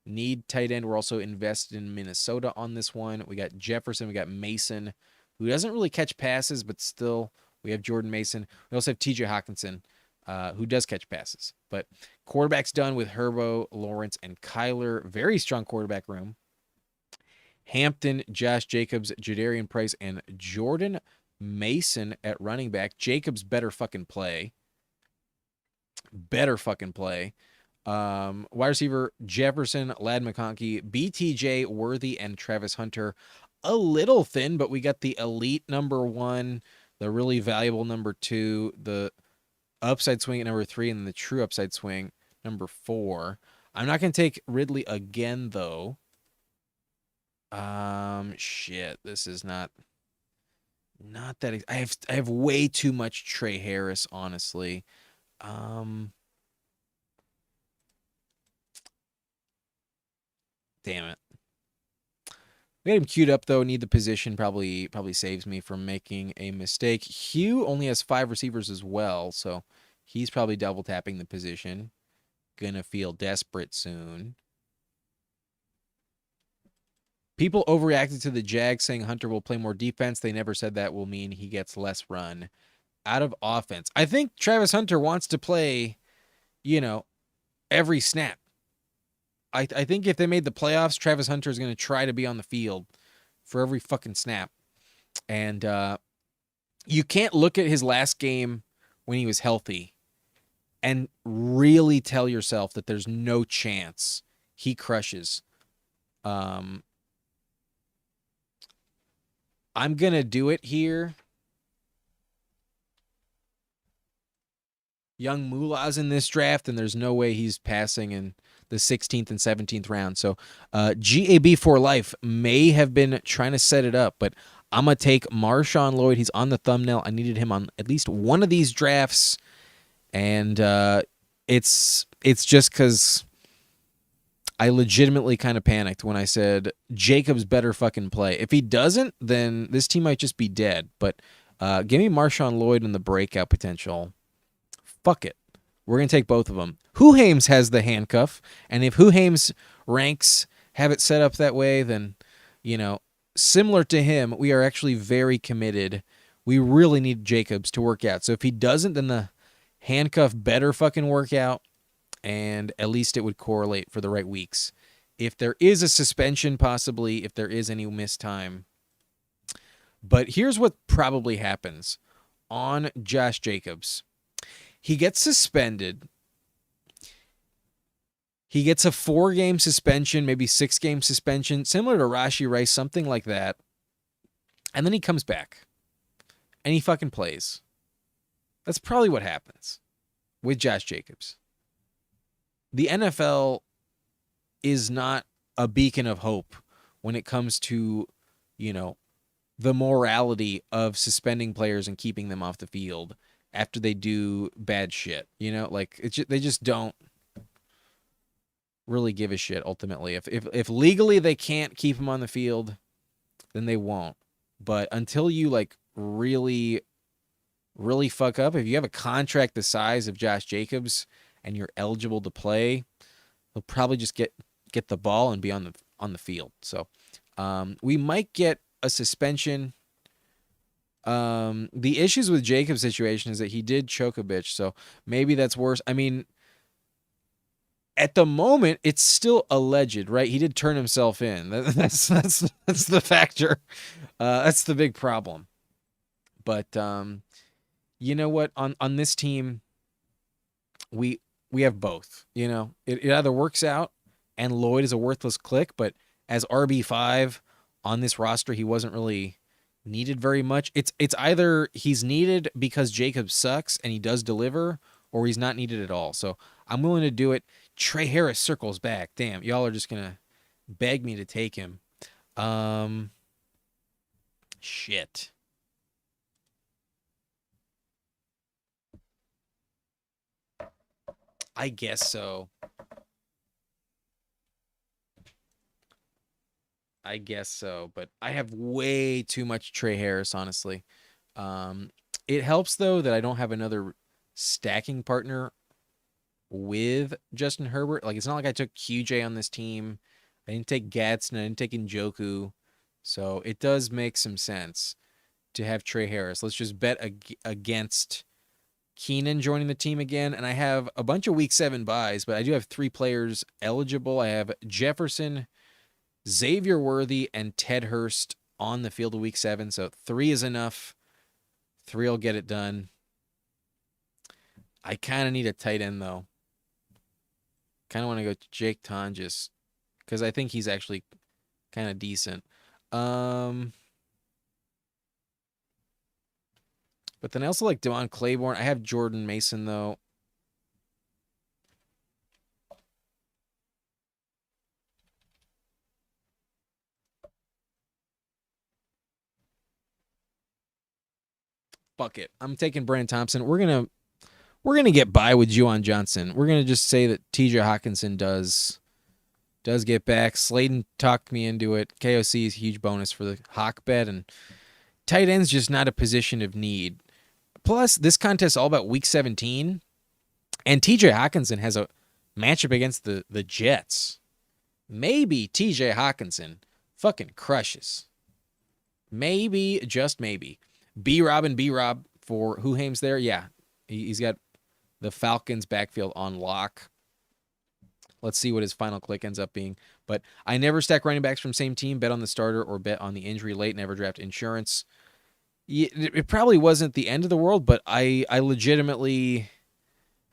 Need tight end. We're also invested in Minnesota on this one. We got Jefferson. We got Mason, who doesn't really catch passes, but still we have Jordan Mason. We also have TJ Hawkinson, who does catch passes. But quarterback's done with Herbo, Lawrence, and Kyler. Very strong quarterback room. Hampton, Josh Jacobs, Jadarian Price, and Jordan Mason at running back. Jacobs better fucking play. Better fucking play. Wide receiver Jefferson, Lad McConkey, BTJ Worthy, and Travis Hunter. A little thin, but we got the elite number 1, the really valuable number 2, the upside swing at number 3, and the true upside swing number 4. I'm not going to take Ridley again, though. Shit. This is not that I have way too much Trey Harris, honestly. Um, damn it. I got him queued up though. Need the position. Probably saves me from making a mistake. Hugh only has 5 receivers as well, so he's probably double tapping the position. Gonna feel desperate soon. People overreacted to the Jags saying Hunter will play more defense. They never said that will mean he gets less run out of offense. I think Travis Hunter wants to play, you know, every snap. I think if they made the playoffs, Travis Hunter is going to try to be on the field for every fucking snap. And you can't look at his last game when he was healthy and really tell yourself that there's no chance he crushes. I'm going to do it here. Young Mullah's in this draft, and there's no way he's passing in the 16th and 17th round. So GAB for life may have been trying to set it up, but I'm going to take Marshawn Lloyd. He's on the thumbnail. I needed him on at least one of these drafts, and it's just because I legitimately kind of panicked when I said Jacobs better fucking play. If he doesn't, then this team might just be dead. But give me Marshawn Lloyd and the breakout potential. Fuck it. We're going to take both of them. Huhames has the handcuff, and if Huhames ranks have it set up that way, then, similar to him, we are actually very committed. We really need Jacobs to work out. So if he doesn't, then the handcuff better fucking work out, and at least it would correlate for the right weeks. If there is a suspension, possibly, if there is any missed time. But here's what probably happens on Josh Jacobs. He gets suspended. He gets a 4-game suspension, maybe 6-game suspension, similar to Rashee Rice, something like that. And then he comes back. And he fucking plays. That's probably what happens with Josh Jacobs. The NFL is not a beacon of hope when it comes to, the morality of suspending players and keeping them off the field after they do bad shit. They just don't really give a shit ultimately. If legally they can't keep him on the field, then they won't. But until you really fuck up, if you have a contract the size of Josh Jacobs and you're eligible to play, he'll probably just get the ball and be on the field. So we might get a suspension. The issues with Jacob's situation is that he did choke a bitch, so maybe that's worse. I mean, at the moment, it's still alleged, right? He did turn himself in. That's the factor. That's the big problem. But you know what? On this team, we have both. It either works out, and Lloyd is a worthless click, but as RB5 on this roster, he wasn't really needed very much. It's either he's needed because Jacob sucks and he does deliver, or he's not needed at all. So I'm willing to do it. Trey Harris circles back. Damn, y'all are just gonna beg me to take him. Shit. I guess so. But I have way too much Trey Harris, honestly. It helps, though, that I don't have another stacking partner with Justin Herbert. It's not like I took QJ on this team. I didn't take Gadsden. I didn't take Njoku. So it does make some sense to have Trey Harris. Let's just bet against Keenan joining the team again. And I have a bunch of week 7 buys, but I do have 3 players eligible. I have Jefferson, Xavier Worthy, and Ted Hurst on the field of week 7. So 3 is enough. 3 will get it done. I kind of need a tight end, though. Kind of want to go Jake Tonjes because I think he's actually kind of decent. But then I also like Devon Claiborne. I have Jordan Mason, though. fuck it. I'm taking Brandon Thompson. We're gonna get by with Juwan Johnson. We're gonna just say that T.J. Hawkinson does get back. Slayton talked me into it. KOC is a huge bonus for the Hawk bet, and tight end's just not a position of need. Plus, this contest is all about Week 17, and T.J. Hawkinson has a matchup against the Jets. Maybe T.J. Hawkinson fucking crushes. Maybe, just maybe. B-Rob and B-Rob for Whohames there. Yeah, he's got the Falcons backfield on lock. Let's see what his final click ends up being. But I never stack running backs from same team, bet on the starter or bet on the injury late, never draft insurance. It probably wasn't the end of the world, but I legitimately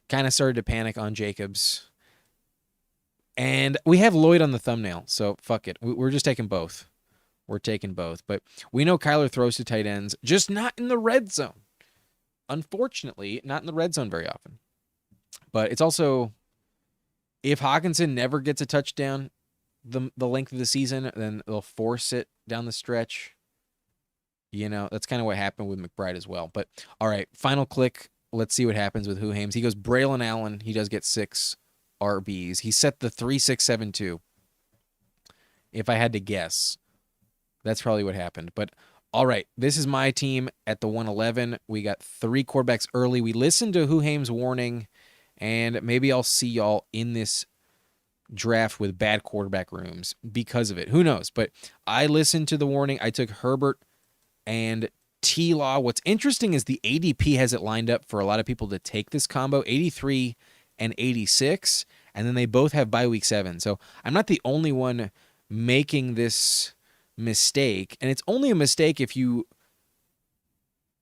kind of started to panic on Jacobs. And we have Lloyd on the thumbnail, so fuck it. We're just taking both. We're taking both. But we know Kyler throws to tight ends, just not in the red zone. Unfortunately, not in the red zone very often. But it's also, if Hawkinson never gets a touchdown the length of the season, then they'll force it down the stretch. You know, that's kind of what happened with McBride as well. But, all right, final click. Let's see what happens with Whohames. He goes Braylon Allen. He does get 6 RBs. He set the 3-6-7-2. If I had to guess, that's probably what happened. But, all right, this is my team at the 111. We got 3 quarterbacks early. We listened to Whohames' warning, and maybe I'll see y'all in this draft with bad quarterback rooms because of it. Who knows? But I listened to the warning. I took Herbert and T-Law. What's interesting is the ADP has it lined up for a lot of people to take this combo, 83 and 86, and then they both have bye week 7. So I'm not the only one making this mistake, and it's only a mistake if you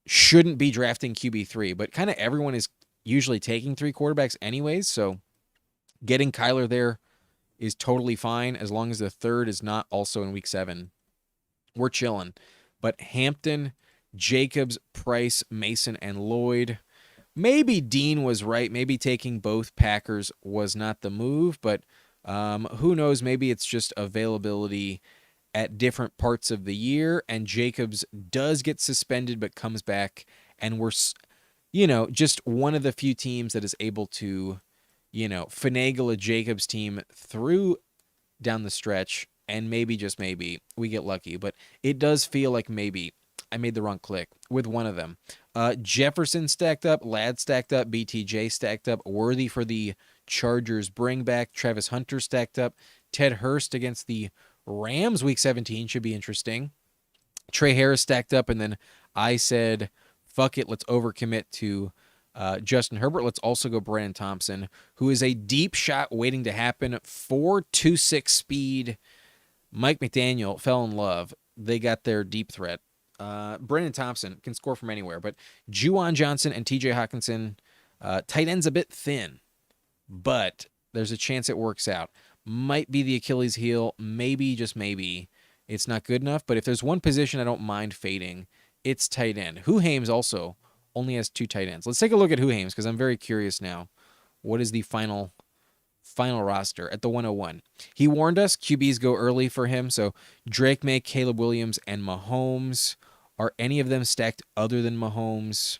shouldn't be drafting QB3, but kind of everyone is usually taking 3 quarterbacks anyways, so getting Kyler there is totally fine as long as the third is not also in week 7. We're chilling. But Hampton, Jacobs, Price, Mason, and Lloyd. Maybe Dean was right. Maybe taking both Packers was not the move, but who knows? Maybe it's just availability at different parts of the year, and Jacobs does get suspended but comes back, and we're, just one of the few teams that is able to, finagle a Jacobs team through down the stretch, and maybe, just maybe, we get lucky. But it does feel like maybe I made the wrong click with one of them. Jefferson stacked up, Ladd stacked up, BTJ stacked up, Worthy for the Chargers bring back, Travis Hunter stacked up, Ted Hurst against the Rams week 17 should be interesting. Trey Harris stacked up, and then I said, fuck it, let's overcommit to Justin Herbert. Let's also go Brandon Thompson, who is a deep shot waiting to happen. 4.26 speed. Mike McDaniel fell in love. They got their deep threat. Brandon Thompson can score from anywhere, but Juwan Johnson and T.J. Hawkinson, tight end's a bit thin, but there's a chance it works out. Might be the Achilles heel. Maybe, just maybe, it's not good enough. But if there's one position I don't mind fading, it's tight end. Whohames also only has 2 tight ends. Let's take a look at Whohames because I'm very curious now. What is the final roster at the 101? He warned us QBs go early for him. So Drake May, Caleb Williams, and Mahomes. Are any of them stacked other than Mahomes?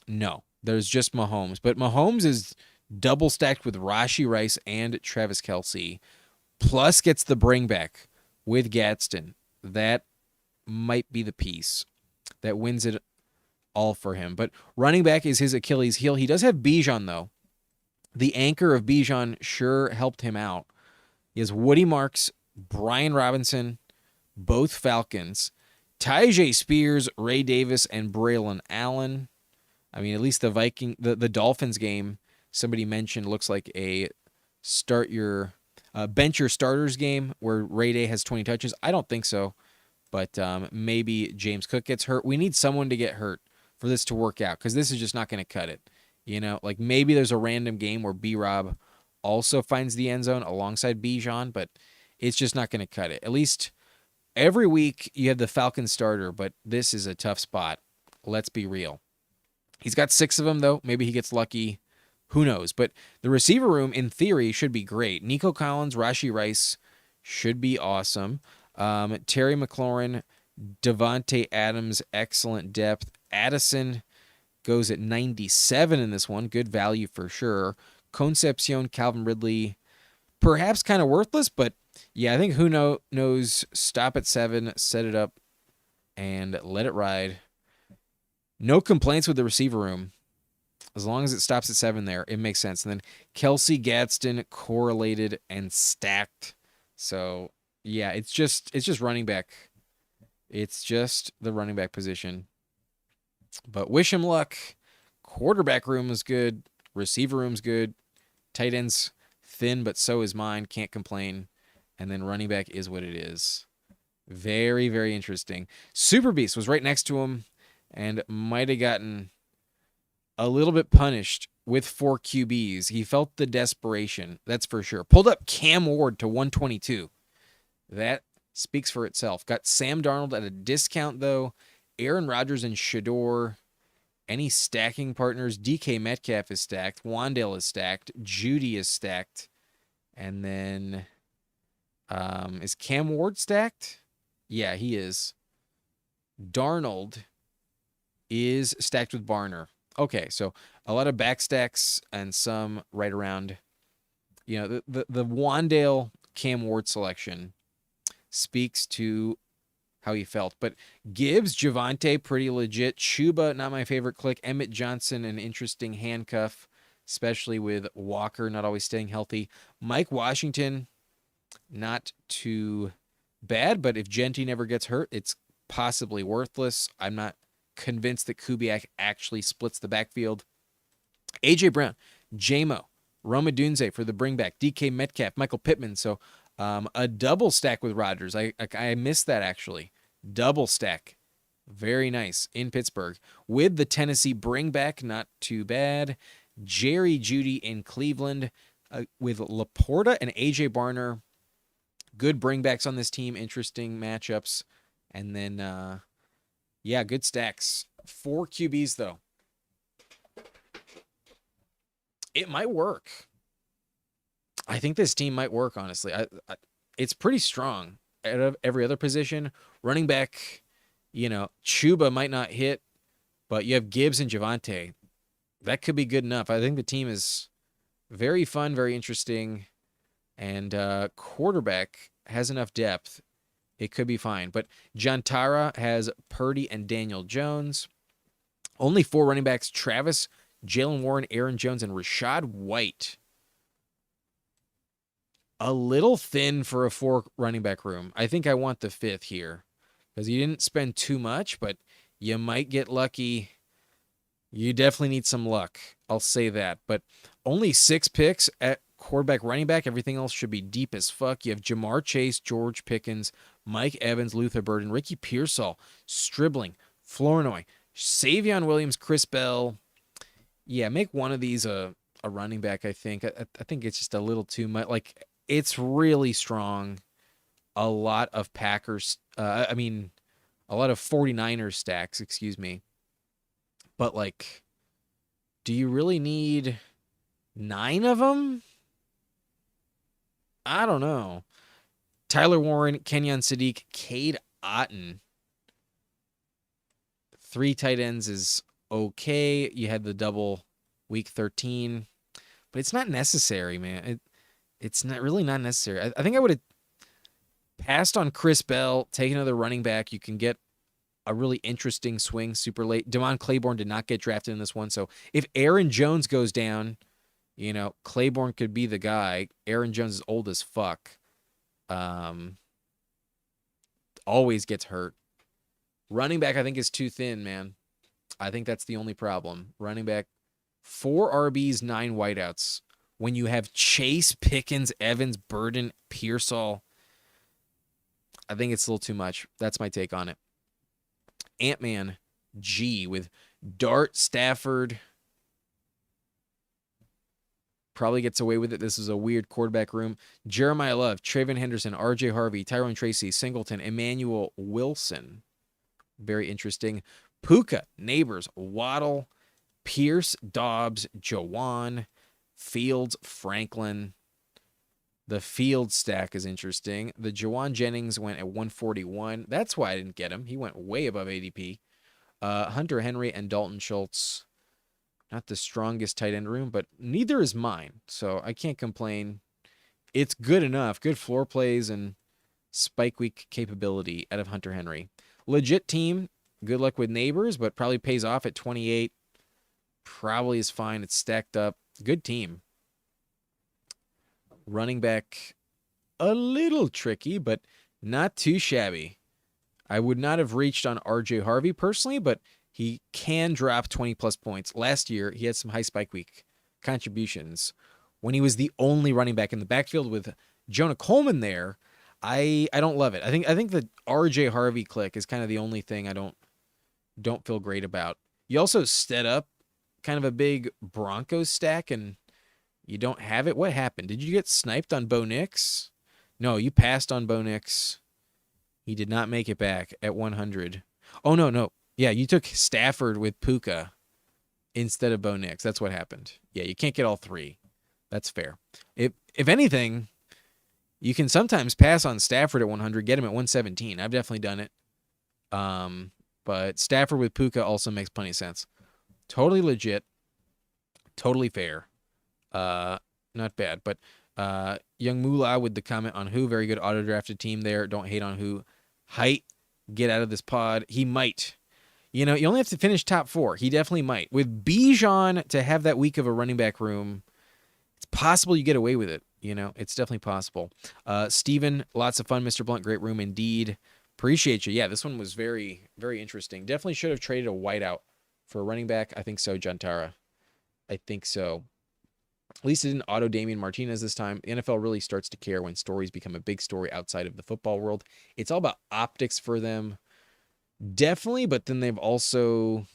No, there's just Mahomes. But Mahomes is double stacked with Rashee Rice and Travis Kelce, plus gets the bring back with Gadsden. That might be the piece that wins it all for him. But running back is his Achilles heel. He does have Bijan, though. The anchor of Bijan sure helped him out. He has Woody Marks, Brian Robinson, both Falcons, Tyjae Spears, Ray Davis, and Braylon Allen. I mean, at least the Dolphins game somebody mentioned looks like a bench your starters game where Ray Day has 20 touches. I don't think so, but maybe James Cook gets hurt. We need someone to get hurt for this to work out because this is just not going to cut it. Like maybe there's a random game where B-Rob also finds the end zone alongside Bijan, but it's just not going to cut it. At least every week you have the Falcons starter, but this is a tough spot. Let's be real. He's got 6 of them, though. Maybe he gets lucky. Who knows? But the receiver room, in theory, should be great. Nico Collins, Rashee Rice should be awesome. Terry McLaurin, Devontae Adams, excellent depth. Addison goes at 97 in this one. Good value for sure. Concepcion, Calvin Ridley, perhaps kind of worthless, but yeah, I think who knows. Stop at 7, set it up, and let it ride. No complaints with the receiver room. As long as it stops at 7 there, it makes sense. And then Kelsey Gadsden correlated and stacked. So yeah, it's just running back. It's just the running back position. But wish him luck. Quarterback room is good. Receiver room's good. Tight ends thin, but so is mine. Can't complain. And then running back is what it is. Very, very interesting. Super Beast was right next to him and might have gotten a little bit punished with 4 QBs. He felt the desperation, that's for sure. Pulled up Cam Ward to 122. That speaks for itself. Got Sam Darnold at a discount, though. Aaron Rodgers and Shador. Any stacking partners? DK Metcalf is stacked. Wandale is stacked. Judy is stacked. And then is Cam Ward stacked? Yeah, he is. Darnold is stacked with Barner. Okay, so a lot of back stacks and some right around. You know, the Wandale Cam Ward selection speaks to how he felt. But Gibbs, Javonte, pretty legit. Chuba, not my favorite click. Emmett Johnson, an interesting handcuff, especially with Walker not always staying healthy. Mike Washington, not too bad, but if Genty never gets hurt, it's possibly worthless. I'm not convinced that Kubiak actually splits the backfield. A.J. Brown, J-Mo, Roma Dunze for the bringback, DK Metcalf, Michael Pittman. So a double stack with Rodgers. I missed that, actually. Double stack. Very nice in Pittsburgh. With the Tennessee bringback, not too bad. Jerry Jeudy in Cleveland with Laporta and A.J. Barner. Good bringbacks on this team. Interesting matchups. And then, yeah, good stacks. 4 QBs, though. It might work. I think this team might work, honestly. It's pretty strong at every other position. Running back, you know, Chuba might not hit, but you have Gibbs and Javonte. That could be good enough. I think the team is very fun, very interesting, and quarterback has enough depth. It could be fine. But Jantara has Purdy and Daniel Jones. Only 4 running backs: Travis, Jalen Warren, Aaron Jones, and Rashad White. A little thin for a 4 running back room. I think I want the 5th here because you didn't spend too much, but you might get lucky. You definitely need some luck. I'll say that. But only 6 picks at quarterback, running back. Everything else should be deep as fuck. You have Jamar Chase, George Pickens, Mike Evans, Luther Burden, Ricky Pearsall, Stribling, Flournoy, Savion Williams, Chris Bell. Yeah, make one of these a running back, I think. I think it's just a little too much. Like, it's really strong. A lot of Packers, a lot of 49ers stacks, excuse me. But, like, do you really need 9 of them? I don't know. Tyler Warren, Kenyon Sadiq, Cade Otton. 3 tight ends is okay. You had the double week 13. But it's not necessary, man. It's not really not necessary. I think I would have passed on Chris Bell, taken another running back. You can get a really interesting swing super late. Devon Claiborne did not get drafted in this one. So if Aaron Jones goes down, you know, Claiborne could be the guy. Aaron Jones is old as fuck. Always gets hurt. Running back, I think, is too thin, man. I think that's the only problem. Running back, 4 RBs, 9 wideouts. When you have Chase, Pickens, Evans, Burden, Pearsall, I think it's a little too much. That's my take on it. Ant-Man G with Dart, Stafford. Probably gets away with it. This is a weird quarterback room. Jeremiah Love, Trayvon Henderson, RJ Harvey, Tyrone Tracy, Singleton, Emmanuel Wilson. Very interesting. Puka, Neighbors, Waddle, Pierce, Dobbs, Jawan, Fields, Franklin. The field stack is interesting. The Jawan Jennings went at 141. That's why I didn't get him. He went way above ADP. Hunter Henry and Dalton Schultz. Not the strongest tight end room, but neither is mine. So I can't complain. It's good enough. Good floor plays and spike week capability out of Hunter Henry. Legit team. Good luck with neighbors, but probably pays off at 28. Probably is fine. It's stacked up. Good team. Running back, a little tricky, but not too shabby. I would not have reached on RJ Harvey personally, but he can drop 20 plus points. Last year, he had some high spike week contributions when he was the only running back in the backfield with Jonah Coleman there. I don't love it. I think the RJ Harvey click is kind of the only thing I don't feel great about. You also set up kind of a big Broncos stack and you don't have it. What happened? Did you get sniped on Bo Nix? No, you passed on Bo Nix. He did not make it back at 100. Oh, no. Yeah, you took Stafford with Puka instead of Bo Nix. That's what happened. Yeah, you can't get all three. That's fair. If anything, you can sometimes pass on Stafford at 100, get him at 117. I've definitely done it. But Stafford with Puka also makes plenty of sense. Totally legit. Totally fair. Not bad. But Young Moolah with the comment on who. Very good auto-drafted team there. Don't hate on who. Height. Get out of this pod. He might. You know, you only have to finish top 4. He definitely might. With Bijan to have that week of a running back room, it's possible you get away with it. You know, it's definitely possible. Steven, lots of fun, Mr. Blunt. Great room indeed. Appreciate you. Yeah, this one was very, very interesting. Definitely should have traded a whiteout for a running back. I think so, Jantara. I think so. At least it didn't auto Damian Martinez this time. The NFL really starts to care when stories become a big story outside of the football world. It's all about optics for them. Definitely, but then they've also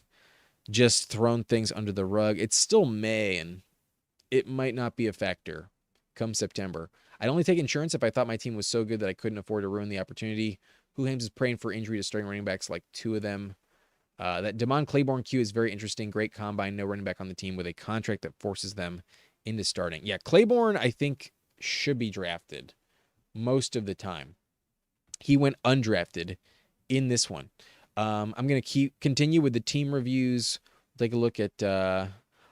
just thrown things under the rug. It's still May, and it might not be a factor come September. I'd only take insurance if I thought my team was so good that I couldn't afford to ruin the opportunity. Who is praying for injury to starting running backs, like 2 of them. That Damon Claiborne Q is very interesting. Great combine, no running back on the team with a contract that forces them into starting. Yeah, Claiborne, I think, should be drafted most of the time. He went undrafted in this one. I'm going to continue with the team reviews. Take a look at,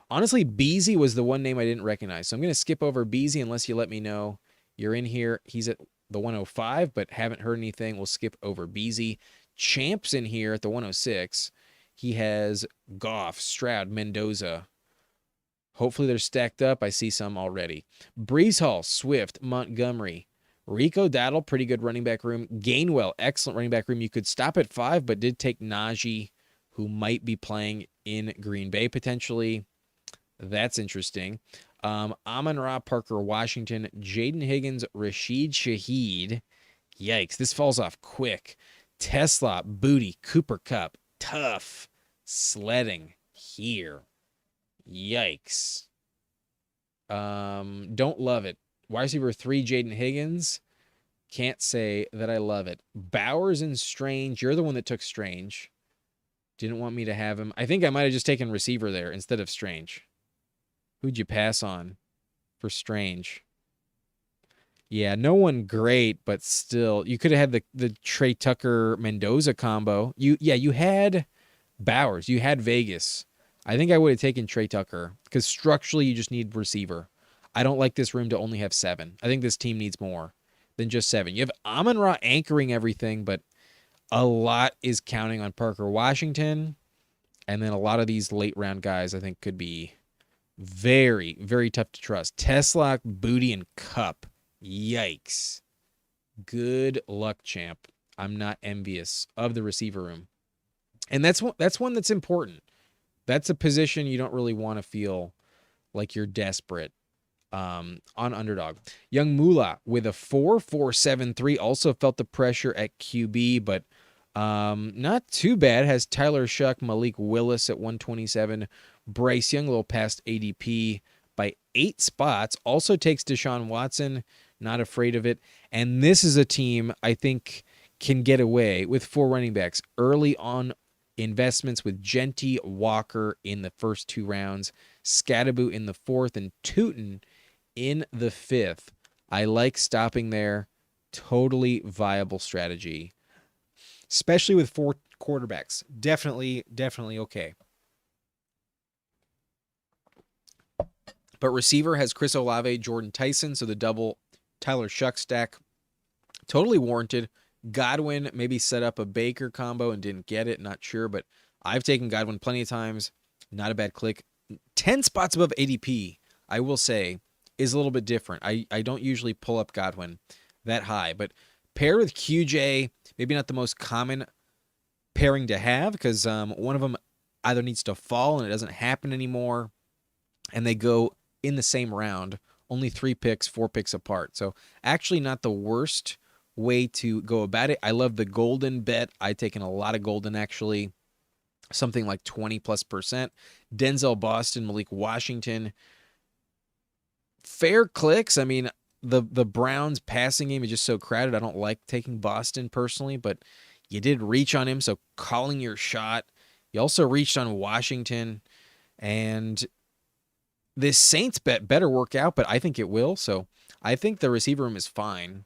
honestly, Beasy was the one name I didn't recognize. So I'm going to skip over Beasy unless you let me know you're in here. He's at the 105, but haven't heard anything. We'll skip over Beasy. Champ's in here at the 106. He has Goff, Stroud, Mendoza. Hopefully they're stacked up. I see some already. Brees Hall, Swift, Montgomery. Rico Dowdle, pretty good running back room. Gainwell, excellent running back room. You could stop at 5, but did take Najee, who might be playing in Green Bay potentially. That's interesting. Amon-Ra, Parker, Washington, Jaden Higgins, Rashid Shaheed. Yikes, this falls off quick. Tesla, Booty, Cooper Kupp. Tough sledding here. Yikes. Don't love it. Wide receiver 3, Jaden Higgins. Can't say that I love it. Bowers and Strange. You're the one that took Strange. Didn't want me to have him. I think I might have just taken receiver there instead of Strange. Who'd you pass on for Strange? Yeah, no one great, but still. You could have had the Trey Tucker-Mendoza combo. You had Bowers. You had Vegas. I think I would have taken Trey Tucker because structurally you just need receiver. I don't like this room to only have 7. I think this team needs more than just 7. You have Amon-Ra anchoring everything, but a lot is counting on Parker Washington. And then a lot of these late round guys I think could be very, very tough to trust. Tesla, Booty, and Cup. Yikes. Good luck, champ. I'm not envious of the receiver room. And that's one that's important. That's a position you don't really want to feel like you're desperate on Underdog. Young Moolah with a 4.473 also felt the pressure at QB, but not too bad. Has Tyler Shuck, Malik Willis at 127. Bryce Young a little past ADP by 8 spots. Also takes Deshaun Watson. Not afraid of it. And this is a team I think can get away with 4 running backs early on. Investments with Genty, Walker in the first 2 rounds, Scattaboo in the 4th, and Tootin in the 5th. I like stopping there. Totally viable strategy, especially with 4 quarterbacks. Definitely, definitely okay. But receiver has Chris Olave, Jordan Tyson, so the double Tyler Shuck stack, totally warranted. Godwin maybe set up a Baker combo and didn't get it, not sure, but I've taken Godwin plenty of times. Not a bad click. 10 spots above ADP, I will say, is a little bit different. I don't usually pull up Godwin that high, but paired with QJ, maybe not the most common pairing to have because one of them either needs to fall and it doesn't happen anymore, and they go in the same round, only 3 picks, 4 picks apart. So actually not the worst way to go about it. I love the golden bet. I've taken a lot of golden actually, something like 20+%. Denzel Boston, Malik Washington. Fair clicks. I mean, the Browns passing game is just so crowded. I don't like taking Boston personally, but you did reach on him, so calling your shot. You also reached on Washington, and this Saints bet better work out, but I think it will. So I think the receiver room is fine.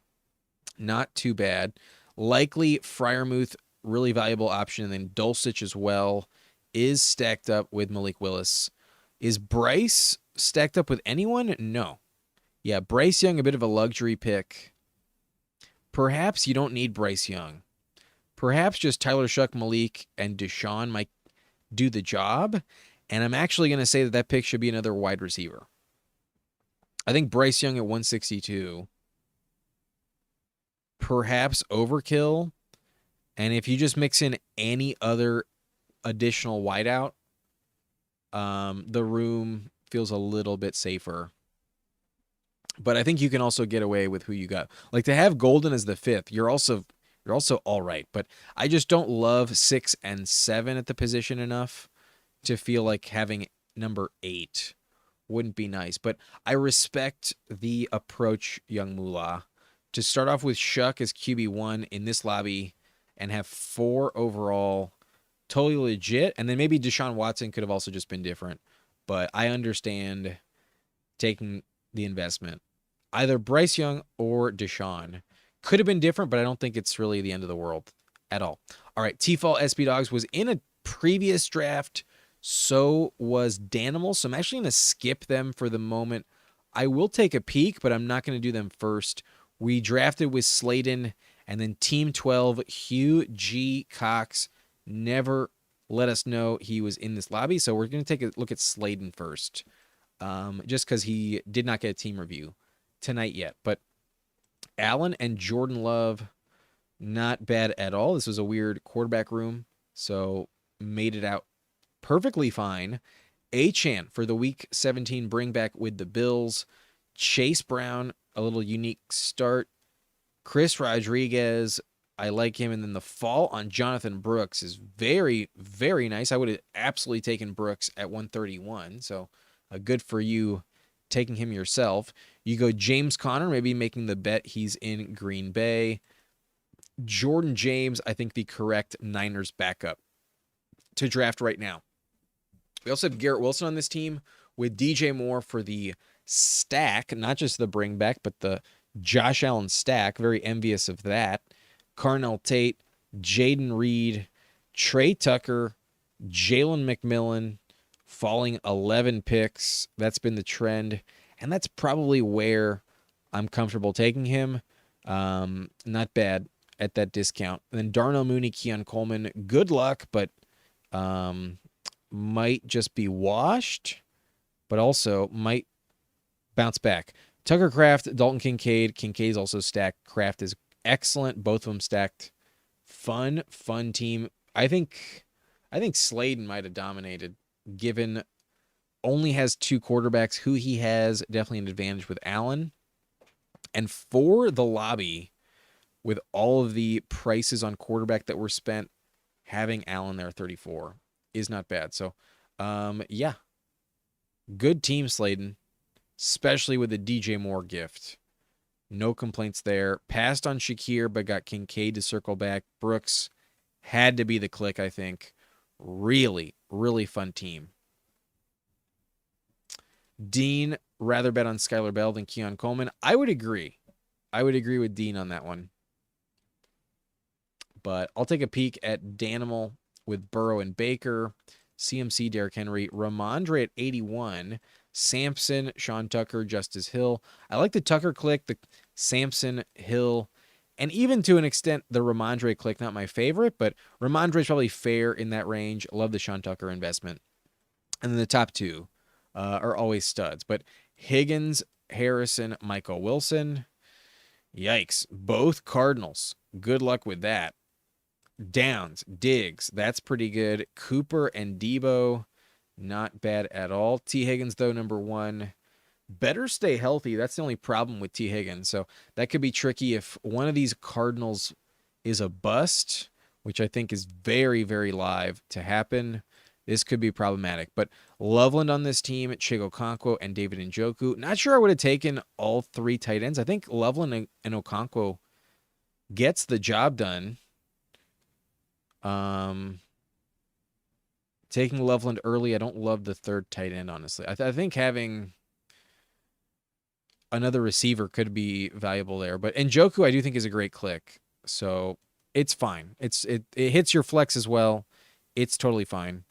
Not too bad. Likely Freiermuth, really valuable option, and then Dulcich as well is stacked up with Malik Willis. Is Bryce stacked up with anyone? No. Yeah, Bryce Young, a bit of a luxury pick. Perhaps you don't need Bryce Young. Perhaps just Tyler Shuck, Malik, and Deshaun might do the job. And I'm actually going to say that pick should be another wide receiver. I think Bryce Young at 162, perhaps overkill. And if you just mix in any other additional wideout, the room feels a little bit safer. But I think you can also get away with who you got. Like to have Golden as the 5th, you're also all right. But I just don't love 6 and 7 at the position enough to feel like having number 8 wouldn't be nice. But I respect the approach, Young Moolah, to start off with Shuck as QB1 in this lobby and have 4 overall, totally legit. And then maybe Deshaun Watson could have also just been different. But I understand taking the investment. Either Bryce Young or Deshaun could have been different, but I don't think it's really the end of the world at all. All right, T-Fall SB Dogs was in a previous draft. So was Danimal. So I'm actually going to skip them for the moment. I will take a peek, but I'm not going to do them first. We drafted with Slayton, and then Team 12, Hugh G. Cox, never let us know he was in this lobby. So we're going to take a look at Slayton first, just because he did not get a team review tonight yet. But Allen and Jordan Love, not bad at all. This was a weird quarterback room, so made it out perfectly fine. Achane for the Week 17 bring back with the Bills. Chase Brown, a little unique start. Chris Rodriguez, I like him. And then the fall on Jonathan Brooks is very, very nice. I would have absolutely taken Brooks at 131. So good for you taking him yourself. You go James Conner, maybe making the bet he's in Green Bay. Jordan James, I think the correct Niners backup to draft right now. We also have Garrett Wilson on this team with DJ Moore for the stack, not just the bring back, but the Josh Allen stack. Very envious of that. Carnell Tate, Jaden Reed, Trey Tucker, Jalen McMillan, falling 11 picks. That's been the trend, and that's probably where I'm comfortable taking him. Not bad at that discount. And then Darnell Mooney, Keon Coleman, good luck, but might just be washed, but also might bounce back. Tucker Kraft, Dalton Kincaid. Kincaid's also stacked. Kraft is excellent. Both of them stacked. Fun team. I think Slayton might have dominated, given only has 2 quarterbacks. Who he has, definitely an advantage with Allen. And for the lobby, with all of the prices on quarterback that were spent, having Allen there 34 is not bad. So, yeah, good team, Slayton, especially with the DJ Moore gift. No complaints there. Passed on Shakir, but got Kincaid to circle back. Brooks had to be the click, I think. Really, really fun team. Dean rather bet on Skylar Bell than Keon Coleman. I would agree. I would agree with Dean on that one. But I'll take a peek at Danimal with Burrow and Baker, CMC, Derrick Henry, Ramondre at 81, Sampson, Sean Tucker, Justice Hill. I like the Tucker click, the Sampson, Hill, and even to an extent, the Ramondre click, not my favorite, but Ramondre is probably fair in that range. Love the Sean Tucker investment. And then the top two are always studs. But Higgins, Harrison, Michael Wilson. Yikes. Both Cardinals. Good luck with that. Downs, Diggs, that's pretty good. Cooper and Debo, not bad at all. T. Higgins, though, number one. Better stay healthy. That's the only problem with T. Higgins. So that could be tricky if one of these Cardinals is a bust, which I think is very, very live to happen. This could be problematic. But Loveland on this team, Chigo Okonkwo and David Njoku. Not sure I would have taken all three tight ends. I think Loveland and Okonkwo gets the job done. Taking Loveland early, I don't love the third tight end, honestly. I think having another receiver could be valuable there. But Njoku, I do think, is a great click. So it's fine. It hits your flex as well. It's totally fine.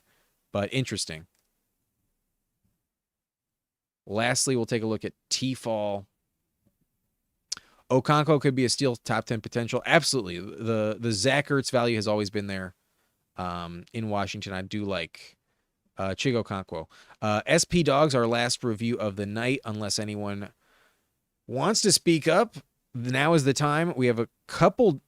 But interesting. Lastly, we'll take a look at T-Fall. Okonkwo could be a steal, top 10 potential. Absolutely. The Zach Ertz value has always been there in Washington. I do like Chigo Okonkwo. SP Dogs, our last review of the night, unless anyone wants to speak up. Now is the time. We have a couple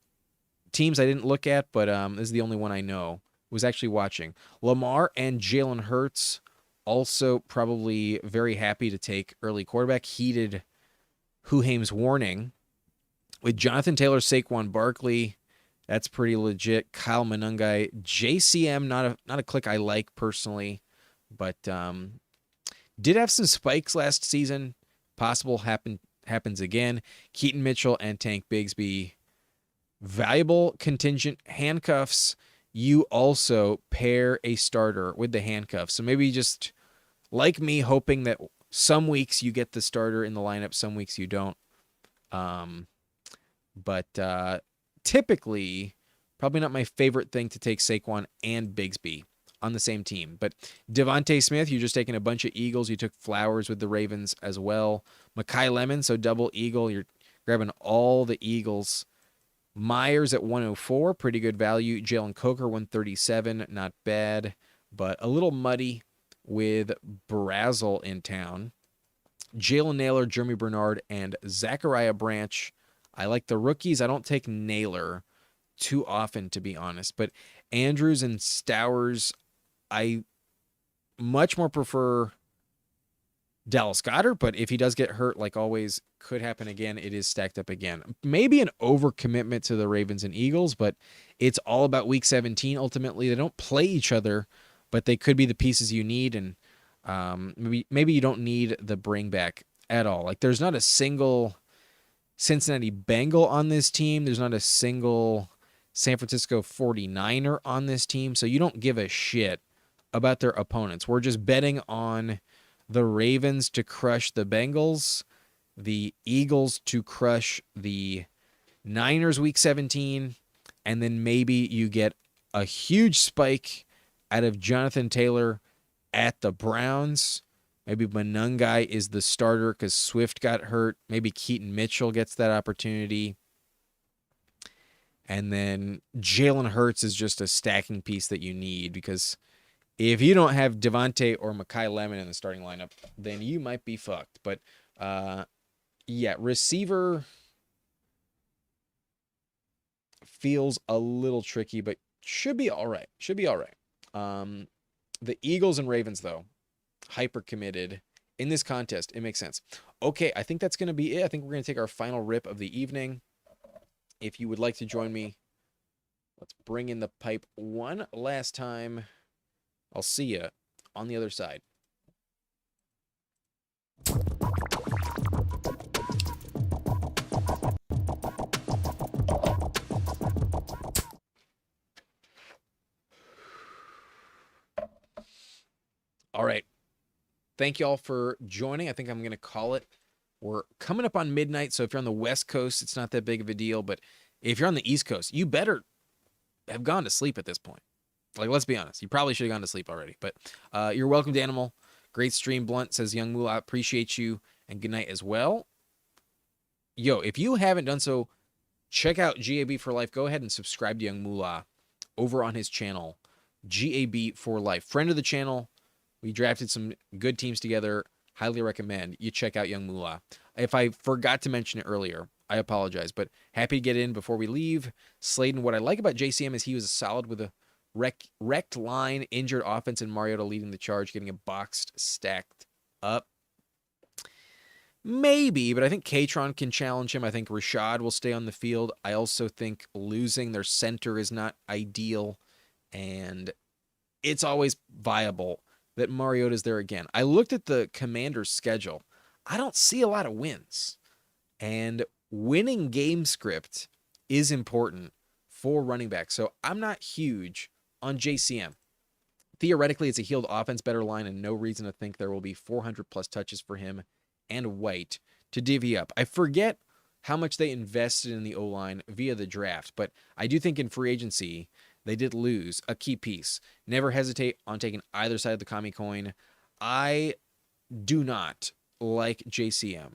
teams I didn't look at, but this is the only one I know. Was actually watching. Lamar and Jalen Hurts, also probably very happy to take early quarterback. Heeded Huhaim's warning. With Jonathan Taylor, Saquon Barkley, that's pretty legit. Kyle Manungai, JCM, not a click I like personally, but did have some spikes last season. Possible happens again. Keaton Mitchell and Tank Bigsby, valuable contingent handcuffs. You also pair a starter with the handcuffs. So maybe just like me, hoping that some weeks you get the starter in the lineup, some weeks you don't. But typically, probably not my favorite thing to take Saquon and Bigsby on the same team. But Devontae Smith, you're just taking a bunch of Eagles. You took Flowers with the Ravens as well. Mekhi Lemon, so double Eagle. You're grabbing all the Eagles. Myers at 104, pretty good value. Jalen Coker, 137, not bad, but a little muddy with Brazel in town. Jalen Naylor, Jeremy Bernard, and Zachariah Branch. I like the rookies. I don't take Naylor too often, to be honest, but Andrews and Stowers, I much more prefer Dallas Goedert, but if he does get hurt, like always, could happen again. It is stacked up again. Maybe an overcommitment to the Ravens and Eagles, but it's all about Week 17 ultimately. They don't play each other, but they could be the pieces you need, and maybe you don't need the bring back at all. Like there's not a single Cincinnati Bengal on this team. There's not a single San Francisco 49er on this team, so you don't give a shit about their opponents. We're just betting on the Ravens to crush the Bengals, the Eagles to crush the Niners Week 17, and then maybe you get a huge spike out of Jonathan Taylor at the Browns. Maybe Manungai is the starter because Swift got hurt. Maybe Keaton Mitchell gets that opportunity. And then Jalen Hurts is just a stacking piece that you need because if you don't have Devontae or Mekhi Lemon in the starting lineup, then you might be fucked. But, yeah, receiver feels a little tricky, but should be all right. Should be all right. The Eagles and Ravens, though, hyper committed in this contest. It makes sense. Okay, I think that's going to be it. I think we're going to take our final rip of the evening. If you would like to join me, let's bring in the pipe one last time. I'll see you on the other side. All right. Thank y'all for joining. I think I'm going to call it. We're coming up on midnight, so if you're on the West Coast, it's not that big of a deal. But if you're on the East Coast, you better have gone to sleep at this point. Like, let's be honest. You probably should have gone to sleep already. But you're welcome, Danimal. Great stream. Blunt says, Young Moolah, appreciate you, and good night as well. Yo, if you haven't done so, check out GAB for Life. Go ahead and subscribe to Young Moolah over on his channel, GAB for Life. Friend of the channel. We drafted some good teams together. Highly recommend you check out Young Moolah. If I forgot to mention it earlier, I apologize, but happy to get in before we leave. Sladen, what I like about JCM is he was solid with a wrecked line, injured offense, and Mariota leading the charge, getting a boxed, stacked up. Maybe, but I think Katron can challenge him. I think Rashad will stay on the field. I also think losing their center is not ideal, and it's always viable that Mariota's there again. I looked at the Commanders' schedule. I don't see a lot of wins, and winning game script is important for running back. So I'm not huge on JCM. Theoretically, it's a healed offense, better line, and no reason to think there will be 400 plus touches for him and White to divvy up. I forget how much they invested in the O-line via the draft, but I do think in free agency, they did lose a key piece. Never hesitate on taking either side of the commie coin. I do not like JCM.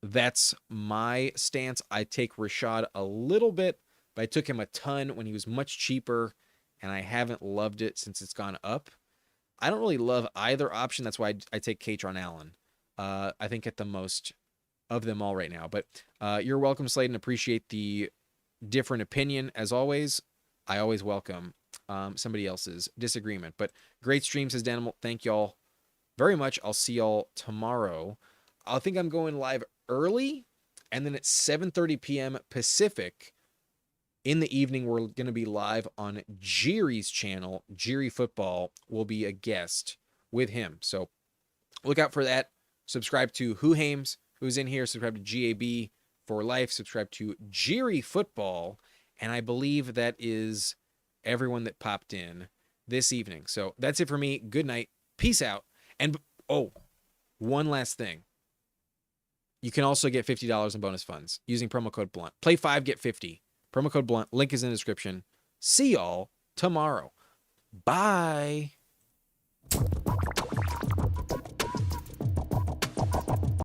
That's my stance. I take Rashad a little bit, but I took him a ton when he was much cheaper, and I haven't loved it since it's gone up. I don't really love either option. That's why I take Katron Allen. I think at the most of them all right now. But you're welcome, Sladen. Appreciate the different opinion. As always, I always welcome somebody else's disagreement. But great stream, says Danimal. Thank y'all very much. I'll see y'all tomorrow. I think I'm going live early, and then at 7:30 p.m. Pacific in the evening, we're going to be live on Jiri's channel. Jiri Football will be a guest with him. So look out for that. Subscribe to Who Hames, who's in here. Subscribe to GAB for Life. Subscribe to Jiri Football. And I believe that is everyone that popped in this evening. So that's it for me. Good night. Peace out. And, oh, one last thing. You can also get $50 in bonus funds using promo code BLUNT. Play 5, get 50. Promo code BLUNT. Link is in the description. See y'all tomorrow. Bye.